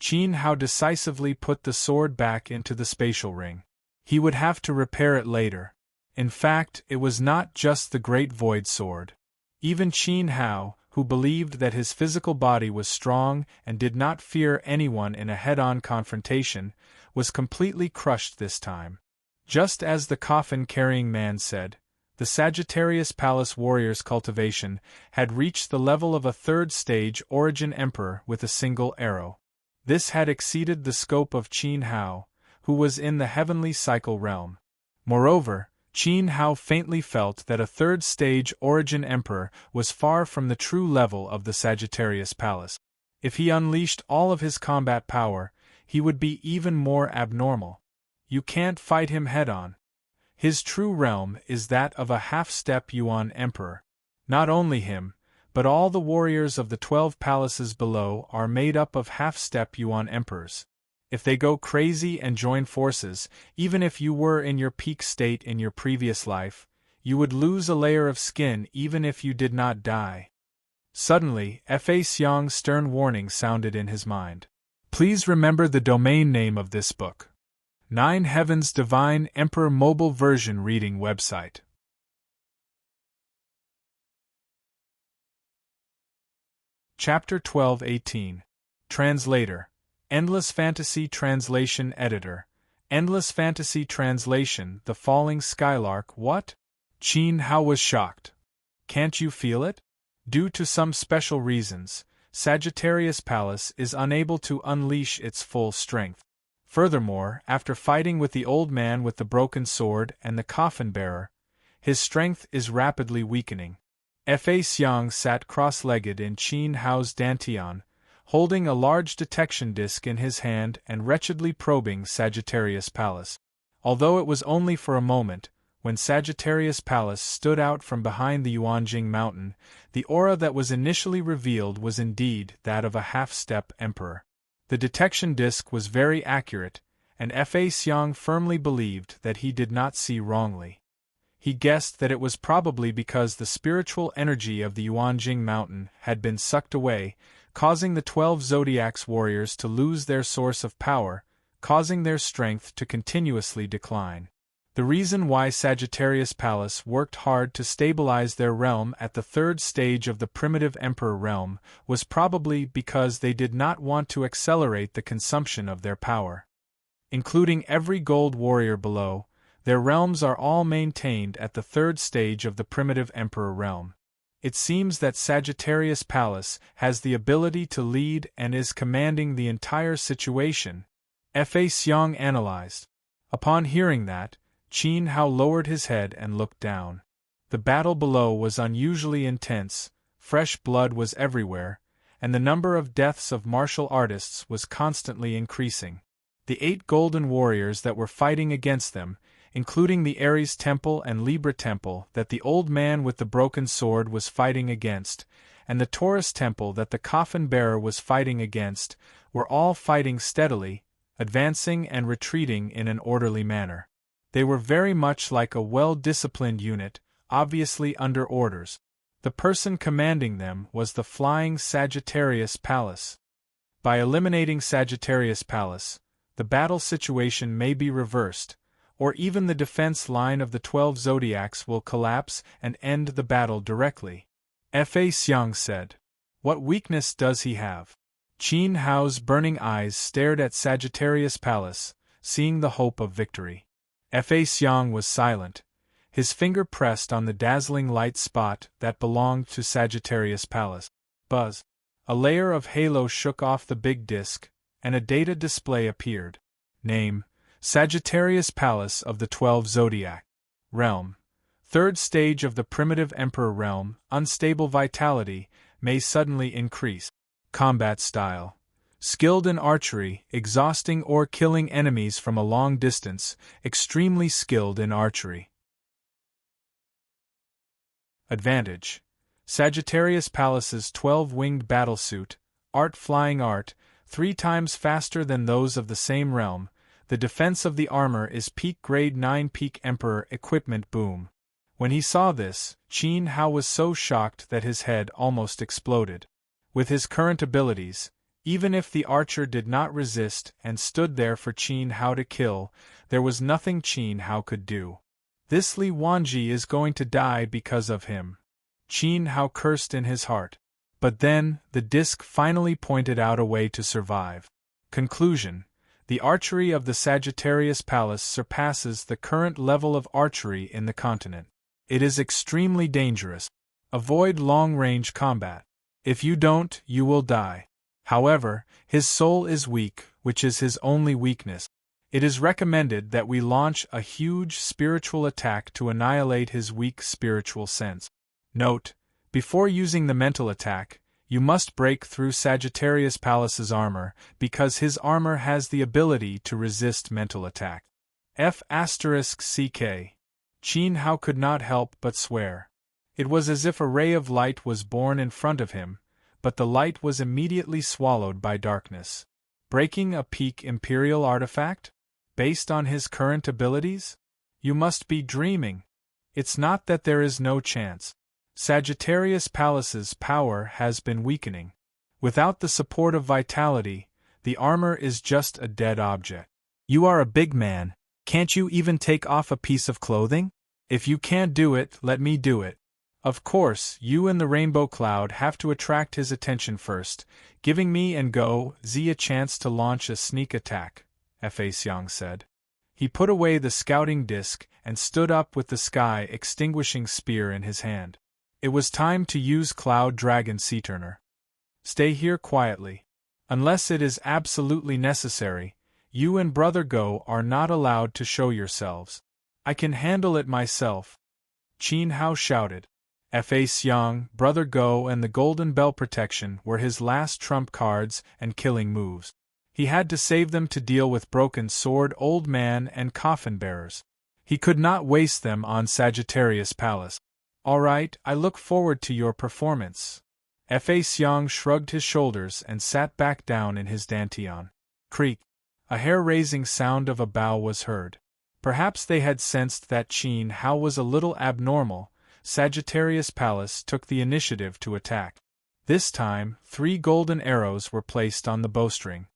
Qin Hao decisively put the sword back into the spatial ring. He would have to repair it later. In fact, it was not just the great void sword. Even Qin Hao, who believed that his physical body was strong and did not fear anyone in a head-on confrontation, was completely crushed this time. Just as the coffin-carrying man said, the Sagittarius Palace warrior's cultivation had reached the level of a third-stage origin emperor with a single arrow. This had exceeded the scope of Qin Hao, who was in the heavenly cycle realm. Moreover, Qin Hao faintly felt that a third-stage origin emperor was far from the true level of the Sagittarius Palace. If he unleashed all of his combat power, he would be even more abnormal. You can't fight him head-on. His true realm is that of a half-step Yuan emperor. Not only him, but all the warriors of the 12 palaces below are made up of half-step Yuan emperors. If they go crazy and join forces, even if you were in your peak state in your previous life, you would lose a layer of skin even if you did not die. Suddenly, Fa Xiang's stern warning sounded in his mind. Please remember the domain name of this book. 9 Heavens Divine Emperor Mobile Version Reading Website. Chapter 12:18. Translator. Endless Fantasy Translation Editor. Endless Fantasy Translation. The Falling Skylark. What? Qin Hao was shocked. Can't you feel it? Due to some special reasons, Sagittarius Palace is unable to unleash its full strength. Furthermore, after fighting with the old man with the broken sword and the coffin-bearer, his strength is rapidly weakening. Fa Xiang sat cross-legged in Qin Hao's dantian, holding a large detection disc in his hand and wretchedly probing Sagittarius Palace. Although it was only for a moment, when Sagittarius Palace stood out from behind the Yuanjing mountain, the aura that was initially revealed was indeed that of a half-step emperor. The detection disc was very accurate, and Fa Xiang firmly believed that he did not see wrongly. He guessed that it was probably because the spiritual energy of the Yuanjing mountain had been sucked away, causing the 12 Zodiac's warriors to lose their source of power, causing their strength to continuously decline. The reason why Sagittarius Palace worked hard to stabilize their realm at the third stage of the primitive emperor realm was probably because they did not want to accelerate the consumption of their power. Including every gold warrior below, their realms are all maintained at the third stage of the primitive emperor realm. It seems that Sagittarius Palace has the ability to lead and is commanding the entire situation, Fa Xiang analyzed. Upon hearing that, Qin Hao lowered his head and looked down. The battle below was unusually intense, fresh blood was everywhere, and the number of deaths of martial artists was constantly increasing. The 8 golden warriors that were fighting against them, including the Ares temple and Libra temple that the old man with the broken sword was fighting against, and the Taurus temple that the coffin bearer was fighting against, were all fighting steadily, advancing and retreating in an orderly manner. They were very much like a well-disciplined unit, obviously under orders. The person commanding them was the flying Sagittarius Pallas. By eliminating Sagittarius Pallas, the battle situation may be reversed, or even the defense line of the 12 zodiacs will collapse and end the battle directly. Fa Xiang said. What weakness does he have? Qin Hao's burning eyes stared at Sagittarius Pallas, seeing the hope of victory. Fa Xiang was silent, his finger pressed on the dazzling light spot that belonged to Sagittarius Pallas. Buzz. A layer of halo shook off the big disk, and a data display appeared. Name: Sagittarius Pallas of the 12 Zodiac. Realm: 3rd stage of the primitive Emperor realm. Unstable vitality, may suddenly increase. Combat style: skilled in archery, exhausting or killing enemies from a long distance, extremely skilled in archery. Advantage: Sagittarius Pallas's 12-winged battlesuit, art flying art, 3 times faster than those of the same realm. The defense of the armor is peak grade 9 peak Emperor equipment. Boom. When he saw this, Qin Hao was so shocked that his head almost exploded. With his current abilities, even if the archer did not resist and stood there for Qin Hao to kill, there was nothing Qin Hao could do. This Li Wanji is going to die because of him. Qin Hao cursed in his heart. But then, the disc finally pointed out a way to survive. Conclusion: the archery of the Sagittarius Pallas surpasses the current level of archery in the continent. It is extremely dangerous. Avoid long-range combat. If you don't, you will die. However, his soul is weak, which is his only weakness. It is recommended that we launch a huge spiritual attack to annihilate his weak spiritual sense. Note: before using the mental attack, you must break through Sagittarius Pallas's armor, because his armor has the ability to resist mental attack. F***ck. Qin Hao could not help but swear. It was as if a ray of light was born in front of him, but the light was immediately swallowed by darkness. Breaking a peak Imperial artifact? Based on his current abilities? You must be dreaming. It's not that there is no chance. Sagittarius Pallas's power has been weakening. Without the support of vitality, the armor is just a dead object. You are a big man, can't you even take off a piece of clothing? If you can't do it, let me do it. Of course, you and the Rainbow Cloud have to attract his attention first, giving me and Go Z a chance to launch a sneak attack, Fa Xiang said. He put away the scouting disc and stood up with the sky extinguishing spear in his hand. It was time to use Cloud Dragon Sea Turner. Stay here quietly. Unless it is absolutely necessary, you and Brother Go are not allowed to show yourselves. I can handle it myself. Qin Hao shouted. Fa Xiang, Brother Go and the Golden Bell Protection were his last trump cards and killing moves. He had to save them to deal with Broken Sword Old Man and Coffin Bearers. He could not waste them on Sagittarius Pallas. All right, I look forward to your performance. Fa Xiang shrugged his shoulders and sat back down in his dantian. Creak. A hair-raising sound of a bow was heard. Perhaps they had sensed that Qin Hao was a little abnormal. Sagittarius Pallas took the initiative to attack. This time, 3 golden arrows were placed on the bowstring.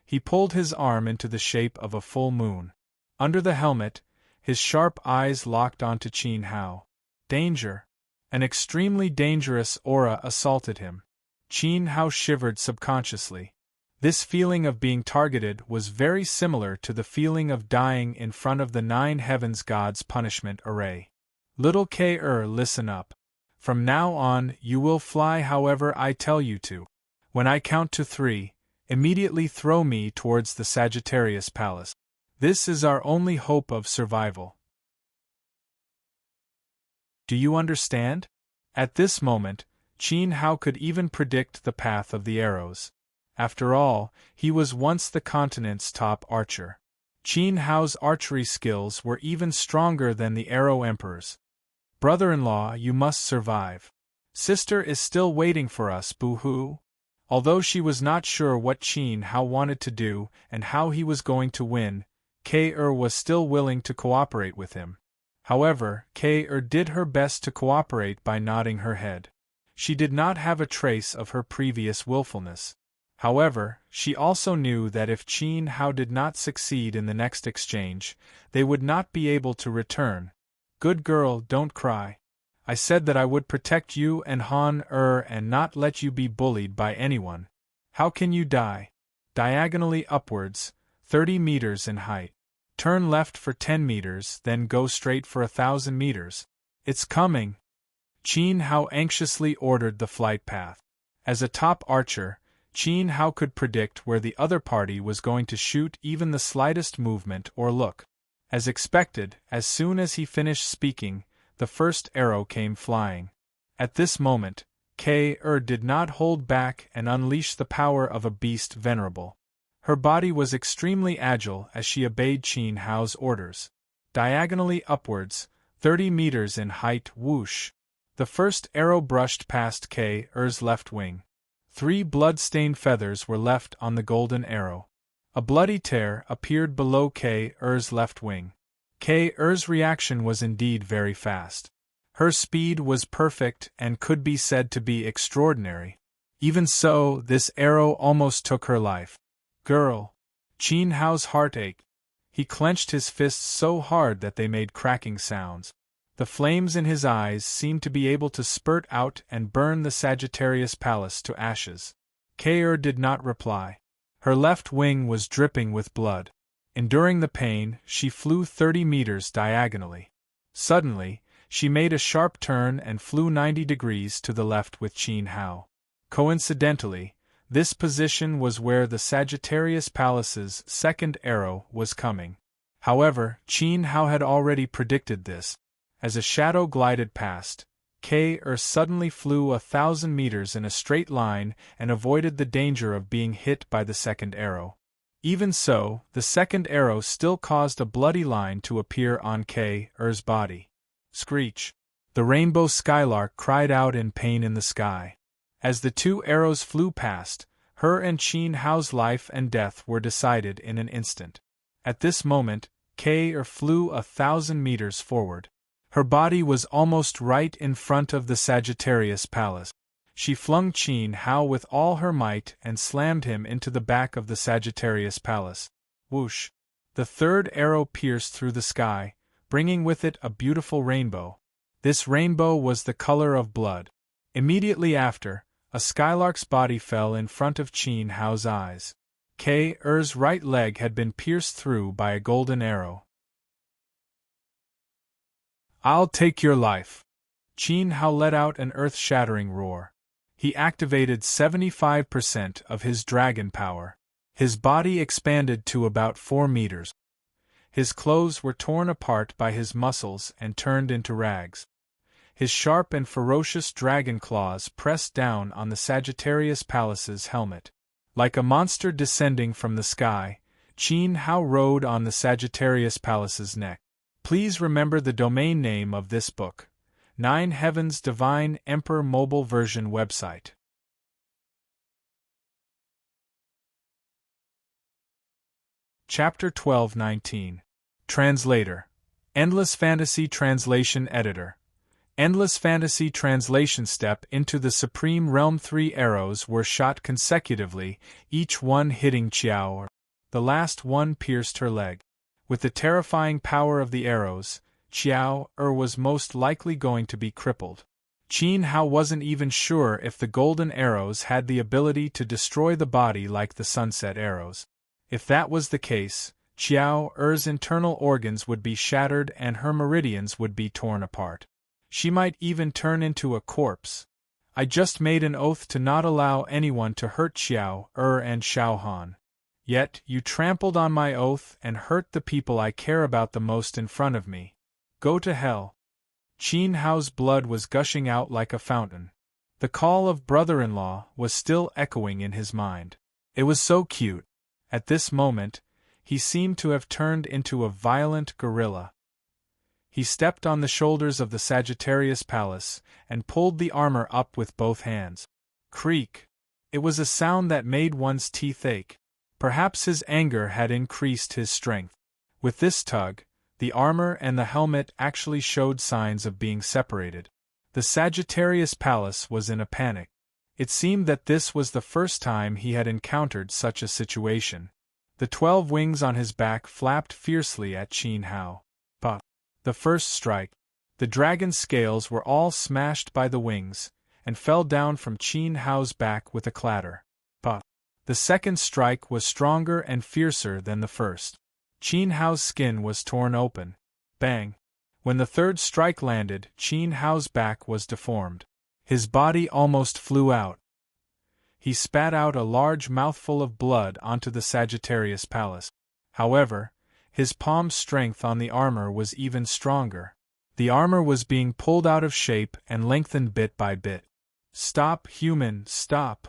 He pulled his arm into the shape of a full moon. Under the helmet, his sharp eyes locked onto Qin Hao. Danger! An extremely dangerous aura assaulted him. Qin Hao shivered subconsciously. This feeling of being targeted was very similar to the feeling of dying in front of the 9 heavens gods' punishment array. Little K-er, listen up. From now on, you will fly however I tell you to. When I count to 3, immediately throw me towards the Sagittarius Pallas. This is our only hope of survival. Do you understand? At this moment, Qin Hao could even predict the path of the arrows. After all, he was once the continent's top archer. Qin Hao's archery skills were even stronger than the Arrow Emperor's. "Brother-in-law, you must survive. Sister is still waiting for us, boo-hoo." Although she was not sure what Qin Hao wanted to do and how he was going to win, Kei was still willing to cooperate with him. However, Kei did her best to cooperate by nodding her head. She did not have a trace of her previous willfulness. However, she also knew that if Qin Hao did not succeed in the next exchange, they would not be able to return. "Good girl, don't cry. I said that I would protect you and Han and not let you be bullied by anyone. How can you die? Diagonally upwards, 30 meters in height. Turn left for 10 meters, then go straight for 1,000 meters. It's coming." Qin Hao anxiously ordered the flight path. As a top archer, Qin Hao could predict where the other party was going to shoot even the slightest movement or look. As expected, as soon as he finished speaking, the first arrow came flying. At this moment, Kei did not hold back and unleash the power of a beast venerable. Her body was extremely agile as she obeyed Qin Hao's orders. Diagonally upwards, 30 meters in height, whoosh. The first arrow brushed past Kei's left wing. 3 blood-stained feathers were left on the golden arrow. A bloody tear appeared below Kei's left wing. Kei's reaction was indeed very fast. Her speed was perfect and could be said to be extraordinary. Even so, this arrow almost took her life. "Girl!" Qin Hao's heart ached. He clenched his fists so hard that they made cracking sounds. The flames in his eyes seemed to be able to spurt out and burn the Sagittarius Palace to ashes. Kei did not reply. Her left wing was dripping with blood. Enduring the pain, she flew 30 meters diagonally. Suddenly, she made a sharp turn and flew 90 degrees to the left with Qin Hao. Coincidentally, this position was where the Sagittarius Palace's second arrow was coming. However, Qin Hao had already predicted this. As a shadow glided past, Kei suddenly flew 1,000 meters in a straight line and avoided the danger of being hit by the second arrow. Even so, the second arrow still caused a bloody line to appear on Kei's body. Screech! The rainbow skylark cried out in pain in the sky. As the 2 arrows flew past, her and Qin Hao's life and death were decided in an instant. At this moment, Kei flew 1,000 meters forward. Her body was almost right in front of the Sagittarius Palace. She flung Qin Hao with all her might and slammed him into the back of the Sagittarius Palace. Whoosh! The third arrow pierced through the sky, bringing with it a beautiful rainbow. This rainbow was the color of blood. Immediately after, a skylark's body fell in front of Qin Hao's eyes. Kei's right leg had been pierced through by a golden arrow. "I'll take your life." Qin Hao let out an earth-shattering roar. He activated 75% of his dragon power. His body expanded to about 4 meters. His clothes were torn apart by his muscles and turned into rags. His sharp and ferocious dragon claws pressed down on the Sagittarius Palace's helmet. Like a monster descending from the sky, Qin Hao rode on the Sagittarius Palace's neck. Please remember the domain name of this book. 9 Heavens Divine Emperor Mobile Version website. Chapter 12-19. Translator. Endless Fantasy Translation Editor. Endless Fantasy Translation Step into the Supreme Realm. 3 arrows were shot consecutively, each one hitting Qiao. The last one pierced her leg. With the terrifying power of the arrows, Qiao was most likely going to be crippled. Qin Hao wasn't even sure if the golden arrows had the ability to destroy the body like the sunset arrows. If that was the case, Qiao's internal organs would be shattered and her meridians would be torn apart. She might even turn into a corpse. I just made an oath to not allow anyone to hurt Qiao and Xiaohan. Yet, you trampled on my oath and hurt the people I care about the most in front of me. Go to hell. Qin Hao's blood was gushing out like a fountain. The call of brother-in-law was still echoing in his mind. It was so cute. At this moment, he seemed to have turned into a violent gorilla. He stepped on the shoulders of the Sagittarius Palace and pulled the armor up with both hands. Creak! It was a sound that made one's teeth ache. Perhaps his anger had increased his strength. With this tug, the armor and the helmet actually showed signs of being separated. The Sagittarius Palace was in a panic. It seemed that this was the first time he had encountered such a situation. The 12 wings on his back flapped fiercely at Qin Hao. Puff! The first strike. The dragon's scales were all smashed by the wings, and fell down from Qin Hao's back with a clatter. Puff! The second strike was stronger and fiercer than the first. Qin Hao's skin was torn open. Bang! When the third strike landed, Qin Hao's back was deformed. His body almost flew out. He spat out a large mouthful of blood onto the Sagittarius Palace. However, his palm's strength on the armor was even stronger. The armor was being pulled out of shape and lengthened bit by bit. Stop, human, stop!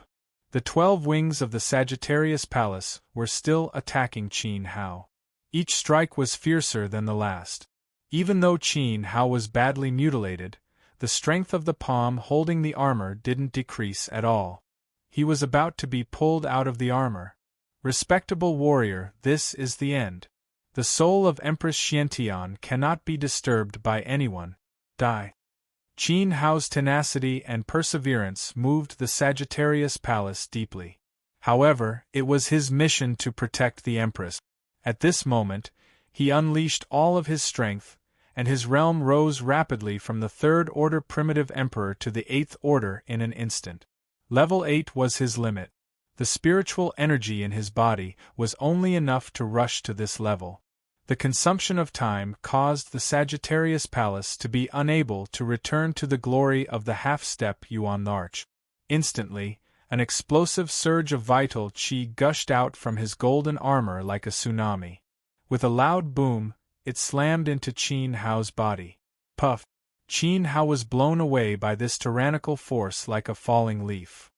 The 12 wings of the Sagittarius Palace were still attacking Qin Hao. Each strike was fiercer than the last. Even though Qin Hao was badly mutilated, the strength of the palm holding the armor didn't decrease at all. He was about to be pulled out of the armor. Respectable warrior, this is the end. The soul of Empress Xiantian cannot be disturbed by anyone. Die. Qin Hao's tenacity and perseverance moved the Sagittarius Palace deeply. However, it was his mission to protect the Empress. At this moment, he unleashed all of his strength, and his realm rose rapidly from the 3rd Order Primitive Emperor to the 8th Order in an instant. Level 8 was his limit. The spiritual energy in his body was only enough to rush to this level. The consumption of time caused the Sagittarius Palace to be unable to return to the glory of the half-step Yuan Arch. Instantly, an explosive surge of vital qi gushed out from his golden armor like a tsunami. With a loud boom, it slammed into Qin Hao's body. Puff! Qin Hao was blown away by this tyrannical force like a falling leaf.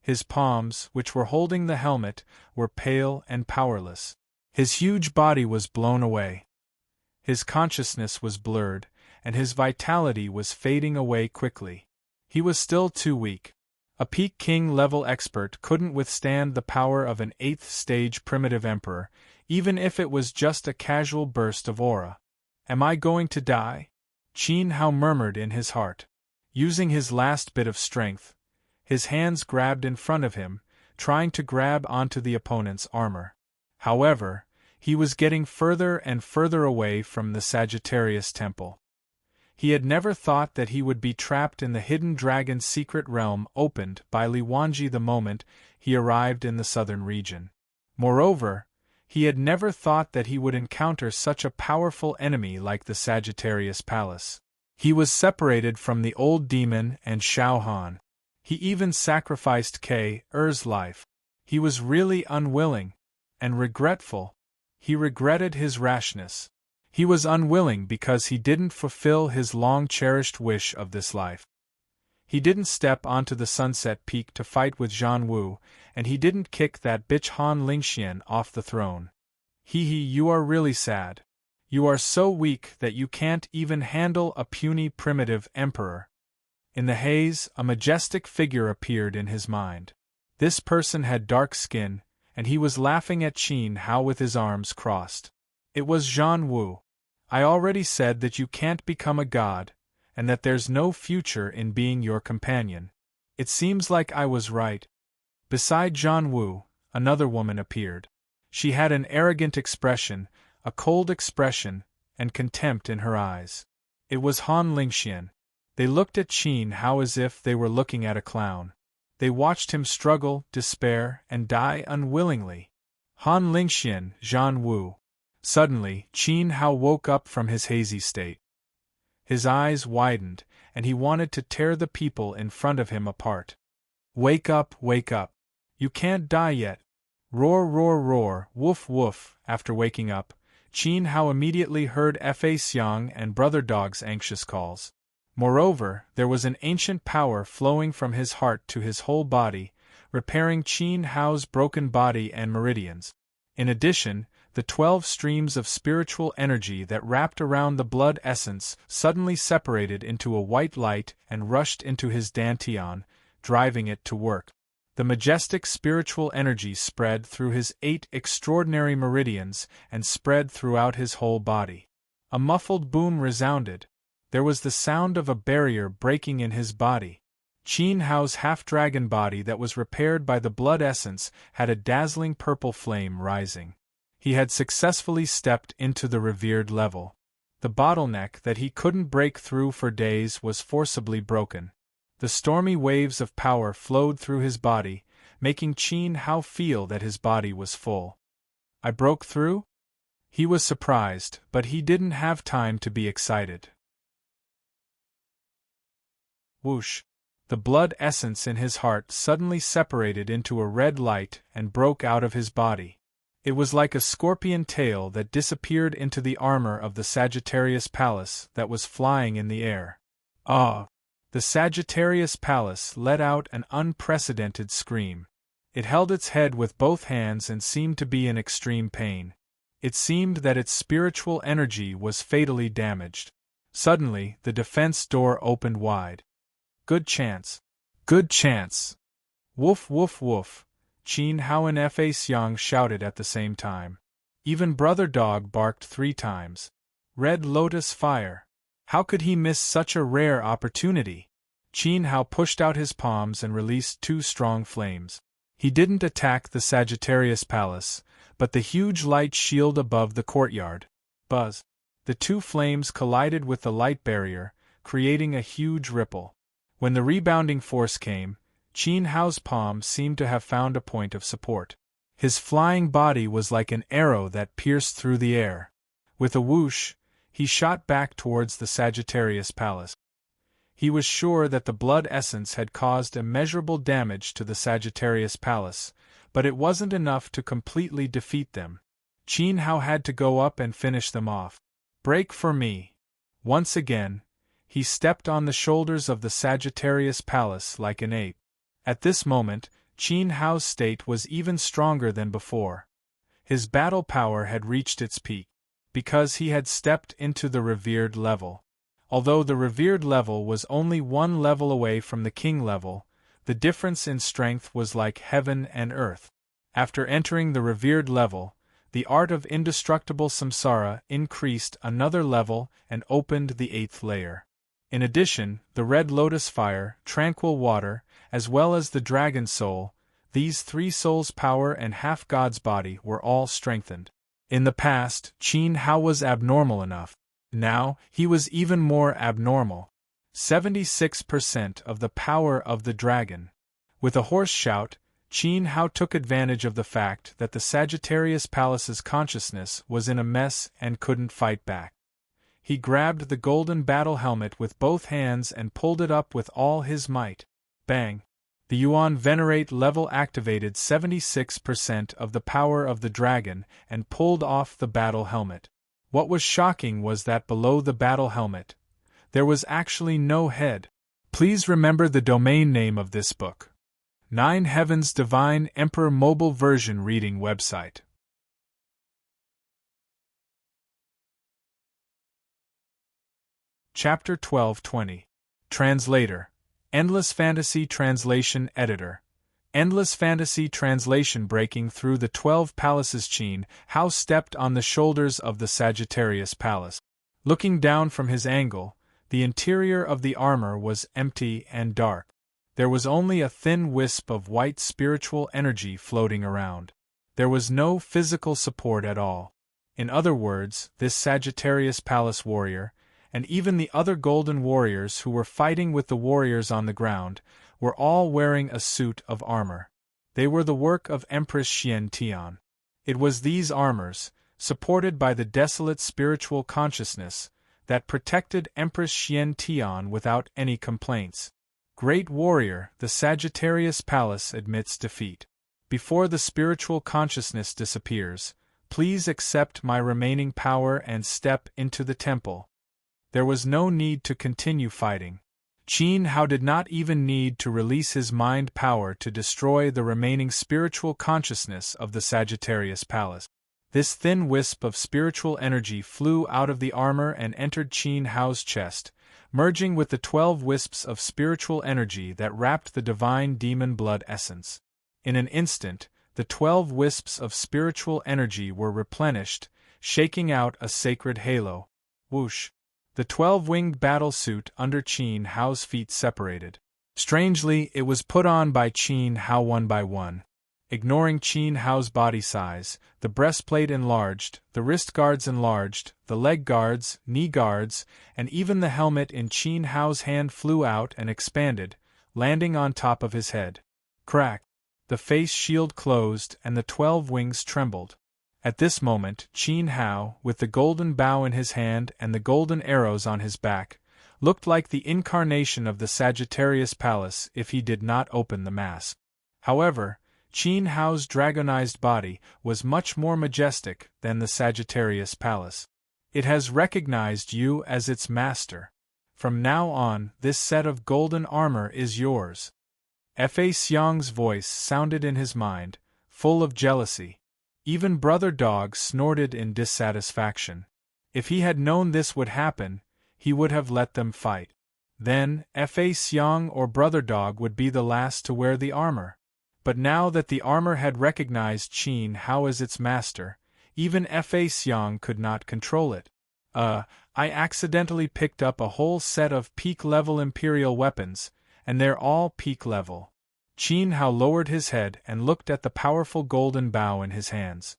His palms, which were holding the helmet, were pale and powerless. His huge body was blown away. His consciousness was blurred, and his vitality was fading away quickly. He was still too weak. A Peak King-level expert couldn't withstand the power of an 8th-stage primitive emperor, even if it was just a casual burst of aura. Am I going to die? Qin Hao murmured in his heart. Using his last bit of strength, his hands grabbed in front of him, trying to grab onto the opponent's armor. However, he was getting further and further away from the Sagittarius Temple. He had never thought that he would be trapped in the hidden dragon's secret realm opened by Li Wanji the moment he arrived in the southern region. Moreover, he had never thought that he would encounter such a powerful enemy like the Sagittarius Palace. He was separated from the old demon and Xiao Han. He even sacrificed K.'s life. He was really unwilling and regretful. He regretted his rashness. He was unwilling because he didn't fulfill his long-cherished wish of this life. He didn't step onto the Sunset Peak to fight with Zhan Wu, and he didn't kick that bitch Han Lingxian off the throne. You are really sad. You are so weak that you can't even handle a puny primitive emperor. In the haze, a majestic figure appeared in his mind. This person had dark skin, and he was laughing at Qin Hao with his arms crossed. It was Zhan Wu. I already said that you can't become a god, and that there's no future in being your companion. It seems like I was right. Beside Zhan Wu, another woman appeared. She had an arrogant expression, a cold expression, and contempt in her eyes. It was Han Lingxian. They looked at Qin Hao as if they were looking at a clown. They watched him struggle, despair, and die unwillingly. Han Lingxian, Zhan Wu. Suddenly, Qin Hao woke up from his hazy state. His eyes widened, and he wanted to tear the people in front of him apart. Wake up, wake up. You can't die yet. Roar, roar, roar, woof, woof. After waking up, Qin Hao immediately heard Fa Xiang and Brother Dog's anxious calls. Moreover, there was an ancient power flowing from his heart to his whole body, repairing Qin Hao's broken body and meridians. In addition, the 12 streams of spiritual energy that wrapped around the blood essence suddenly separated into a white light and rushed into his dantian, driving it to work. The majestic spiritual energy spread through his 8 extraordinary meridians and spread throughout his whole body. A muffled boom resounded. There was the sound of a barrier breaking in his body. Qin Hao's half-dragon body that was repaired by the blood essence had a dazzling purple flame rising. He had successfully stepped into the revered level. The bottleneck that he couldn't break through for days was forcibly broken. The stormy waves of power flowed through his body, making Qin Hao feel that his body was full. I broke through? He was surprised, but he didn't have time to be excited. Whoosh! The blood essence in his heart suddenly separated into a red light and broke out of his body. It was like a scorpion tail that disappeared into the armor of the Sagittarius Palace that was flying in the air. Ah! The Sagittarius Palace let out an unprecedented scream. It held its head with both hands and seemed to be in extreme pain. It seemed that its spiritual energy was fatally damaged. Suddenly, the defense door opened wide. Good chance. Good chance. Woof woof woof. Qin Hao and Fa Xiang shouted at the same time. Even Brother Dog barked 3 times. Red Lotus Fire. How could he miss such a rare opportunity? Qin Hao pushed out his palms and released 2 strong flames. He didn't attack the Sagittarius Palace, but the huge light shield above the courtyard. Buzz! The 2 flames collided with the light barrier, creating a huge ripple. When the rebounding force came, Qin Hao's palm seemed to have found a point of support. His flying body was like an arrow that pierced through the air. With a whoosh, he shot back towards the Sagittarius Palace. He was sure that the blood essence had caused immeasurable damage to the Sagittarius Palace, but it wasn't enough to completely defeat them. Qin Hao had to go up and finish them off. Break for me. Once again, he stepped on the shoulders of the Sagittarius Palace like an ape. At this moment, Qin Hao's state was even stronger than before. His battle power had reached its peak, because he had stepped into the revered level. Although the revered level was only 1 level away from the king level, the difference in strength was like heaven and earth. After entering the revered level, the art of indestructible samsara increased another level and opened the 8th layer. In addition, the red lotus fire, tranquil water, as well as the dragon soul, these 3 souls' power and half God's body were all strengthened. In the past, Qin Hao was abnormal enough. Now, he was even more abnormal. 76% of the power of the dragon. With a hoarse shout, Qin Hao took advantage of the fact that the Sagittarius Palace's consciousness was in a mess and couldn't fight back. He grabbed the golden battle helmet with both hands and pulled it up with all his might. Bang! The Yuan Venerate level activated 76% of the power of the dragon and pulled off the battle helmet. What was shocking was that below the battle helmet, there was actually no head. Please remember the domain name of this book. 9 Heavens Divine Emperor Mobile Version Reading Website. Chapter 1220. Translator. Endless Fantasy Translation Editor. Endless Fantasy Translation. Breaking through the 12 palaces. Qin Hao stepped on the shoulders of the Sagittarius Palace. Looking down from his angle, the interior of the armor was empty and dark. There was only a thin wisp of white spiritual energy floating around. There was no physical support at all. In other words, this Sagittarius Palace warrior, and even the other golden warriors who were fighting with the warriors on the ground, were all wearing a suit of armor. They were the work of Empress Xian Tian. It was these armors, supported by the desolate spiritual consciousness, that protected Empress Xian Tian without any complaints. Great warrior, the Sagittarius Palace admits defeat. Before the spiritual consciousness disappears, please accept my remaining power and step into the temple. There was no need to continue fighting. Qin Hao did not even need to release his mind power to destroy the remaining spiritual consciousness of the Sagittarius Palace. This thin wisp of spiritual energy flew out of the armor and entered Qin Hao's chest, merging with the 12 wisps of spiritual energy that wrapped the divine demon blood essence. In an instant, the 12 wisps of spiritual energy were replenished, shaking out a sacred halo. Whoosh! The 12-winged battle suit under Qin Hao's feet separated. Strangely, it was put on by Qin Hao one by one. Ignoring Qin Hao's body size, the breastplate enlarged, the wrist guards enlarged, the leg guards, knee guards, and even the helmet in Qin Hao's hand flew out and expanded, landing on top of his head. Crack! The face shield closed and the 12 wings trembled. At this moment, Qin Hao, with the golden bow in his hand and the golden arrows on his back, looked like the incarnation of the Sagittarius Palace if he did not open the mask. However, Qin Hao's dragonized body was much more majestic than the Sagittarius Palace. It has recognized you as its master. From now on, this set of golden armor is yours. Fa Xiang's voice sounded in his mind, full of jealousy. Even Brother Dog snorted in dissatisfaction. If he had known this would happen, he would have let them fight. Then, Fa Xiang or Brother Dog would be the last to wear the armor. But now that the armor had recognized Qin Hao as its master, even Fa Xiang could not control it. I accidentally picked up a whole set of peak-level Imperial weapons, and they're all peak-level. Qin Hao lowered his head and looked at the powerful golden bow in his hands.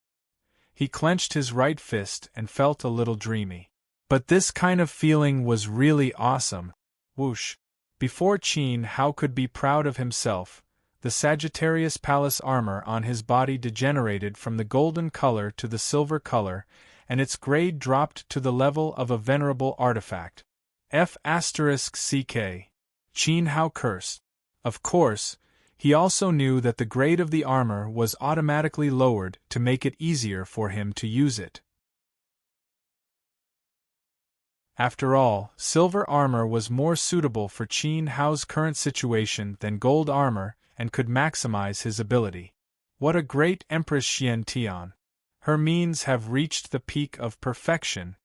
He clenched his right fist and felt a little dreamy. But this kind of feeling was really awesome. Whoosh! Before Qin Hao could be proud of himself, the Sagittarius Palace armor on his body degenerated from the golden color to the silver color, and its grade dropped to the level of a venerable artifact. F***ck. Qin Hao cursed. Of course, he also knew that the grade of the armor was automatically lowered to make it easier for him to use it. After all, silver armor was more suitable for Qin Hao's current situation than gold armor and could maximize his ability. What a great Empress Xian Tian! Her means have reached the peak of perfection.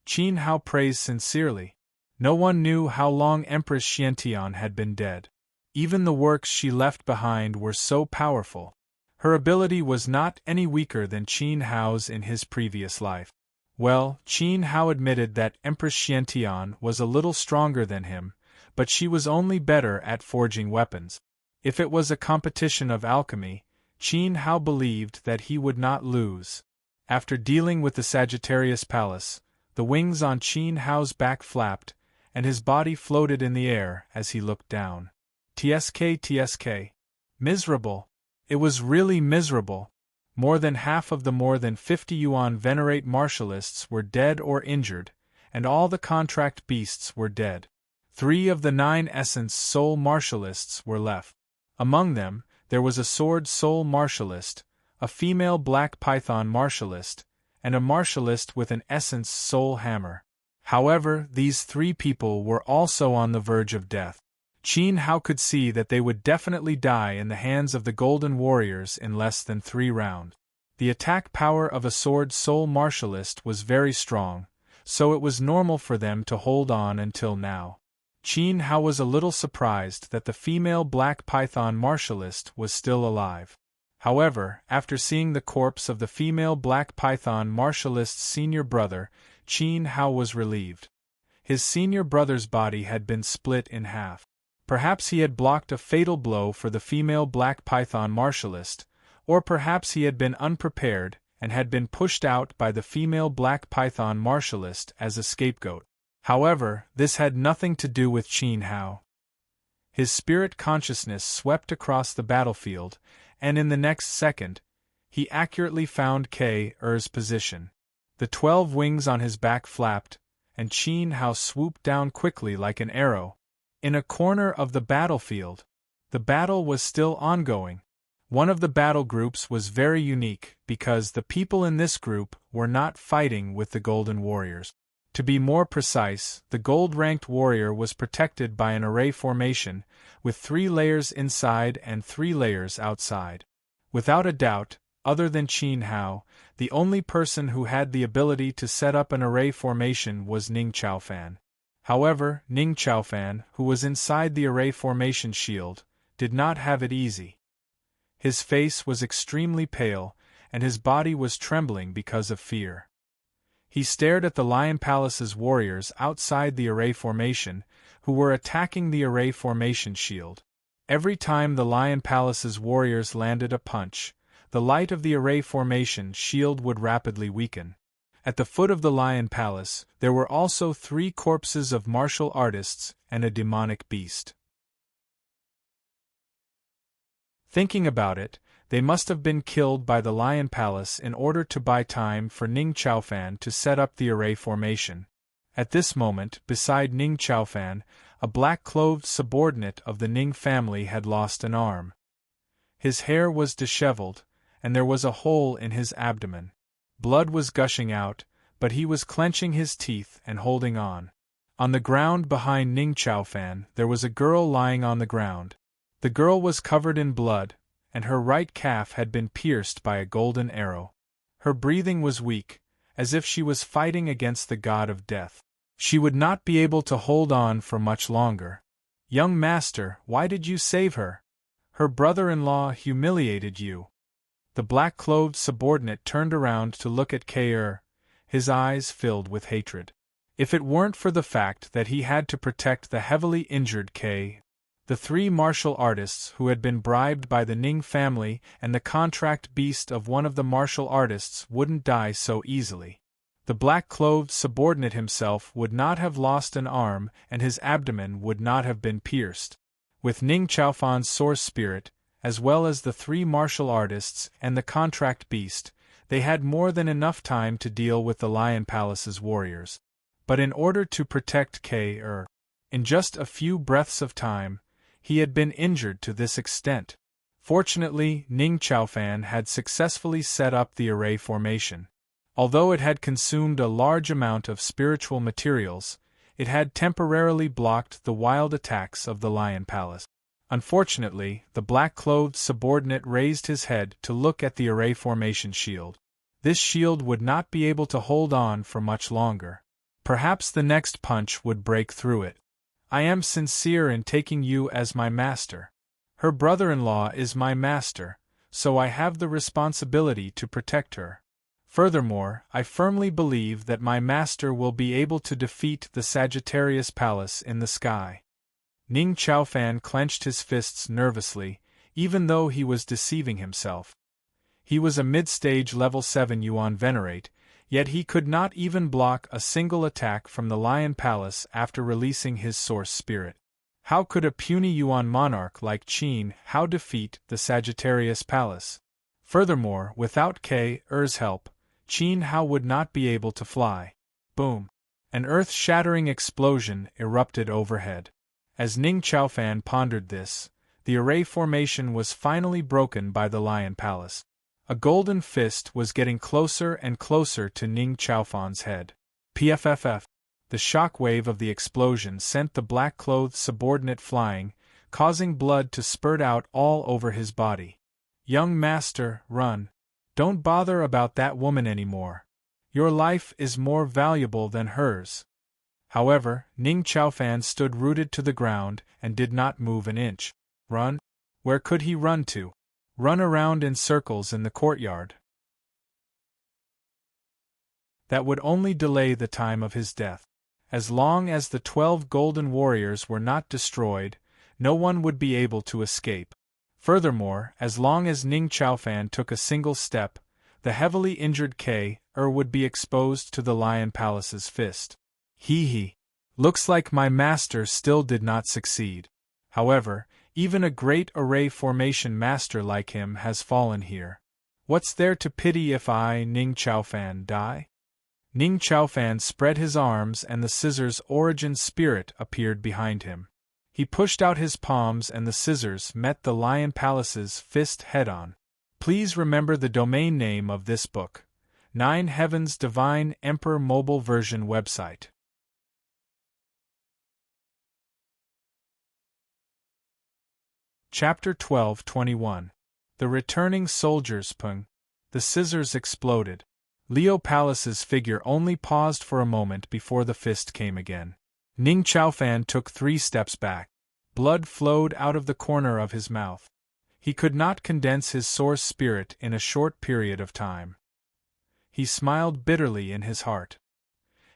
Qin Hao praised sincerely. No one knew how long Empress Xian Tian had been dead. Even the works she left behind were so powerful. Her ability was not any weaker than Qin Hao's in his previous life. Well, Qin Hao admitted that Empress Xian Tian was a little stronger than him, but she was only better at forging weapons. If it was a competition of alchemy, Qin Hao believed that he would not lose. After dealing with the Sagittarius Palace, the wings on Qin Hao's back flapped, and his body floated in the air as he looked down. Tsk. Miserable. It was really miserable. More than half of the more than 50 yuan venerate martialists were dead or injured, and all the contract beasts were dead. 3 of the 9 essence soul martialists were left. Among them, there was a sword soul martialist, a female black python martialist, and a martialist with an essence soul hammer. However, these 3 people were also on the verge of death. Qin Hao could see that they would definitely die in the hands of the Golden Warriors in less than 3 rounds. The attack power of a sword soul martialist was very strong, so it was normal for them to hold on until now. Qin Hao was a little surprised that the female black python martialist was still alive. However, after seeing the corpse of the female black python martialist's senior brother, Qin Hao was relieved. His senior brother's body had been split in half. Perhaps he had blocked a fatal blow for the female black python martialist, or perhaps he had been unprepared and had been pushed out by the female black python martialist as a scapegoat. However, this had nothing to do with Qin Hao. His spirit consciousness swept across the battlefield, and in the next second, he accurately found K.'s position. The 12 wings on his back flapped, and Qin Hao swooped down quickly like an arrow. In a corner of the battlefield, the battle was still ongoing. One of the battle groups was very unique because the people in this group were not fighting with the Golden Warriors. To be more precise, the gold-ranked warrior was protected by an array formation, with 3 layers inside and 3 layers outside. Without a doubt, other than Qin Hao, the only person who had the ability to set up an array formation was Ning Chaofan. However, Ning Chaofan, who was inside the array formation shield, did not have it easy. His face was extremely pale, and his body was trembling because of fear. He stared at the Lion Palace's warriors outside the array formation, who were attacking the array formation shield. Every time the Lion Palace's warriors landed a punch, the light of the array formation shield would rapidly weaken. At the foot of the Lion Palace, there were also 3 corpses of martial artists and a demonic beast. Thinking about it, they must have been killed by the Lion Palace in order to buy time for Ning Chaofan to set up the array formation. At this moment, beside Ning Chaofan, a black-clothed subordinate of the Ning family had lost an arm. His hair was disheveled, and there was a hole in his abdomen. Blood was gushing out, but he was clenching his teeth and holding on. On the ground behind Ning Chaofan there was a girl lying on the ground. The girl was covered in blood, and her right calf had been pierced by a golden arrow. Her breathing was weak, as if she was fighting against the god of death. She would not be able to hold on for much longer. "Young master, why did you save her? Her brother-in-law humiliated you." The black-clothed subordinate turned around to look at K'er, his eyes filled with hatred. If it weren't for the fact that he had to protect the heavily injured K, the 3 martial artists who had been bribed by the Ning family and the contract beast of one of the martial artists wouldn't die so easily. The black-clothed subordinate himself would not have lost an arm and his abdomen would not have been pierced. With Ning Chaofan's source spirit, as well as the 3 martial artists and the contract beast, they had more than enough time to deal with the Lion Palace's warriors. But in order to protect K'er, in just a few breaths of time, he had been injured to this extent. Fortunately, Ning Chaofan had successfully set up the array formation. Although it had consumed a large amount of spiritual materials, it had temporarily blocked the wild attacks of the Lion Palace. Unfortunately, the black-clothed subordinate raised his head to look at the array formation shield. This shield would not be able to hold on for much longer. Perhaps the next punch would break through it. "I am sincere in taking you as my master. Her brother-in-law is my master, so I have the responsibility to protect her. Furthermore, I firmly believe that my master will be able to defeat the Sagittarius Palace in the sky." Ning Chaofan clenched his fists nervously, even though he was deceiving himself. He was a mid-stage level 7 Yuan Venerate, yet he could not even block a single attack from the Lion Palace after releasing his source spirit. How could a puny Yuan monarch like Qin Hao defeat the Sagittarius Palace? Furthermore, without K'er's help, Qin Hao would not be able to fly. Boom! An earth-shattering explosion erupted overhead. As Ning Chaofan pondered this, the array formation was finally broken by the Lion Palace. A golden fist was getting closer and closer to Ning Chaofan's head. PFFF. The shock wave of the explosion sent the black-clothed subordinate flying, causing blood to spurt out all over his body. "Young master, run. Don't bother about that woman anymore. Your life is more valuable than hers." However, Ning Chaofan stood rooted to the ground and did not move an inch. Run? Where could he run to? Run around in circles in the courtyard. That would only delay the time of his death. As long as the 12 golden warriors were not destroyed, no one would be able to escape. Furthermore, as long as Ning Chaofan took a single step, the heavily injured K'er would be exposed to the Lion Palace's fist. Hee. Looks like my master still did not succeed. However, even a great array formation master like him has fallen here. What's there to pity if I, Ning Chaofan, die? Ning Chaofan spread his arms and the scissors' origin spirit appeared behind him. He pushed out his palms and the scissors met the Lion Palace's fist head-on. Please remember the domain name of this book, 9 Heaven's Divine Emperor mobile version website. Chapter 12:21. The Returning Soldiers. Pung. The scissors exploded. Leo Palace's figure only paused for a moment before the fist came again. Ning Chaofan took 3 steps back. Blood flowed out of the corner of his mouth. He could not condense his source spirit in a short period of time. He smiled bitterly in his heart.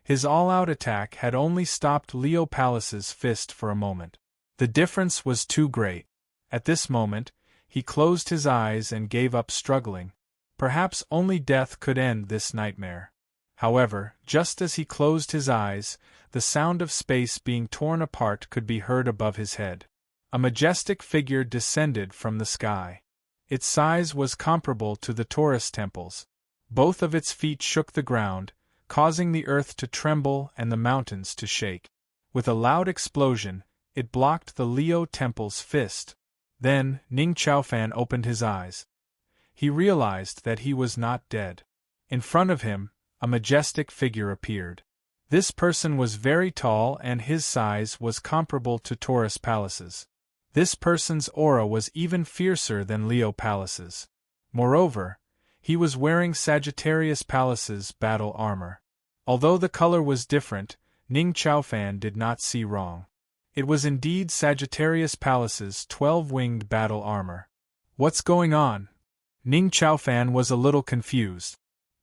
His all-out attack had only stopped Leo Palace's fist for a moment. The difference was too great. At this moment, he closed his eyes and gave up struggling. Perhaps only death could end this nightmare. However, just as he closed his eyes, the sound of space being torn apart could be heard above his head. A majestic figure descended from the sky. Its size was comparable to the Taurus temples. Both of its feet shook the ground, causing the earth to tremble and the mountains to shake. With a loud explosion, it blocked the Leo temple's fist. Then, Ning Chaofan opened his eyes. He realized that he was not dead. In front of him, a majestic figure appeared. This person was very tall and his size was comparable to Taurus Palace's. This person's aura was even fiercer than Leo Palace's. Moreover, he was wearing Sagittarius Palace's battle armor. Although the color was different, Ning Chaofan did not see wrong. It was indeed Sagittarius Palace's 12-winged battle armor. What's going on? Ning Chaofan was a little confused.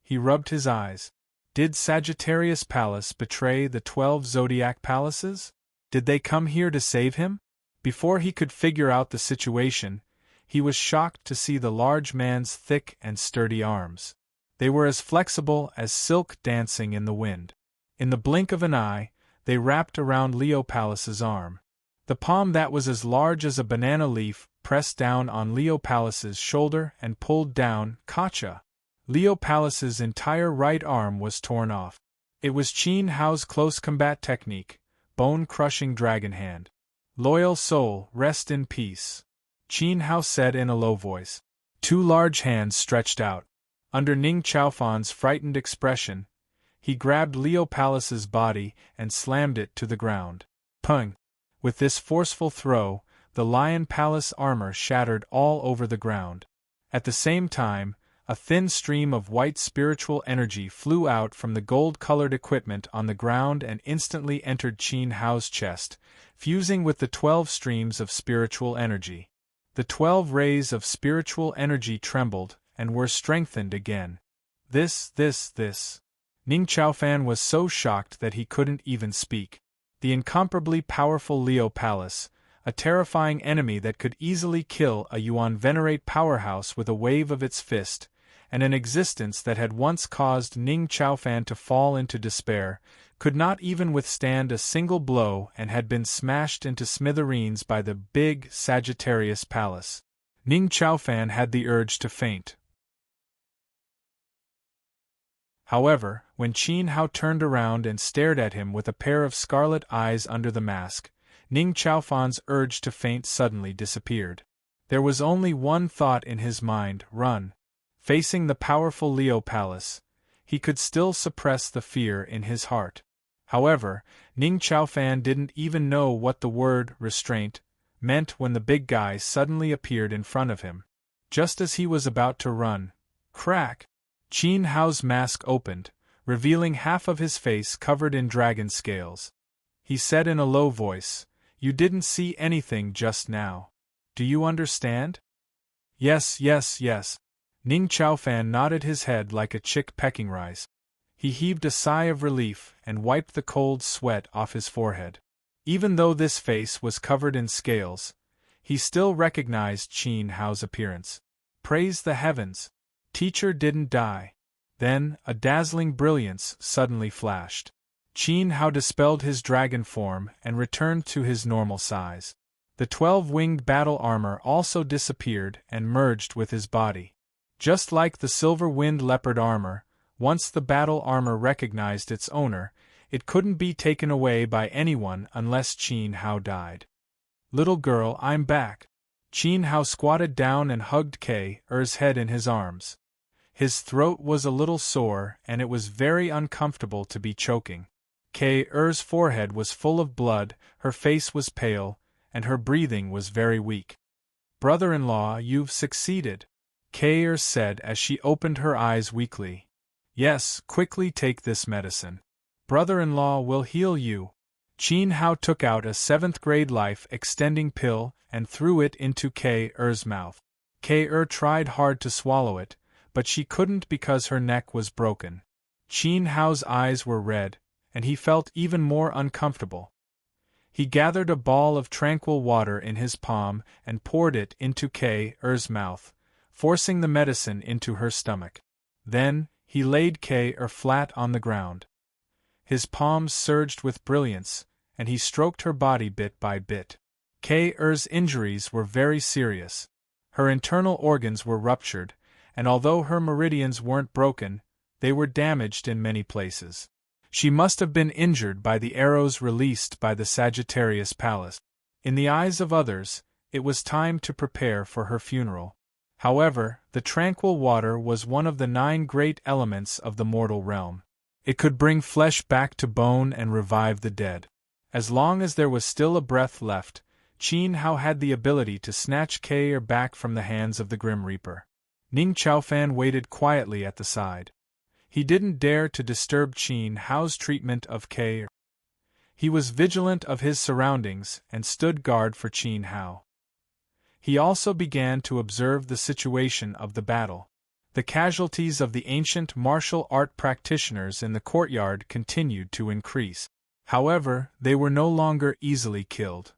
He rubbed his eyes. Did Sagittarius Palace betray the 12 Zodiac Palaces? Did they come here to save him? Before he could figure out the situation, he was shocked to see the large man's thick and sturdy arms. They were as flexible as silk dancing in the wind. In the blink of an eye, they wrapped around Leo Palace's arm. The palm that was as large as a banana leaf pressed down on Leo Palace's shoulder and pulled down, Kacha. Leo Palace's entire right arm was torn off. It was Qin Hao's close combat technique, bone-crushing dragon hand. Loyal soul, rest in peace, Qin Hao said in a low voice. 2 large hands stretched out. Under Ning Chaofan's frightened expression, he grabbed Leo Palace's body and slammed it to the ground. Pung! With this forceful throw, the Lion Palace armor shattered all over the ground. At the same time, a thin stream of white spiritual energy flew out from the gold-colored equipment on the ground and instantly entered Qin Hao's chest, fusing with the 12 streams of spiritual energy. The 12 rays of spiritual energy trembled and were strengthened again. This. Ning Chaofan was so shocked that he couldn't even speak. The incomparably powerful Leo Palace, a terrifying enemy that could easily kill a Yuan Venerate powerhouse with a wave of its fist, and an existence that had once caused Ning Chaofan to fall into despair, could not even withstand a single blow and had been smashed into smithereens by the big Sagittarius Palace. Ning Chaofan had the urge to faint. However, when Qin Hao turned around and stared at him with a pair of scarlet eyes under the mask, Ning Chaofan's urge to faint suddenly disappeared. There was only one thought in his mind: run. Facing the powerful Leo Palace, he could still suppress the fear in his heart. However, Ning Chaofan didn't even know what the word restraint meant when the big guy suddenly appeared in front of him. Just as he was about to run, crack! Qin Hao's mask opened, revealing half of his face covered in dragon scales. He said in a low voice, "You didn't see anything just now. Do you understand?" Yes. Ning Chaofan nodded his head like a chick pecking rice. He heaved a sigh of relief and wiped the cold sweat off his forehead. Even though this face was covered in scales, he still recognized Qin Hao's appearance. Praise the heavens! Teacher didn't die. Then, a dazzling brilliance suddenly flashed. Qin Hao dispelled his dragon form and returned to his normal size. The 12-winged battle armor also disappeared and merged with his body. Just like the silver-wind leopard armor, once the battle armor recognized its owner, it couldn't be taken away by anyone unless Qin Hao died. Little girl, I'm back. Qin Hao squatted down and hugged K.'s head in his arms. His throat was a little sore and it was very uncomfortable to be choking. K.'s forehead was full of blood, her face was pale, and her breathing was very weak. "Brother-in-law, you've succeeded," K.'r said as she opened her eyes weakly. "Yes, quickly take this medicine. Brother-in-law will heal you." Qin Hao took out a 7th grade life-extending pill and threw it into K.'s mouth. K.'r tried hard to swallow it, but she couldn't because her neck was broken. Qin Hao's eyes were red, and he felt even more uncomfortable. He gathered a ball of tranquil water in his palm and poured it into K.'s mouth, forcing the medicine into her stomach. Then, he laid K.'r flat on the ground. His palms surged with brilliance, and he stroked her body bit by bit. K.'s injuries were very serious. Her internal organs were ruptured, and although her meridians weren't broken, they were damaged in many places. She must have been injured by the arrows released by the Sagittarius Palace. In the eyes of others, it was time to prepare for her funeral. However, the tranquil water was one of the 9 great elements of the mortal realm. It could bring flesh back to bone and revive the dead. As long as there was still a breath left, Qin Hao had the ability to snatch K.'r back from the hands of the Grim Reaper. Ning Qiaofan waited quietly at the side. He didn't dare to disturb Qin Hao's treatment of K.'r. He was vigilant of his surroundings and stood guard for Qin Hao. He also began to observe the situation of the battle. The casualties of the ancient martial art practitioners in the courtyard continued to increase. However, they were no longer easily killed.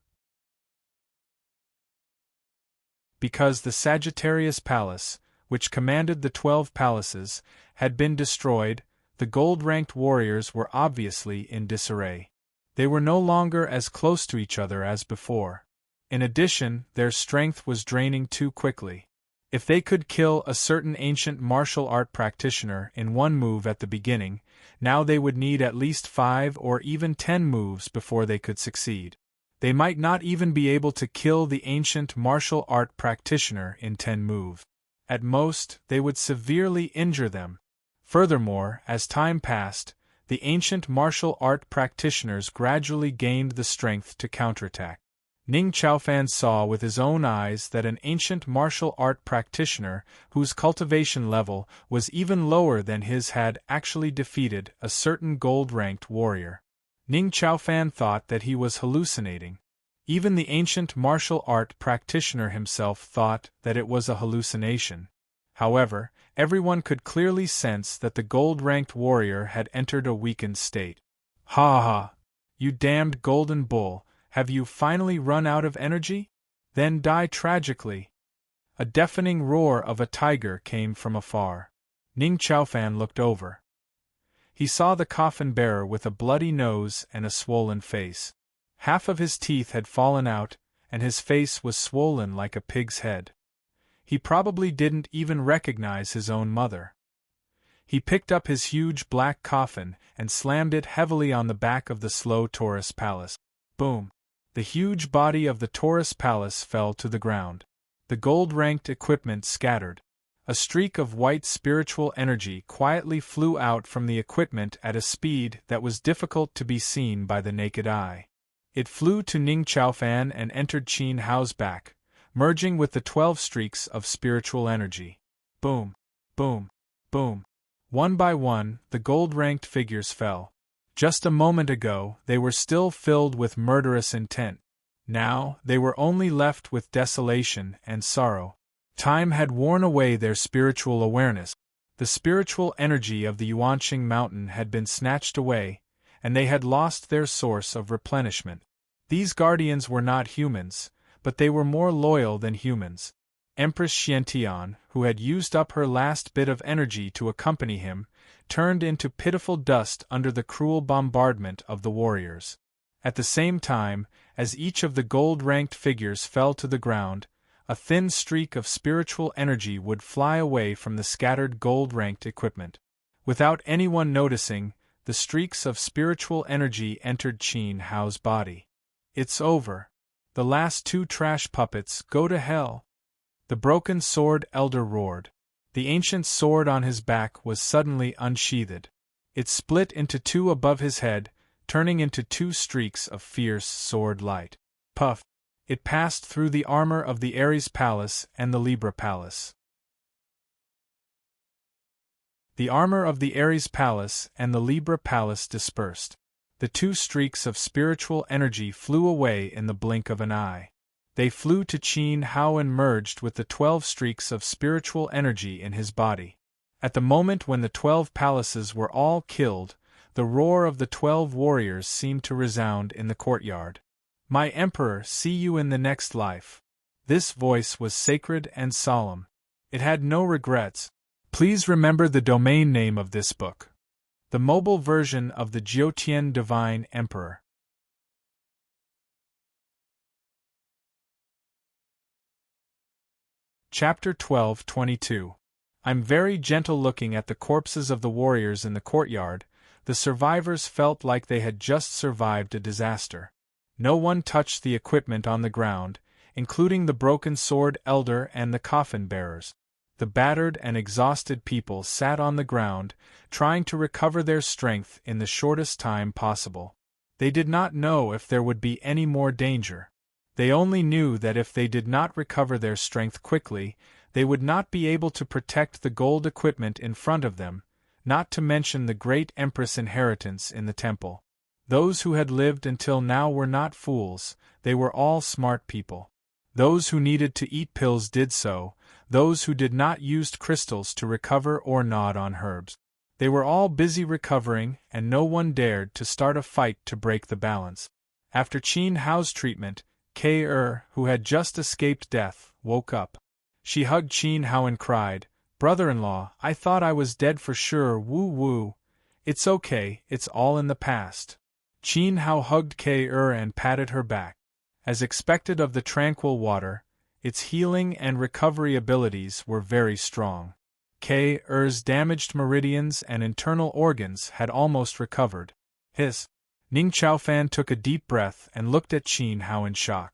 Because the Sagittarius Palace, which commanded the 12 palaces, had been destroyed, the gold-ranked warriors were obviously in disarray. They were no longer as close to each other as before. In addition, their strength was draining too quickly. If they could kill a certain ancient martial art practitioner in one move at the beginning, now they would need at least 5 or even 10 moves before they could succeed. They might not even be able to kill the ancient martial art practitioner in 10 moves. At most, they would severely injure them. Furthermore, as time passed, the ancient martial art practitioners gradually gained the strength to counterattack. Ning Qiaofan saw with his own eyes that an ancient martial art practitioner, whose cultivation level was even lower than his, had actually defeated a certain gold-ranked warrior. Ning Qiaofan thought that he was hallucinating. Even the ancient martial art practitioner himself thought that it was a hallucination. However, everyone could clearly sense that the gold-ranked warrior had entered a weakened state. "Ha ha! You damned golden bull, have you finally run out of energy? Then die tragically." A deafening roar of a tiger came from afar. Ning Qiaofan looked over. He saw the coffin-bearer with a bloody nose and a swollen face. Half of his teeth had fallen out, and his face was swollen like a pig's head. He probably didn't even recognize his own mother. He picked up his huge black coffin and slammed it heavily on the back of the slow Taurus Palace. Boom! The huge body of the Taurus Palace fell to the ground. The gold-ranked equipment scattered. A streak of white spiritual energy quietly flew out from the equipment at a speed that was difficult to be seen by the naked eye. It flew to Ning Qiaofan and entered Qin Hao's back, merging with the 12 streaks of spiritual energy. Boom! Boom! Boom! One by one, the gold-ranked figures fell. Just a moment ago, they were still filled with murderous intent. Now, they were only left with desolation and sorrow. Time had worn away their spiritual awareness. The spiritual energy of the Yuanqing mountain had been snatched away, and they had lost their source of replenishment. These guardians were not humans, but they were more loyal than humans. Empress Xiantian, who had used up her last bit of energy to accompany him, turned into pitiful dust under the cruel bombardment of the warriors. At the same time, as each of the gold-ranked figures fell to the ground, a thin streak of spiritual energy would fly away from the scattered gold-ranked equipment. Without anyone noticing, the streaks of spiritual energy entered Qin Hao's body. "It's over. The last 2 trash puppets go to hell." The broken sword elder roared. The ancient sword on his back was suddenly unsheathed. It split into two above his head, turning into two streaks of fierce sword light. Puff! It passed through the armor of the Ares Palace and the Libra Palace. The armor of the Ares Palace and the Libra Palace dispersed. The two streaks of spiritual energy flew away in the blink of an eye. They flew to Qin Hao and merged with the 12 streaks of spiritual energy in his body. At the moment when the 12 palaces were all killed, the roar of the 12 warriors seemed to resound in the courtyard. "My Emperor, see you in the next life." This voice was sacred and solemn. It had no regrets. Please remember the domain name of this book. The mobile version of the Jiutian Divine Emperor. Chapter 12:22. I'm very gentle. Looking at the corpses of the warriors in the courtyard, the survivors felt like they had just survived a disaster. No one touched the equipment on the ground, including the broken sword elder and the coffin bearers. The battered and exhausted people sat on the ground, trying to recover their strength in the shortest time possible. They did not know if there would be any more danger. They only knew that if they did not recover their strength quickly, they would not be able to protect the gold equipment in front of them, not to mention the great Empress inheritance in the temple. Those who had lived until now were not fools, they were all smart people. Those who needed to eat pills did so, those who did not used crystals to recover or gnawed on herbs. They were all busy recovering, and no one dared to start a fight to break the balance. After Qin Hao's treatment, K.Er, who had just escaped death, woke up. She hugged Qin Hao and cried, "Brother-in-law, I thought I was dead for sure. Woo-woo. It's okay, it's all in the past." Qin Hao hugged K.Er and patted her back. As expected of the tranquil water, its healing and recovery abilities were very strong. K.Er's damaged meridians and internal organs had almost recovered. Ning Chaofan took a deep breath and looked at Qin Hao in shock.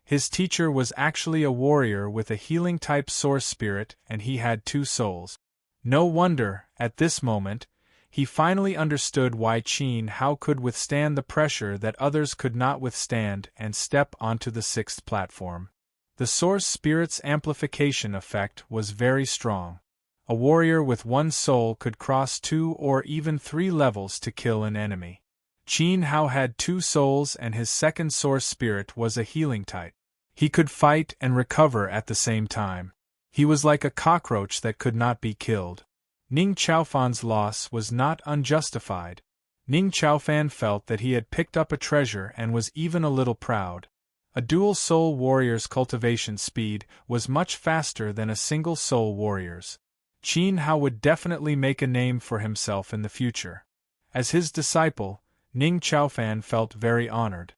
His teacher was actually a warrior with a healing-type source spirit, and he had 2 souls. No wonder, at this moment, he finally understood why Qin Hao could withstand the pressure that others could not withstand and step onto the 6th platform. The source spirit's amplification effect was very strong. A warrior with 1 soul could cross 2 or even 3 levels to kill an enemy. Qin Hao had 2 souls and his second source spirit was a healing type. He could fight and recover at the same time. He was like a cockroach that could not be killed. Ning Chaofan's loss was not unjustified. Ning Chaofan felt that he had picked up a treasure and was even a little proud. A dual-soul warrior's cultivation speed was much faster than a single-soul warrior's. Qin Hao would definitely make a name for himself in the future. As his disciple, Ning Chaofan felt very honored.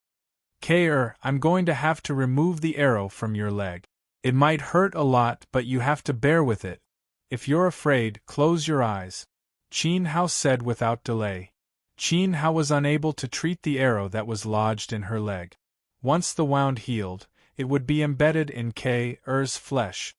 "K.Er, I'm going to have to remove the arrow from your leg. It might hurt a lot, but you have to bear with it. If you're afraid, close your eyes," Qin Hao said without delay. Qin Hao was unable to treat the arrow that was lodged in her leg. Once the wound healed, it would be embedded in K.Er's flesh.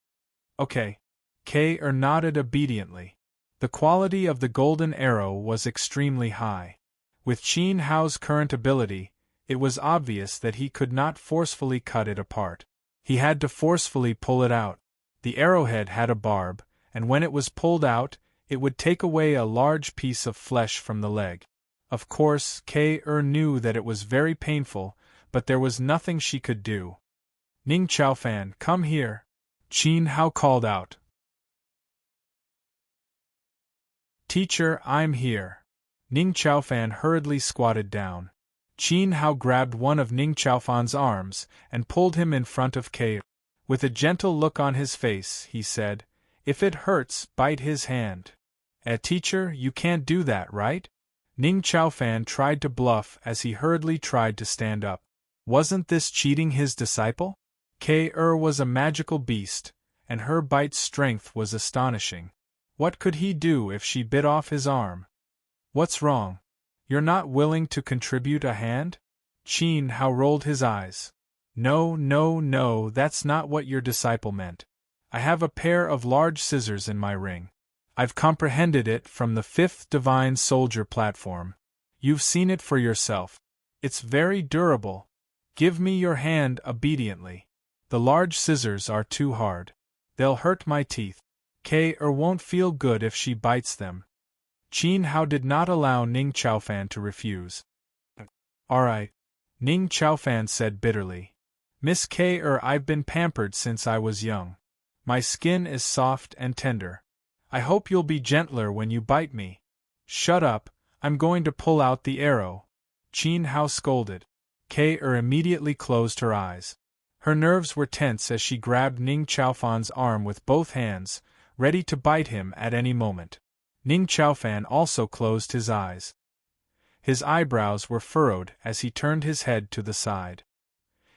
"Okay." K.Er nodded obediently. The quality of the golden arrow was extremely high. With Qin Hao's current ability, it was obvious that he could not forcefully cut it apart. He had to forcefully pull it out. The arrowhead had a barb, and when it was pulled out, it would take away a large piece of flesh from the leg. Of course, K.Er knew that it was very painful, but there was nothing she could do. "Ning Chaofan, come here," Qin Hao called out. "Teacher, I'm here." Ning Chaofan hurriedly squatted down. Qin Hao grabbed one of Ning Chaofan's arms and pulled him in front of K.Er. With a gentle look on his face, he said, "If it hurts, bite his hand." Teacher, you can't do that, right?" Ning Chaofan tried to bluff as he hurriedly tried to stand up. Wasn't this cheating his disciple? K.Er was a magical beast, and her bite's strength was astonishing. What could he do if she bit off his arm? "What's wrong? You're not willing to contribute a hand?" Qin Hao rolled his eyes. No, that's not what your disciple meant. I have a pair of large scissors in my ring. I've comprehended it from the 5th Divine Soldier platform. You've seen it for yourself. It's very durable. Give me your hand obediently. The large scissors are too hard. They'll hurt my teeth. K.Er won't feel good if she bites them. Qin Hao did not allow Ning Chaofan to refuse. All right, Ning Chaofan said bitterly. Miss K.Er, I've been pampered since I was young. My skin is soft and tender. I hope you'll be gentler when you bite me. Shut up, I'm going to pull out the arrow. Qin Hao scolded. K.Er immediately closed her eyes. Her nerves were tense as she grabbed Ning Chaofan's arm with both hands, ready to bite him at any moment. Ning Chaofan also closed his eyes. His eyebrows were furrowed as he turned his head to the side.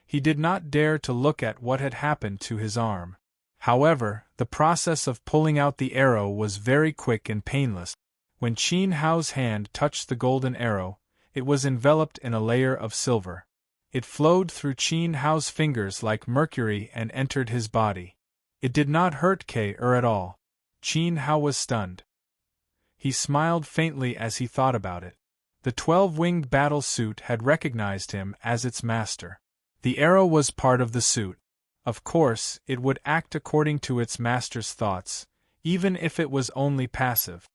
He did not dare to look at what had happened to his arm. However, the process of pulling out the arrow was very quick and painless. When Qin Hao's hand touched the golden arrow, it was enveloped in a layer of silver. It flowed through Qin Hao's fingers like mercury and entered his body. It did not hurt K.Er at all. Qin Hao was stunned. He smiled faintly as he thought about it. The 12-winged battle suit had recognized him as its master. The arrow was part of the suit. Of course, it would act according to its master's thoughts, even if it was only passive.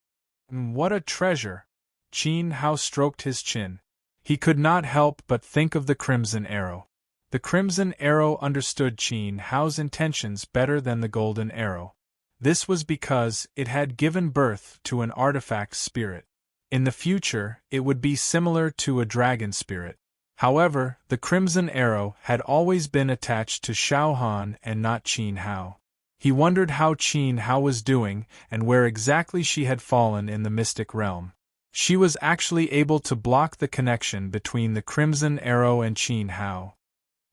What a treasure! Qin Hao stroked his chin. He could not help but think of the Crimson Arrow. The Crimson Arrow understood Qin Hao's intentions better than the Golden Arrow. This was because it had given birth to an artifact spirit. In the future, it would be similar to a dragon spirit. However, the Crimson Arrow had always been attached to Xiao Han and not Qin Hao. He wondered how Qin Hao was doing and where exactly she had fallen in the mystic realm. She was actually able to block the connection between the Crimson Arrow and Qin Hao.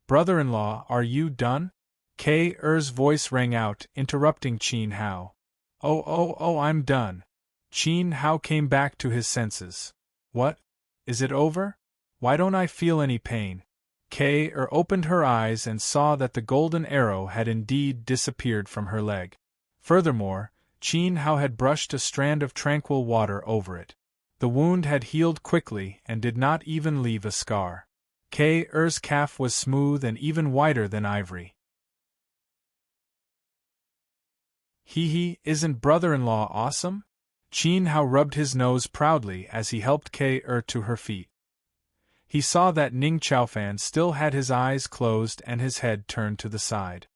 Brother-in-law, are you done? K.Er's voice rang out, interrupting Qin Hao. Oh, I'm done. Qin Hao came back to his senses. What? Is it over? Why don't I feel any pain? K.Er opened her eyes and saw that the golden arrow had indeed disappeared from her leg. Furthermore, Qin Hao had brushed a strand of tranquil water over it. The wound had healed quickly and did not even leave a scar. K.Er's calf was smooth and even whiter than ivory. Isn't brother-in-law awesome? Qin Hao rubbed his nose proudly as he helped K.Er to her feet. He saw that Ning Chaofan still had his eyes closed and his head turned to the side.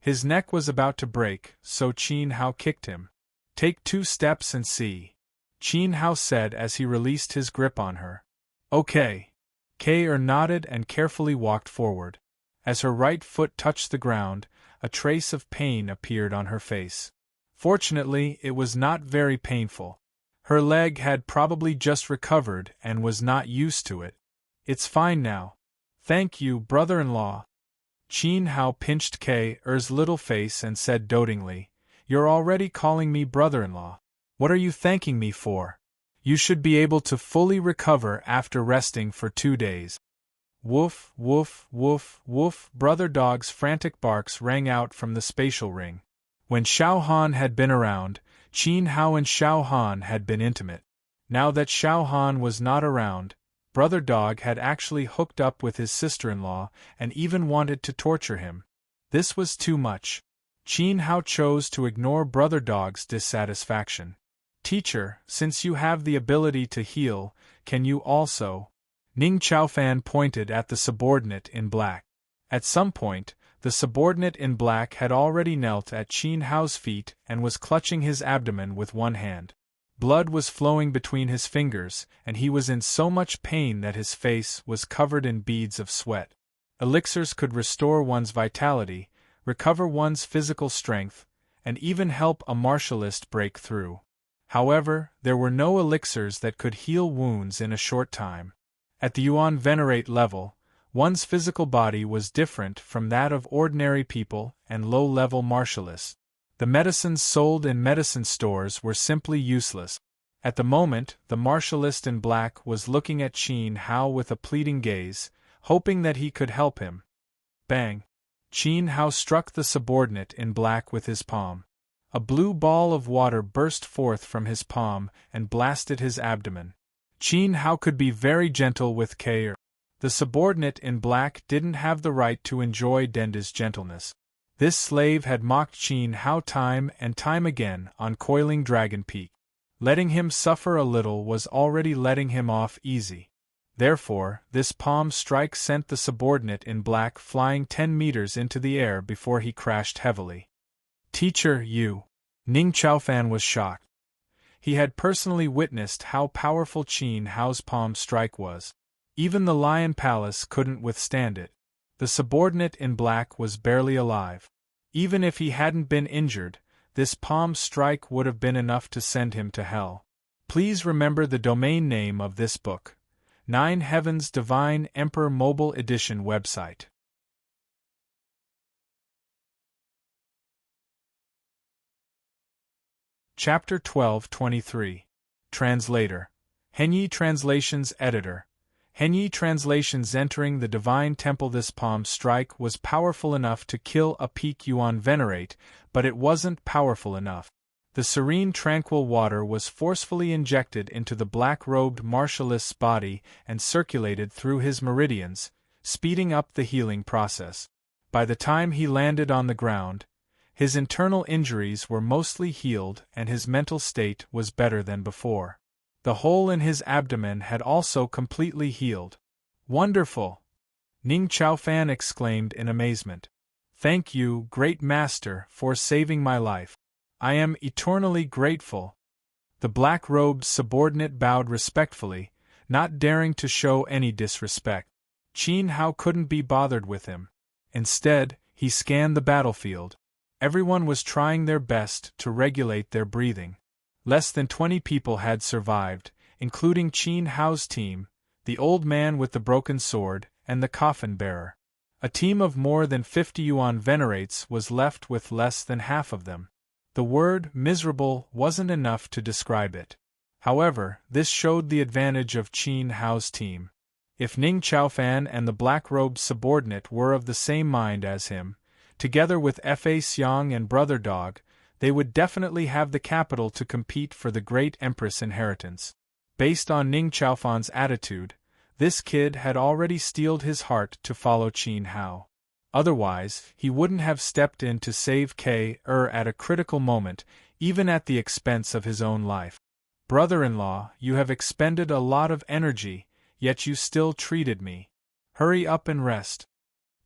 His neck was about to break, so Qin Hao kicked him. Take 2 steps and see, Qin Hao said as he released his grip on her. Okay. K.Er nodded and carefully walked forward. As her right foot touched the ground, a trace of pain appeared on her face. Fortunately, it was not very painful. Her leg had probably just recovered and was not used to it. It's fine now. Thank you, brother-in-law. Qin Hao pinched K.Er's little face and said dotingly, You're already calling me brother-in-law. What are you thanking me for? You should be able to fully recover after resting for 2 days. Woof, woof, woof, woof. Brother Dog's frantic barks rang out from the spatial ring. When Xiao Han had been around, Qin Hao and Xiao Han had been intimate. Now that Xiao Han was not around, Brother Dog had actually hooked up with his sister-in-law and even wanted to torture him. This was too much. Qin Hao chose to ignore Brother Dog's dissatisfaction. Teacher, since you have the ability to heal, can you also? Ning Chaofan pointed at the subordinate in black. At some point, the subordinate in black had already knelt at Qin Hao's feet and was clutching his abdomen with one hand. Blood was flowing between his fingers, and he was in so much pain that his face was covered in beads of sweat. Elixirs could restore one's vitality, recover one's physical strength, and even help a martialist break through. However, there were no elixirs that could heal wounds in a short time. At the Yuan Venerate level, one's physical body was different from that of ordinary people and low-level martialists. The medicines sold in medicine stores were simply useless. At the moment, the martialist in black was looking at Qin Hao with a pleading gaze, hoping that he could help him. Bang! Qin Hao struck the subordinate in black with his palm. A blue ball of water burst forth from his palm and blasted his abdomen. Qin Hao could be very gentle with Kair. The subordinate in black didn't have the right to enjoy Denda's gentleness. This slave had mocked Qin Hao time and time again on Coiling Dragon Peak. Letting him suffer a little was already letting him off easy. Therefore, this palm strike sent the subordinate in black flying 10 meters into the air before he crashed heavily. Teacher, you. Ning Chaofan was shocked. He had personally witnessed how powerful Qin Hao's palm strike was. Even the Lion Palace couldn't withstand it. The subordinate in black was barely alive. Even if he hadn't been injured, this palm strike would have been enough to send him to hell. Please remember the domain name of this book. 9 Heavens Divine Emperor Mobile Edition website. Chapter 12:23. Translator. Henyi Translations Editor. Henyi Translations. Entering the Divine Temple. This palm strike was powerful enough to kill a peak Yuan Venerate, but it wasn't powerful enough. The serene tranquil water was forcefully injected into the black-robed martialist's body and circulated through his meridians, speeding up the healing process. By the time he landed on the ground, his internal injuries were mostly healed and his mental state was better than before. The hole in his abdomen had also completely healed. Wonderful! Ning Chaofan exclaimed in amazement. Thank you, Great Master, for saving my life. I am eternally grateful. The black-robed subordinate bowed respectfully, not daring to show any disrespect. Qin Hao couldn't be bothered with him. Instead, he scanned the battlefield. Everyone was trying their best to regulate their breathing. Less than 20 people had survived, including Qin Hao's team, the old man with the broken sword, and the coffin bearer. A team of more than 50 Yuan Venerates was left with less than half of them. The word miserable wasn't enough to describe it. However, this showed the advantage of Qin Hao's team. If Ning Chaofan and the black-robed subordinate were of the same mind as him, together with Fa Xiang and Brother Dog, they would definitely have the capital to compete for the great Empress inheritance. Based on Ning Chaofan's attitude, this kid had already steeled his heart to follow Qin Hao. Otherwise, he wouldn't have stepped in to save K.Er at a critical moment, even at the expense of his own life. Brother-in-law, you have expended a lot of energy, yet you still treated me. Hurry up and rest.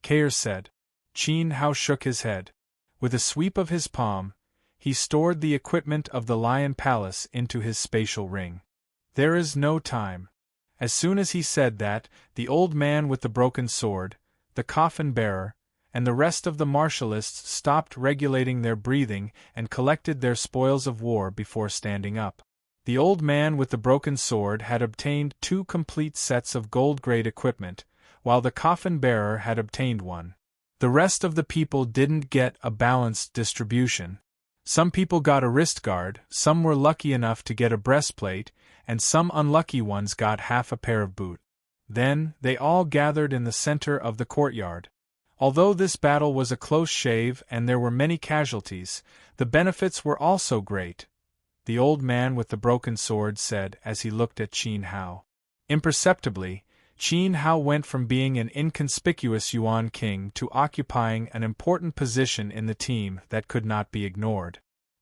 K.Er said. Qin Hao shook his head. With a sweep of his palm, he stored the equipment of the Lion Palace into his spatial ring. There is no time. As soon as he said that, the old man with the broken sword, the coffin bearer, and the rest of the martialists stopped regulating their breathing and collected their spoils of war before standing up. The old man with the broken sword had obtained 2 complete sets of gold-grade equipment, while the coffin bearer had obtained 1. The rest of the people didn't get a balanced distribution. Some people got a wrist guard, some were lucky enough to get a breastplate, and some unlucky ones got half a pair of boots. Then, they all gathered in the center of the courtyard. Although this battle was a close shave and there were many casualties, the benefits were also great, the old man with the broken sword said as he looked at Qin Hao. Imperceptibly, Qin Hao went from being an inconspicuous Yuan king to occupying an important position in the team that could not be ignored.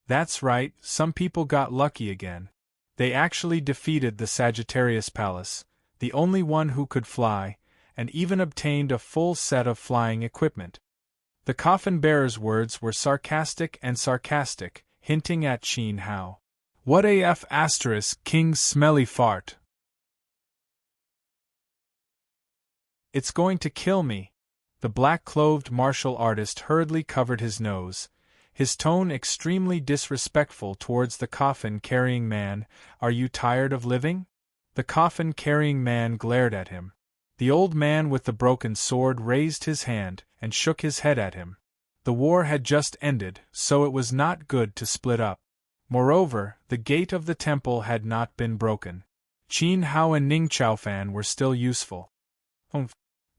That's right, some people got lucky again. They actually defeated the Sagittarius Palace, the only one who could fly, and even obtained a full set of flying equipment. The coffin bearer's words were sarcastic, hinting at Qin Hao. What af*** king's smelly fart? It's going to kill me. The black-clothed martial artist hurriedly covered his nose, his tone extremely disrespectful towards the coffin-carrying man. Are you tired of living? The coffin-carrying man glared at him. The old man with the broken sword raised his hand and shook his head at him. The war had just ended, so it was not good to split up. Moreover, the gate of the temple had not been broken. Qin Hao and Ning Chaofan were still useful.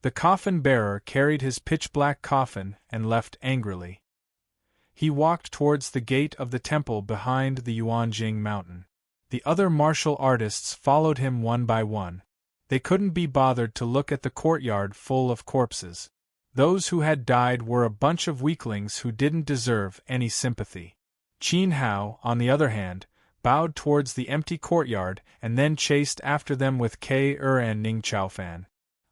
The coffin-bearer carried his pitch-black coffin and left angrily. He walked towards the gate of the temple behind the Yuanjing mountain. The other martial artists followed him one by one. They couldn't be bothered to look at the courtyard full of corpses. Those who had died were a bunch of weaklings who didn't deserve any sympathy. Qin Hao, on the other hand, bowed towards the empty courtyard and then chased after them with K.Er and Ning Chaofan.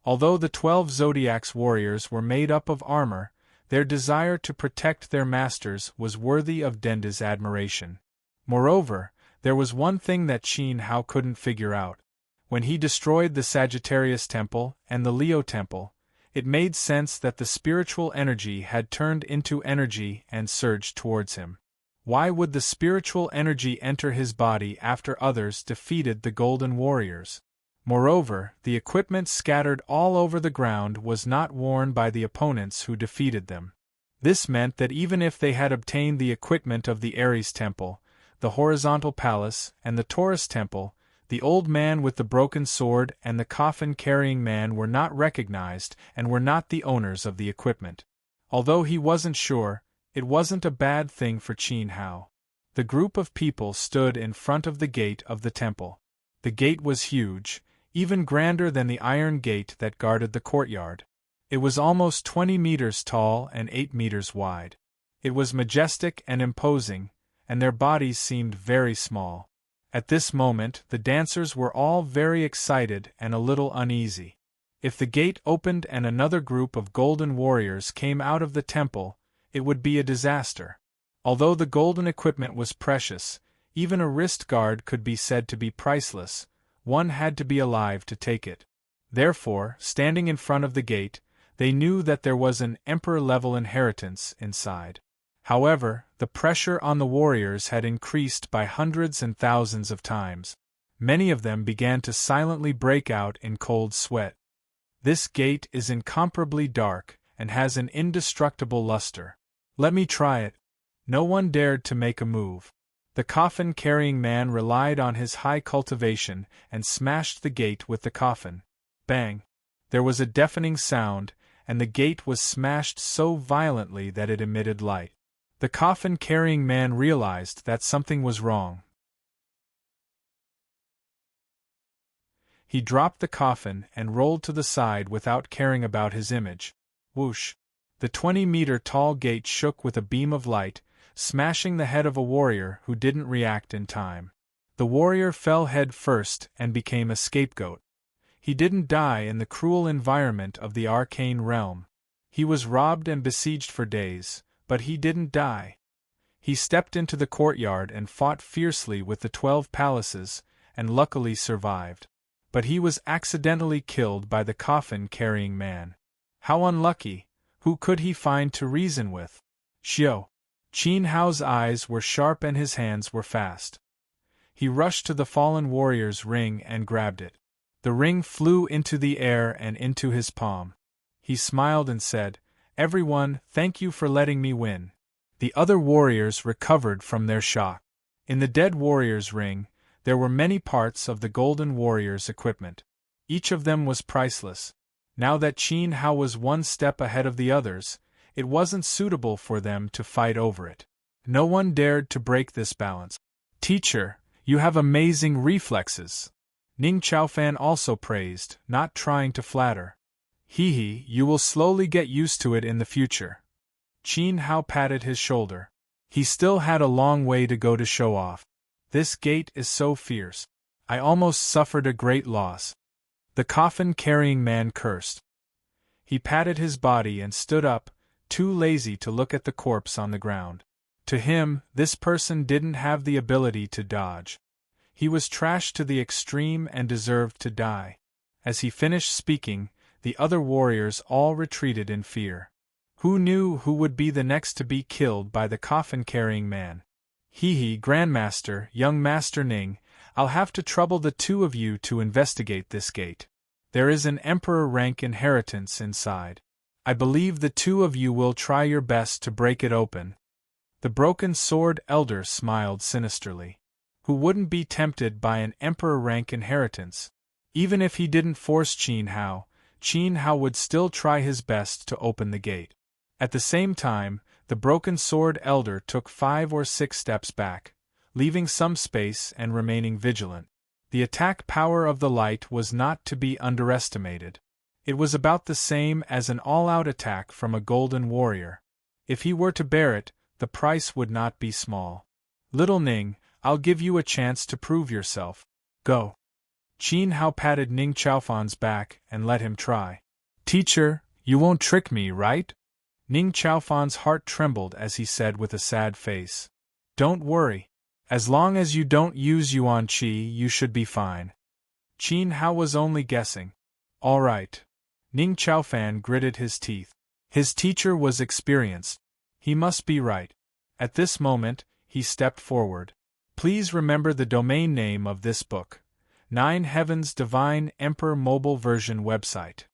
Although the 12 Zodiac's warriors were made up of armor, their desire to protect their masters was worthy of Denda's admiration. Moreover, there was one thing that Qin Hao couldn't figure out. When he destroyed the Sagittarius Temple and the Leo Temple, it made sense that the spiritual energy had turned into energy and surged towards him. Why would the spiritual energy enter his body after others defeated the Golden Warriors? Moreover, the equipment scattered all over the ground was not worn by the opponents who defeated them. This meant that even if they had obtained the equipment of the Ares Temple, the Horizontal Palace, and the Taurus Temple, the old man with the broken sword and the coffin-carrying man were not recognized and were not the owners of the equipment. Although he wasn't sure, it wasn't a bad thing for Qin Hao. The group of people stood in front of the gate of the temple. The gate was huge, even grander than the iron gate that guarded the courtyard. It was almost 20 meters tall and 8 meters wide. It was majestic and imposing, and their bodies seemed very small. At this moment, the dancers were all very excited and a little uneasy. If the gate opened and another group of golden warriors came out of the temple, it would be a disaster. Although the golden equipment was precious, even a wrist guard could be said to be priceless. One had to be alive to take it. Therefore, standing in front of the gate, they knew that there was an emperor-level inheritance inside. However, the pressure on the warriors had increased by hundreds and thousands of times. Many of them began to silently break out in cold sweat. This gate is incomparably dark and has an indestructible luster. Let me try it. No one dared to make a move. The coffin-carrying man relied on his high cultivation and smashed the gate with the coffin. Bang! There was a deafening sound, and the gate was smashed so violently that it emitted light. The coffin-carrying man realized that something was wrong. He dropped the coffin and rolled to the side without caring about his image. Whoosh! The 20-meter-tall gate shook with a beam of light, smashing the head of a warrior who didn't react in time. The warrior fell head first and became a scapegoat. He didn't die in the cruel environment of the arcane realm. He was robbed and besieged for days, but he didn't die. He stepped into the courtyard and fought fiercely with the 12 palaces, and luckily survived. But he was accidentally killed by the coffin-carrying man. How unlucky! Who could he find to reason with? Xiao! Qin Hao's eyes were sharp and his hands were fast. He rushed to the fallen warrior's ring and grabbed it. The ring flew into the air and into his palm. He smiled and said, "Everyone, thank you for letting me win." The other warriors recovered from their shock. In the dead warrior's ring, there were many parts of the golden warrior's equipment. Each of them was priceless. Now that Qin Hao was one step ahead of the others, it wasn't suitable for them to fight over it. No one dared to break this balance. "Teacher, you have amazing reflexes," Ning Chaofan also praised, not trying to flatter. "Hee, you will slowly get used to it in the future." Qin Hao patted his shoulder. He still had a long way to go to show off. "This gate is so fierce. I almost suffered a great loss." The coffin-carrying man cursed. He patted his body and stood up, too lazy to look at the corpse on the ground. To him, this person didn't have the ability to dodge. He was trashed to the extreme and deserved to die. As he finished speaking, the other warriors all retreated in fear. Who knew who would be the next to be killed by the coffin-carrying man? Grandmaster, young Master Ning, I'll have to trouble the two of you to investigate this gate. There is an emperor rank inheritance inside. I believe the two of you will try your best to break it open. The broken sword elder smiled sinisterly. Who wouldn't be tempted by an emperor rank inheritance? Even if he didn't force Qin Hao, Qin Hao would still try his best to open the gate. At the same time, the broken sword elder took 5 or 6 steps back, leaving some space and remaining vigilant. The attack power of the light was not to be underestimated. It was about the same as an all-out attack from a golden warrior. If he were to bear it, the price would not be small. Little Ning, I'll give you a chance to prove yourself. Go. Qin Hao patted Ning Chaofan's back and let him try. Teacher, you won't trick me, right? Ning Chaofan's heart trembled as he said with a sad face. Don't worry. As long as you don't use Yuan Qi, you should be fine. Qin Hao was only guessing. All right. Ning Chaofan gritted his teeth. His teacher was experienced. He must be right. At this moment, he stepped forward. Please remember the domain name of this book. 9 Heavens Divine Emperor Mobile Version website.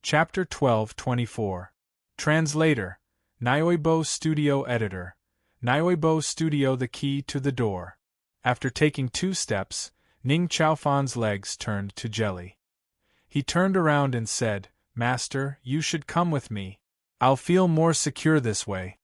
Chapter 12-24. Translator. Nyoibo Studio Editor. Nyoibo Studio. The key to the door. After taking 2 steps, Ning Chaofan's legs turned to jelly. He turned around and said, Master, you should come with me. I'll feel more secure this way.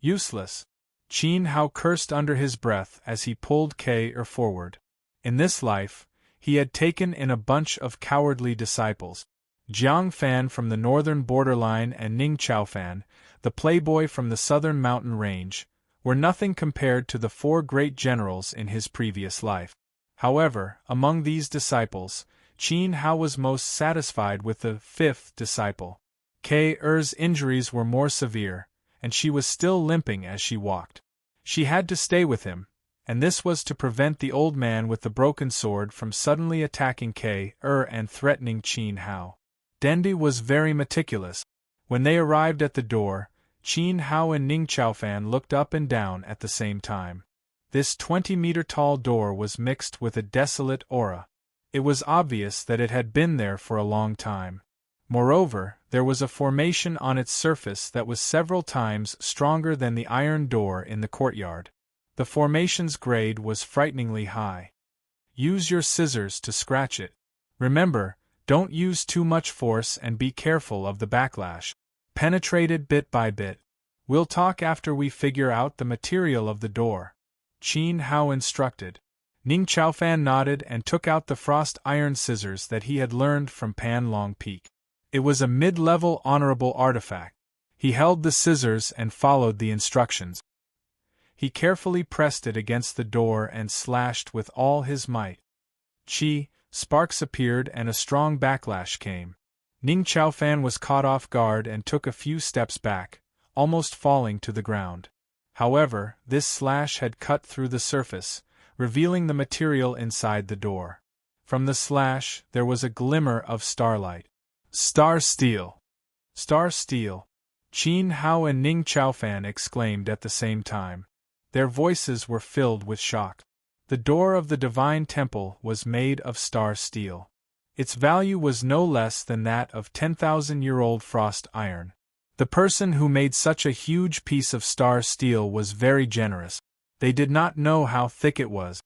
Useless. Qin Hao cursed under his breath as he pulled K-er forward. In this life, he had taken in a bunch of cowardly disciples. Jiang Fan from the northern borderline and Ning Chaofan, the playboy from the southern mountain range, were nothing compared to the 4 great generals in his previous life. However, among these disciples, Qin Hao was most satisfied with the 5th disciple. K-er's injuries were more severe, and she was still limping as she walked. She had to stay with him, and this was to prevent the old man with the broken sword from suddenly attacking K-er and threatening Qin Hao. Dendi was very meticulous. When they arrived at the door, Qin Hao and Ning Chaofan looked up and down at the same time. This 20-meter-tall door was mixed with a desolate aura. It was obvious that it had been there for a long time. Moreover, there was a formation on its surface that was several times stronger than the iron door in the courtyard. The formation's grade was frighteningly high. Use your scissors to scratch it. Remember, don't use too much force and be careful of the backlash. Penetrate it bit by bit. We'll talk after we figure out the material of the door. Qin Hao instructed. Ning Chaofan nodded and took out the frost iron scissors that he had learned from Pan Long Peak. It was a mid-level honorable artifact. He held the scissors and followed the instructions. He carefully pressed it against the door and slashed with all his might. Sparks appeared and a strong backlash came. Ning Chaofan was caught off guard and took a few steps back, almost falling to the ground. However, this slash had cut through the surface, revealing the material inside the door. From the slash, there was a glimmer of starlight. Star steel! Star steel! Qin Hao and Ning Chaofan exclaimed at the same time. Their voices were filled with shock. The door of the divine temple was made of star steel. Its value was no less than that of 10,000-year-old frost iron. The person who made such a huge piece of star steel was very generous. They did not know how thick it was.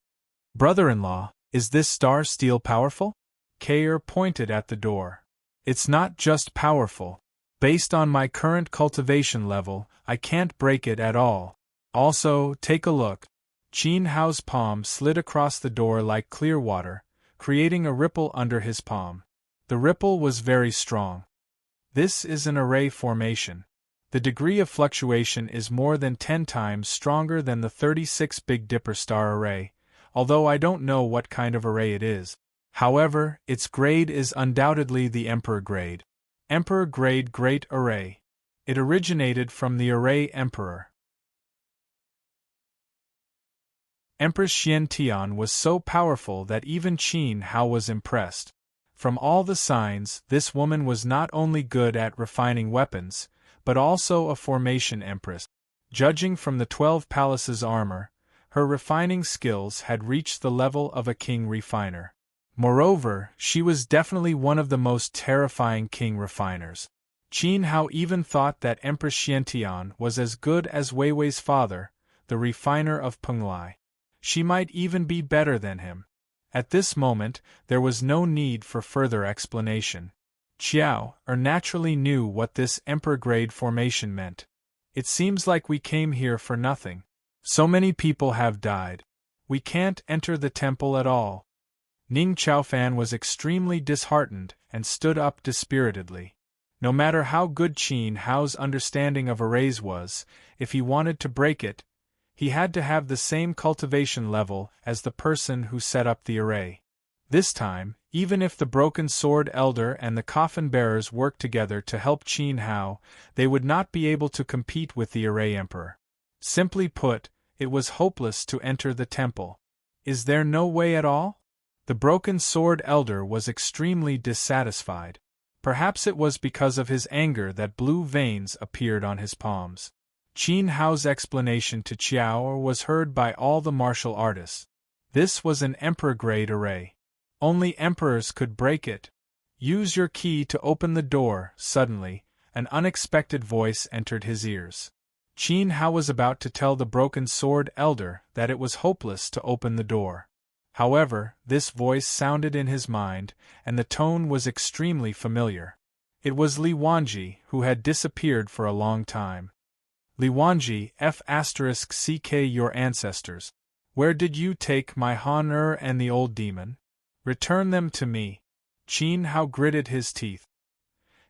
Brother-in-law, is this star steel powerful? K-er pointed at the door. It's not just powerful. Based on my current cultivation level, I can't break it at all. Also, take a look. Qin Hao's palm slid across the door like clear water, creating a ripple under his palm. The ripple was very strong. This is an array formation. The degree of fluctuation is more than 10 times stronger than the 36 Big Dipper star array, although I don't know what kind of array it is. However, its grade is undoubtedly the Emperor grade. Emperor grade Great Array. It originated from the Array Emperor. Empress Xian Tian was so powerful that even Qin Hao was impressed. From all the signs, this woman was not only good at refining weapons, but also a formation empress. Judging from the 12 palaces' armor, her refining skills had reached the level of a king refiner. Moreover, she was definitely one of the most terrifying king refiners. Qin Hao even thought that Empress Xiantian was as good as Wei Wei's father, the refiner of Penglai. She might even be better than him. At this moment, there was no need for further explanation. Qiao naturally knew what this emperor-grade formation meant. It seems like we came here for nothing. So many people have died. We can't enter the temple at all. Ning Chaofan was extremely disheartened and stood up dispiritedly. No matter how good Qin Hao's understanding of arrays was, if he wanted to break it, he had to have the same cultivation level as the person who set up the array. This time, even if the Broken Sword Elder and the Coffin Bearers worked together to help Qin Hao, they would not be able to compete with the Array Emperor. Simply put, it was hopeless to enter the temple. Is there no way at all? The Broken Sword Elder was extremely dissatisfied. Perhaps it was because of his anger that blue veins appeared on his palms. Qin Hao's explanation to Qiao was heard by all the martial artists. This was an emperor-grade array. Only emperors could break it. Use your key to open the door. Suddenly, an unexpected voice entered his ears. Qin Hao was about to tell the Broken Sword Elder that it was hopeless to open the door. However, this voice sounded in his mind, and the tone was extremely familiar. It was Li Wanji, who had disappeared for a long time. Li Wanji, F***ck your ancestors. Where did you take my Han and the old demon? Return them to me. Qin Hao gritted his teeth.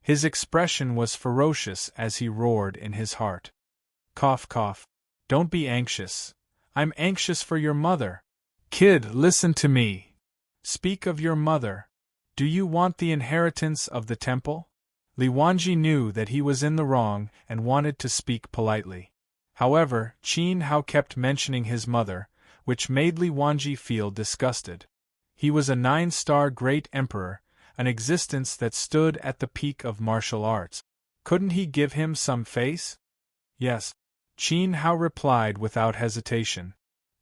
His expression was ferocious as he roared in his heart. Cough cough. Don't be anxious. I'm anxious for your mother. Kid, listen to me. Speak of your mother. Do you want the inheritance of the temple? Li Wanji knew that he was in the wrong and wanted to speak politely. However, Qin Hao kept mentioning his mother, which made Li Wanji feel disgusted. He was a 9-star great emperor, an existence that stood at the peak of martial arts. Couldn't he give him some face? Yes. Qin Hao replied without hesitation.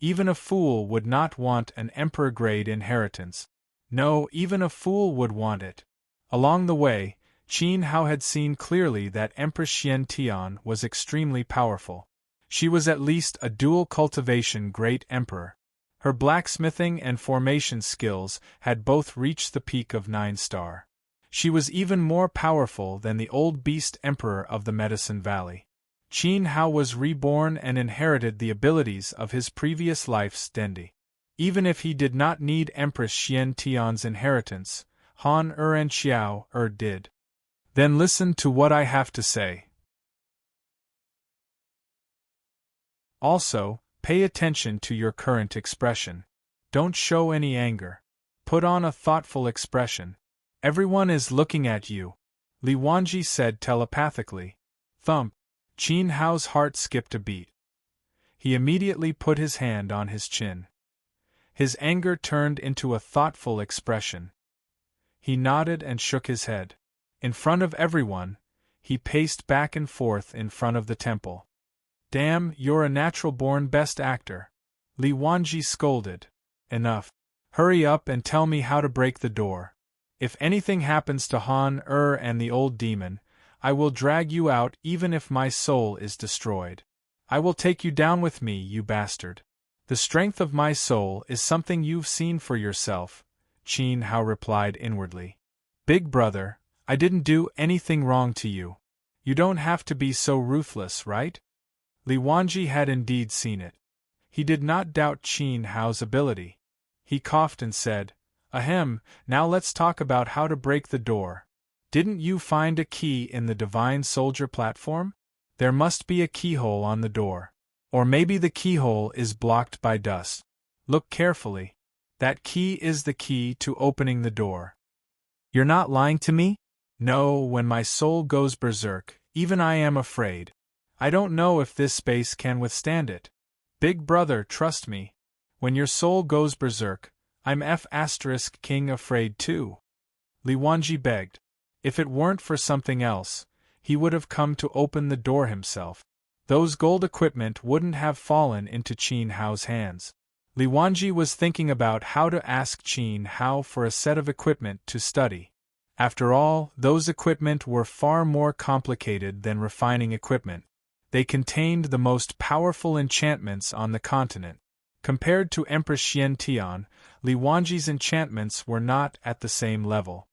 Even a fool would not want an emperor-grade inheritance. No, even a fool would want it. Along the way, Qin Hao had seen clearly that Empress Xian Tian was extremely powerful. She was at least a dual cultivation great emperor. Her blacksmithing and formation skills had both reached the peak of 9-star. She was even more powerful than the old beast emperor of the Medicine Valley. Qin Hao was reborn and inherited the abilities of his previous life's Dendi. Even if he did not need Empress Xian Tian's inheritance, Han and Xiao did. Then listen to what I have to say. Also, pay attention to your current expression. Don't show any anger. Put on a thoughtful expression. Everyone is looking at you. Li Wanji said telepathically. Thump. Qin Hao's heart skipped a beat. He immediately put his hand on his chin. His anger turned into a thoughtful expression. He nodded and shook his head. In front of everyone, he paced back and forth in front of the temple. Damn, you're a natural-born best actor. Li Wanji scolded. Enough. Hurry up and tell me how to break the door. If anything happens to Han and the old demon, I will drag you out even if my soul is destroyed. I will take you down with me, you bastard. The strength of my soul is something you've seen for yourself, Qin Hao replied inwardly. Big brother, I didn't do anything wrong to you. You don't have to be so ruthless, right? Li Wanji had indeed seen it. He did not doubt Qin Hao's ability. He coughed and said, Ahem, now let's talk about how to break the door. Didn't you find a key in the Divine Soldier platform? There must be a keyhole on the door. Or maybe the keyhole is blocked by dust. Look carefully. That key is the key to opening the door. You're not lying to me? No, when my soul goes berserk, even I am afraid. I don't know if this space can withstand it. Big brother, trust me. When your soul goes berserk, I'm **king afraid too. Li Wanji begged. If it weren't for something else, he would have come to open the door himself. Those gold equipment wouldn't have fallen into Qin Hao's hands. Li Wanji was thinking about how to ask Qin Hao for a set of equipment to study. After all, those equipment were far more complicated than refining equipment. They contained the most powerful enchantments on the continent. Compared to Empress Xian Tian, Li Wanji's enchantments were not at the same level.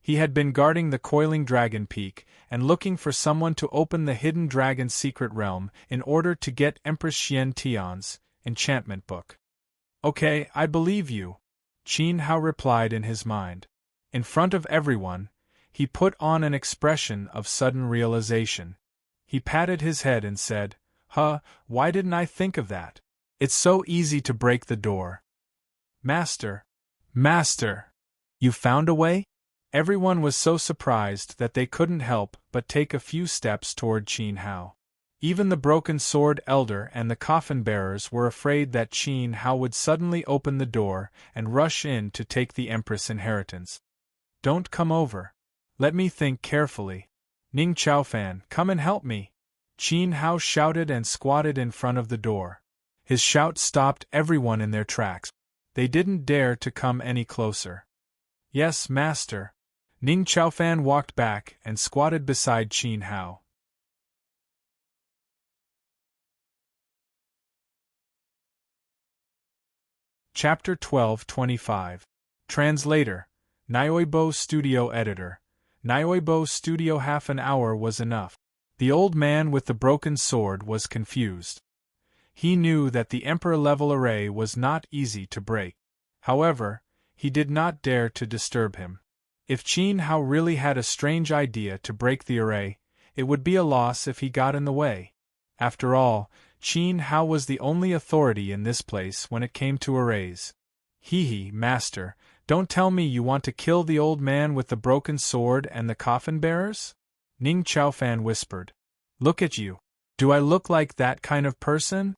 He had been guarding the coiling dragon peak and looking for someone to open the hidden dragon's secret realm in order to get Empress Xian Tian's enchantment book. Okay, I believe you, Qin Hao replied in his mind. In front of everyone, he put on an expression of sudden realization. He patted his head and said, why didn't I think of that? It's so easy to break the door. Master, you found a way? Everyone was so surprised that they couldn't help but take a few steps toward Qin Hao. Even the broken sword elder and the coffin bearers were afraid that Qin Hao would suddenly open the door and rush in to take the Empress' inheritance. Don't come over. Let me think carefully. Ning Chaofan, come and help me. Qin Hao shouted and squatted in front of the door. His shout stopped everyone in their tracks. They didn't dare to come any closer. Yes, master. Ning Chaofan walked back and squatted beside Qin Hao. Chapter 12:25. Translator. Nyoibo Studio Editor. Nyoibo Studio. Half an hour was enough. The old man with the broken sword was confused. He knew that the emperor-level array was not easy to break. However, he did not dare to disturb him. If Qin Hao really had a strange idea to break the array, it would be a loss if he got in the way. After all, Qin Hao was the only authority in this place when it came to arrays. Master, don't tell me you want to kill the old man with the broken sword and the coffin bearers? Ning Chaofan whispered. Look at you. Do I look like that kind of person?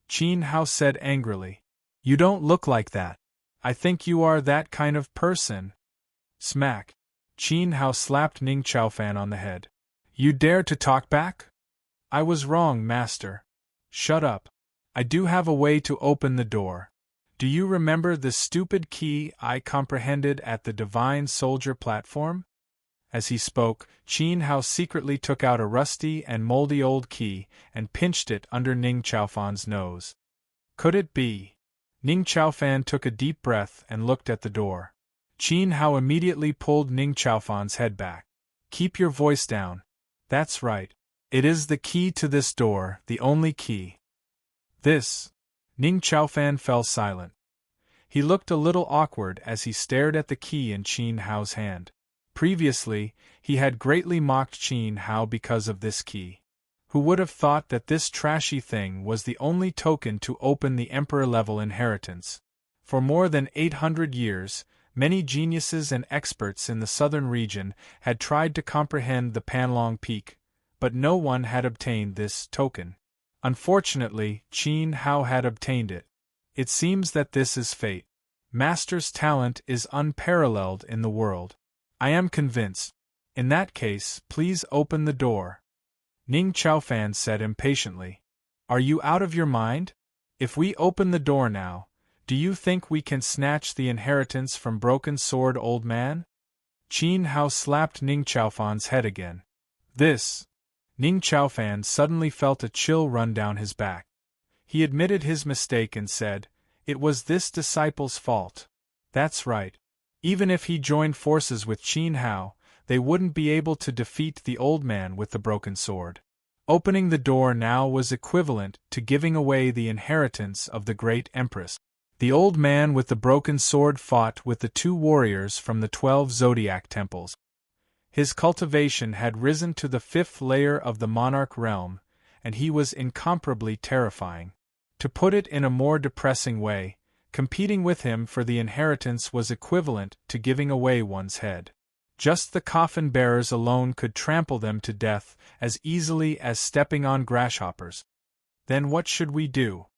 Qin Hao said angrily. You don't look like that. I think you are that kind of person. Smack. Qin Hao slapped Ning Chaofan on the head. You dare to talk back? I was wrong, master. Shut up. I do have a way to open the door. Do you remember the stupid key I comprehended at the Divine Soldier platform? As he spoke, Qin Hao secretly took out a rusty and moldy old key and pinched it under Ning Chaofan's nose. Could it be? Ning Chaofan took a deep breath and looked at the door. Qin Hao immediately pulled Ning Chaofan's head back. Keep your voice down. That's right. It is the key to this door, the only key. This. Ning Chaofan fell silent. He looked a little awkward as he stared at the key in Qin Hao's hand. Previously, he had greatly mocked Qin Hao because of this key. Who would have thought that this trashy thing was the only token to open the emperor-level inheritance? For more than 800 years, many geniuses and experts in the southern region had tried to comprehend the Panlong Peak, but no one had obtained this token. Unfortunately, Qin Hao had obtained it. It seems that this is fate. Master's talent is unparalleled in the world. I am convinced. In that case, please open the door. Ning Chaofan said impatiently. Are you out of your mind? If we open the door now, do you think we can snatch the inheritance from Broken Sword Old Man? Qin Hao slapped Ning Chaofan's head again. This. Ning Chaofan suddenly felt a chill run down his back. He admitted his mistake and said, it was this disciple's fault. That's right. Even if he joined forces with Qin Hao, they wouldn't be able to defeat the old man with the broken sword. Opening the door now was equivalent to giving away the inheritance of the great empress. The old man with the broken sword fought with the 2 warriors from the 12 zodiac temples. His cultivation had risen to the 5th layer of the monarch realm, and he was incomparably terrifying. To put it in a more depressing way, competing with him for the inheritance was equivalent to giving away one's head. Just the coffin bearers alone could trample them to death as easily as stepping on grasshoppers. Then what should we do?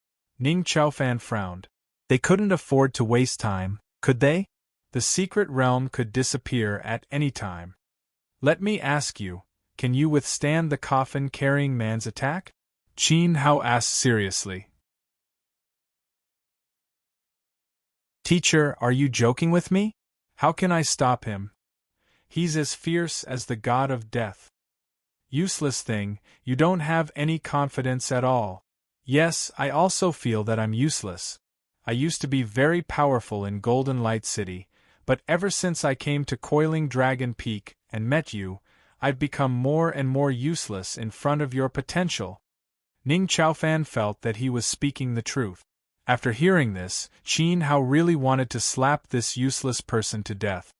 Ning Chaofan frowned. They couldn't afford to waste time, could they? The secret realm could disappear at any time. Let me ask you, can you withstand the coffin-carrying man's attack? Qin Hao asked seriously. Teacher, are you joking with me? How can I stop him? He's as fierce as the god of death. Useless thing, you don't have any confidence at all. Yes, I also feel that I'm useless. I used to be very powerful in Golden Light City, but ever since I came to Coiling Dragon Peak and met you, I've become more and more useless in front of your potential. Ning Chaofan felt that he was speaking the truth. After hearing this, Qin Hao really wanted to slap this useless person to death.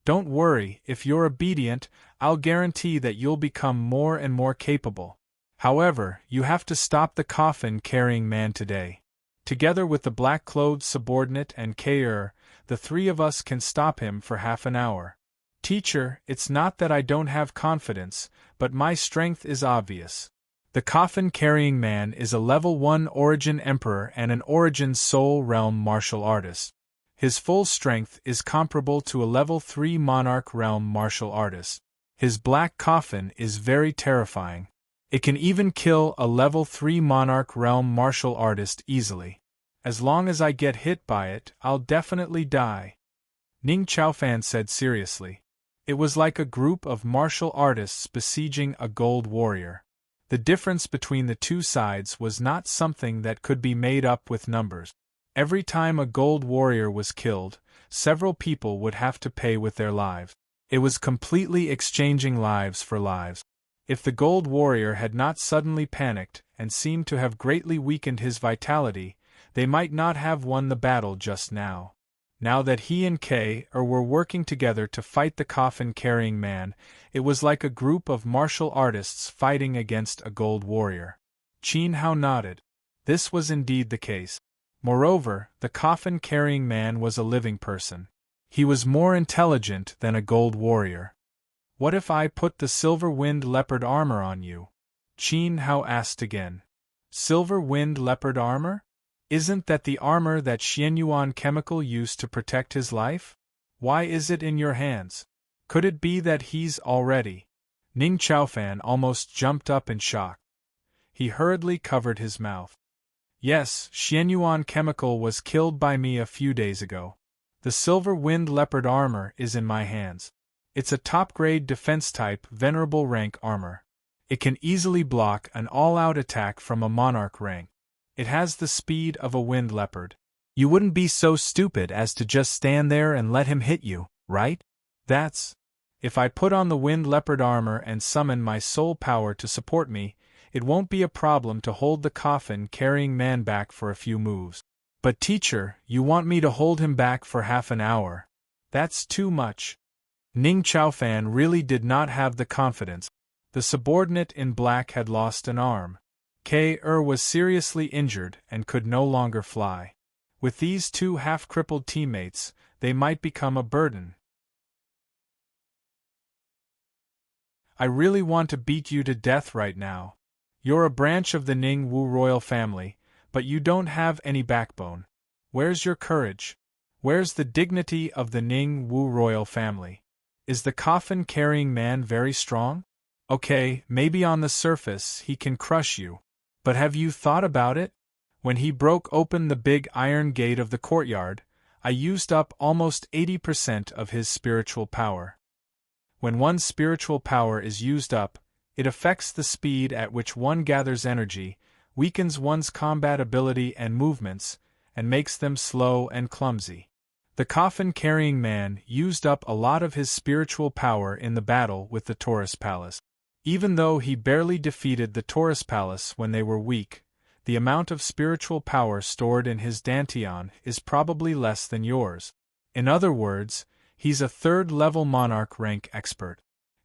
Don't worry, if you're obedient, I'll guarantee that you'll become more and more capable. However, you have to stop the coffin-carrying man today. Together with the black-clothed subordinate and K.R., the three of us can stop him for half an hour. Teacher, it's not that I don't have confidence, but my strength is obvious. The coffin-carrying man is a level 1 Origin Emperor and an Origin Soul Realm martial artist. His full strength is comparable to a level 3 Monarch Realm martial artist. His black coffin is very terrifying. It can even kill a level 3 Monarch Realm martial artist easily. As long as I get hit by it, I'll definitely die. Ning Chaofan said seriously. It was like a group of martial artists besieging a gold warrior. The difference between the two sides was not something that could be made up with numbers. Every time a gold warrior was killed, several people would have to pay with their lives. It was completely exchanging lives for lives. If the gold warrior had not suddenly panicked and seemed to have greatly weakened his vitality, they might not have won the battle just now. Now that he and K.R. were working together to fight the coffin-carrying man, it was like a group of martial artists fighting against a gold warrior. Qin Hao nodded. This was indeed the case. Moreover, the coffin-carrying man was a living person. He was more intelligent than a gold warrior. What if I put the silver-winged leopard armor on you? Qin Hao asked again. Silver-winged leopard armor? Isn't that the armor that Xianyuan Chemical used to protect his life? Why is it in your hands? Could it be that he's already? Ning Chaofan almost jumped up in shock. He hurriedly covered his mouth. Yes, Xianyuan Chemical was killed by me a few days ago. The silver-winged leopard armor is in my hands. It's a top-grade defense-type venerable rank armor. It can easily block an all-out attack from a monarch rank. It has the speed of a wind leopard. You wouldn't be so stupid as to just stand there and let him hit you, right? That's... If I put on the wind leopard armor and summon my soul power to support me, it won't be a problem to hold the coffin-carrying man back for a few moves. But teacher, you want me to hold him back for half an hour. That's too much. Ning Chaofan really did not have the confidence. The subordinate in black had lost an arm. K.R. was seriously injured and could no longer fly. With these two half-crippled teammates, they might become a burden. I really want to beat you to death right now. You're a branch of the Ning Wu royal family, but you don't have any backbone. Where's your courage? Where's the dignity of the Ning Wu royal family? Is the coffin-carrying man very strong? Okay, maybe on the surface he can crush you. But have you thought about it? When he broke open the big iron gate of the courtyard, I used up almost 80% of his spiritual power. When one's spiritual power is used up, it affects the speed at which one gathers energy, weakens one's combat ability and movements, and makes them slow and clumsy. The coffin-carrying man used up a lot of his spiritual power in the battle with the Taurus Palace. Even though he barely defeated the Taurus Palace when they were weak, the amount of spiritual power stored in his Dantian is probably less than yours. In other words, he's a third-level monarch rank expert.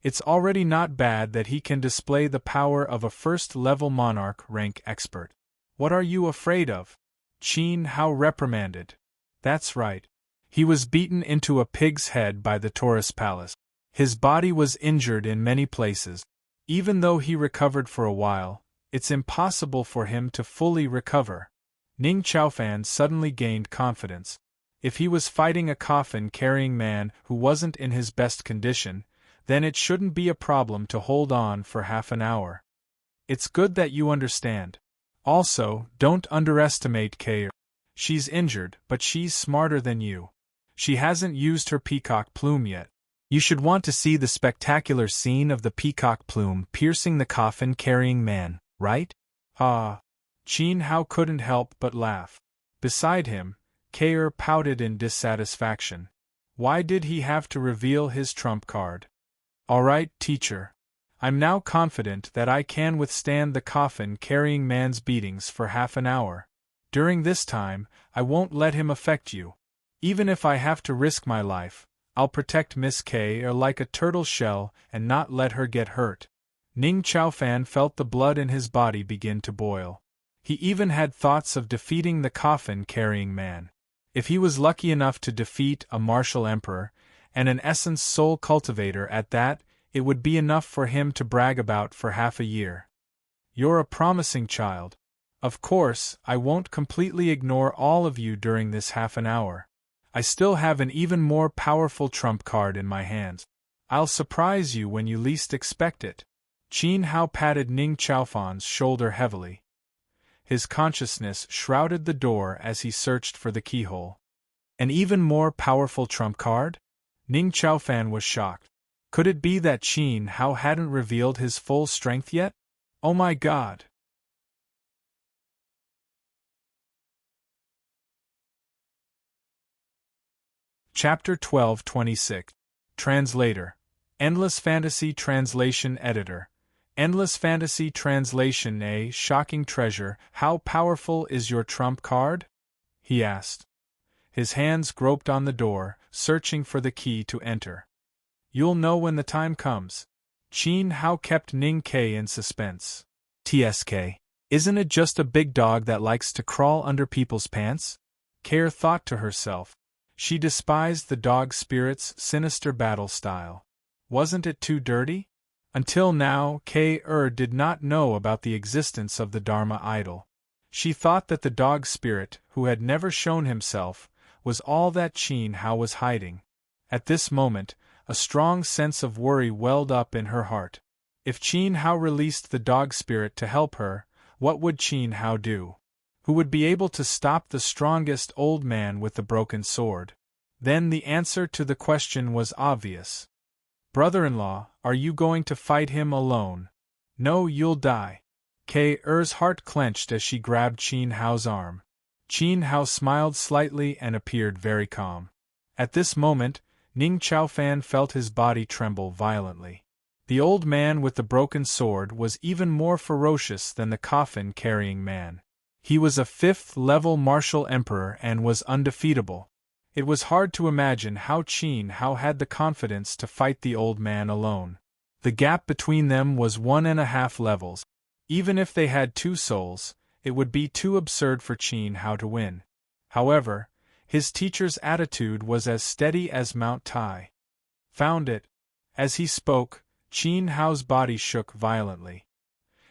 It's already not bad that he can display the power of a first-level monarch rank expert. What are you afraid of? Qin Hao reprimanded. That's right. He was beaten into a pig's head by the Taurus Palace. His body was injured in many places. Even though he recovered for a while, it's impossible for him to fully recover. Ning Chaofan suddenly gained confidence. If he was fighting a coffin-carrying man who wasn't in his best condition, then it shouldn't be a problem to hold on for half an hour. It's good that you understand. Also, don't underestimate K.R. She's injured, but she's smarter than you. She hasn't used her peacock plume yet. You should want to see the spectacular scene of the peacock plume piercing the coffin-carrying man, right? Qin Hao couldn't help but laugh. Beside him, Kair pouted in dissatisfaction. Why did he have to reveal his trump card? All right, teacher. I'm now confident that I can withstand the coffin-carrying man's beatings for half an hour. During this time, I won't let him affect you. Even if I have to risk my life, I'll protect Miss K like a turtle shell and not let her get hurt. Ning Chaofan felt the blood in his body begin to boil. He even had thoughts of defeating the coffin-carrying man. If he was lucky enough to defeat a martial emperor, and an essence soul cultivator at that, it would be enough for him to brag about for half a year. You're a promising child. Of course, I won't completely ignore all of you during this half an hour. I still have an even more powerful trump card in my hands. I'll surprise you when you least expect it. Qin Hao patted Ning Chaofan's shoulder heavily. His consciousness shrouded the door as he searched for the keyhole. An even more powerful trump card? Ning Chaofan was shocked. Could it be that Qin Hao hadn't revealed his full strength yet? Oh my god! Chapter 12:26. Translator. Endless Fantasy Translation Editor. Endless Fantasy Translation. A shocking treasure. How powerful is your trump card? He asked. His hands groped on the door, searching for the key to enter. You'll know when the time comes. Qin Hao kept Ning K in suspense. TSK. Isn't it just a big dog that likes to crawl under people's pants? Kair thought to herself. She despised the dog spirit's sinister battle style. Wasn't it too dirty? Until now, Kair did not know about the existence of the Dharma idol. She thought that the dog spirit, who had never shown himself, was all that Qin Hao was hiding. At this moment, a strong sense of worry welled up in her heart. If Qin Hao released the dog spirit to help her, what would Qin Hao do? Who would be able to stop the strongest old man with the broken sword? Then the answer to the question was obvious. Brother-in-law, are you going to fight him alone? No, you'll die. Kair's heart clenched as she grabbed Qin Hao's arm. Qin Hao smiled slightly and appeared very calm. At this moment, Ning Chaofan felt his body tremble violently. The old man with the broken sword was even more ferocious than the coffin-carrying man. He was a 5th-level martial emperor and was undefeatable. It was hard to imagine how Qin Hao had the confidence to fight the old man alone. The gap between them was 1.5 levels. Even if they had 2 souls, it would be too absurd for Qin Hao to win. However, his teacher's attitude was as steady as Mount Tai. Found it. As he spoke, Qin Hao's body shook violently.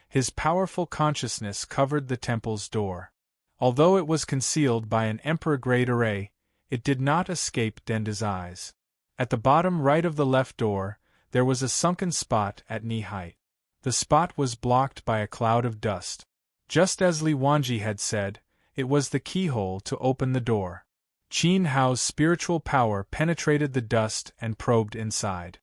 His powerful consciousness covered the temple's door. Although it was concealed by an emperor-grade array, it did not escape Denda's eyes. At the bottom right of the left door, there was a sunken spot at knee height. The spot was blocked by a cloud of dust. Just as Li Wanji had said, it was the keyhole to open the door. Qin Hao's spiritual power penetrated the dust and probed inside.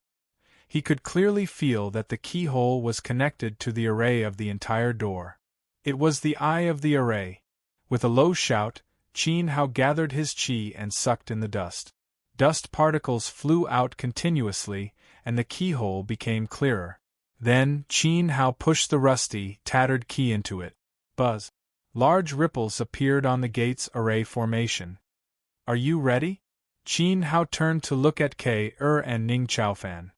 He could clearly feel that the keyhole was connected to the array of the entire door. It was the eye of the array. With a low shout, Qin Hao gathered his qi and sucked in the dust. Dust particles flew out continuously, and the keyhole became clearer. Then, Qin Hao pushed the rusty, tattered key into it. Buzz. Large ripples appeared on the gate's array formation. Are you ready? Qin Hao turned to look at Kair and Ning Chaofan.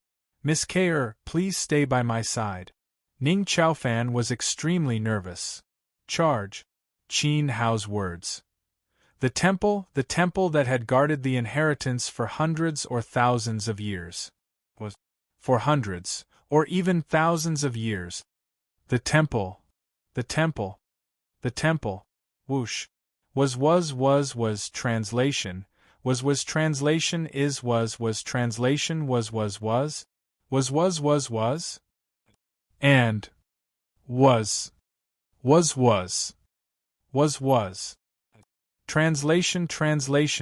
Miss Kair, please stay by my side. Ning Chaofan was extremely nervous. Charge. Qin Hao's words. The temple that had guarded the inheritance for hundreds or thousands of years. Was. For hundreds, or even thousands of years. The temple. Whoosh. Was translation. Was translation is was translation was. And. Was.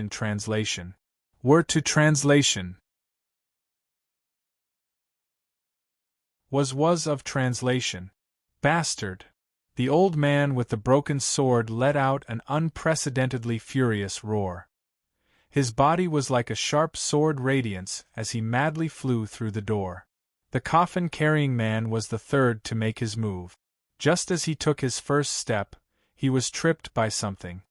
Translation. Word to translation. Was of translation. Bastard. The old man with the broken sword let out an unprecedentedly furious roar. His body was like a sharp sword radiance as he madly flew through the door. The coffin-carrying man was the third to make his move. Just as he took his first step, he was tripped by something.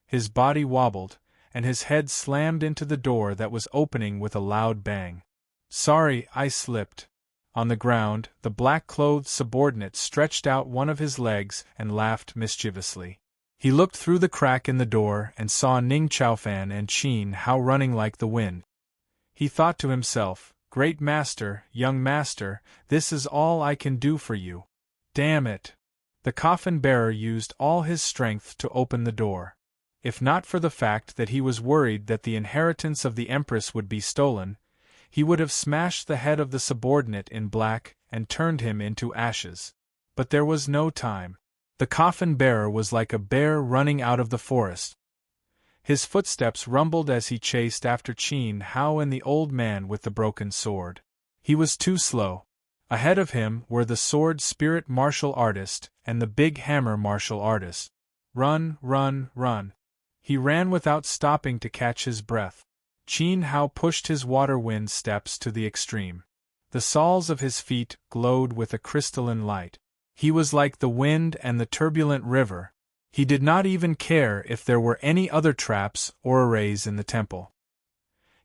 His body wobbled, and his head slammed into the door that was opening with a loud bang. "Sorry, I slipped." On the ground, the black-clothed subordinate stretched out one of his legs and laughed mischievously. He looked through the crack in the door and saw Ning Chaofan and Qin Hao running like the wind. He thought to himself, "Great master, young master, this is all I can do for you." Damn it! The coffin-bearer used all his strength to open the door. If not for the fact that he was worried that the inheritance of the Empress would be stolen, he would have smashed the head of the subordinate in black and turned him into ashes. But there was no time. The coffin-bearer was like a bear running out of the forest. His footsteps rumbled as he chased after Qin Hao and the old man with the broken sword. He was too slow. Ahead of him were the sword spirit martial artist and the big hammer martial artist. Run, run, run. He ran without stopping to catch his breath. Qin Hao pushed his water-wind steps to the extreme. The soles of his feet glowed with a crystalline light. He was like the wind and the turbulent river. He did not even care if there were any other traps or arrays in the temple.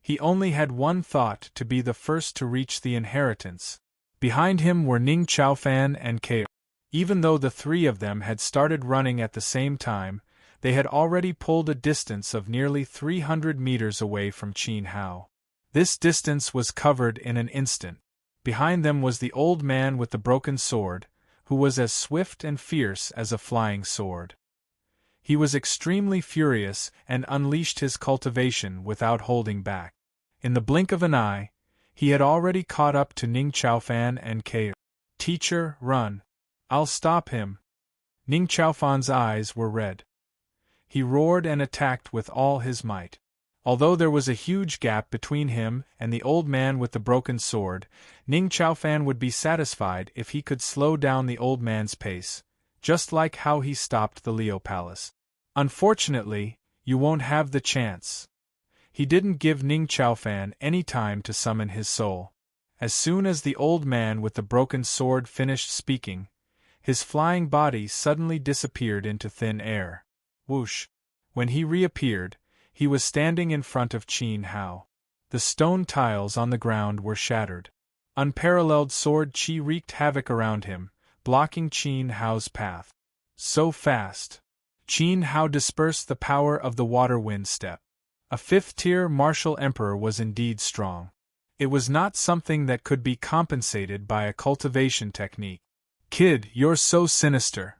He only had one thought: to be the first to reach the inheritance. Behind him were Ning Chaofan and Kao. Even though the three of them had started running at the same time, they had already pulled a distance of nearly 300 meters away from Qin Hao. This distance was covered in an instant. Behind them was the old man with the broken sword, who was as swift and fierce as a flying sword. He was extremely furious and unleashed his cultivation without holding back. In the blink of an eye, he had already caught up to Ning Chaofan and Kao. "Teacher, run. I'll stop him." Ning Chaofan's eyes were red. He roared and attacked with all his might. Although there was a huge gap between him and the old man with the broken sword, Ning Chaofan would be satisfied if he could slow down the old man's pace, just like how he stopped the Leo Palace. "Unfortunately, you won't have the chance." He didn't give Ning Chaofan any time to summon his soul. As soon as the old man with the broken sword finished speaking, his flying body suddenly disappeared into thin air. Whoosh! When he reappeared, he was standing in front of Qin Hao. The stone tiles on the ground were shattered. Unparalleled sword chi wreaked havoc around him, blocking Qin Hao's path. So fast! Qin Hao dispersed the power of the water-wind step. A fifth-tier martial emperor was indeed strong. It was not something that could be compensated by a cultivation technique. "Kid, you're so sinister."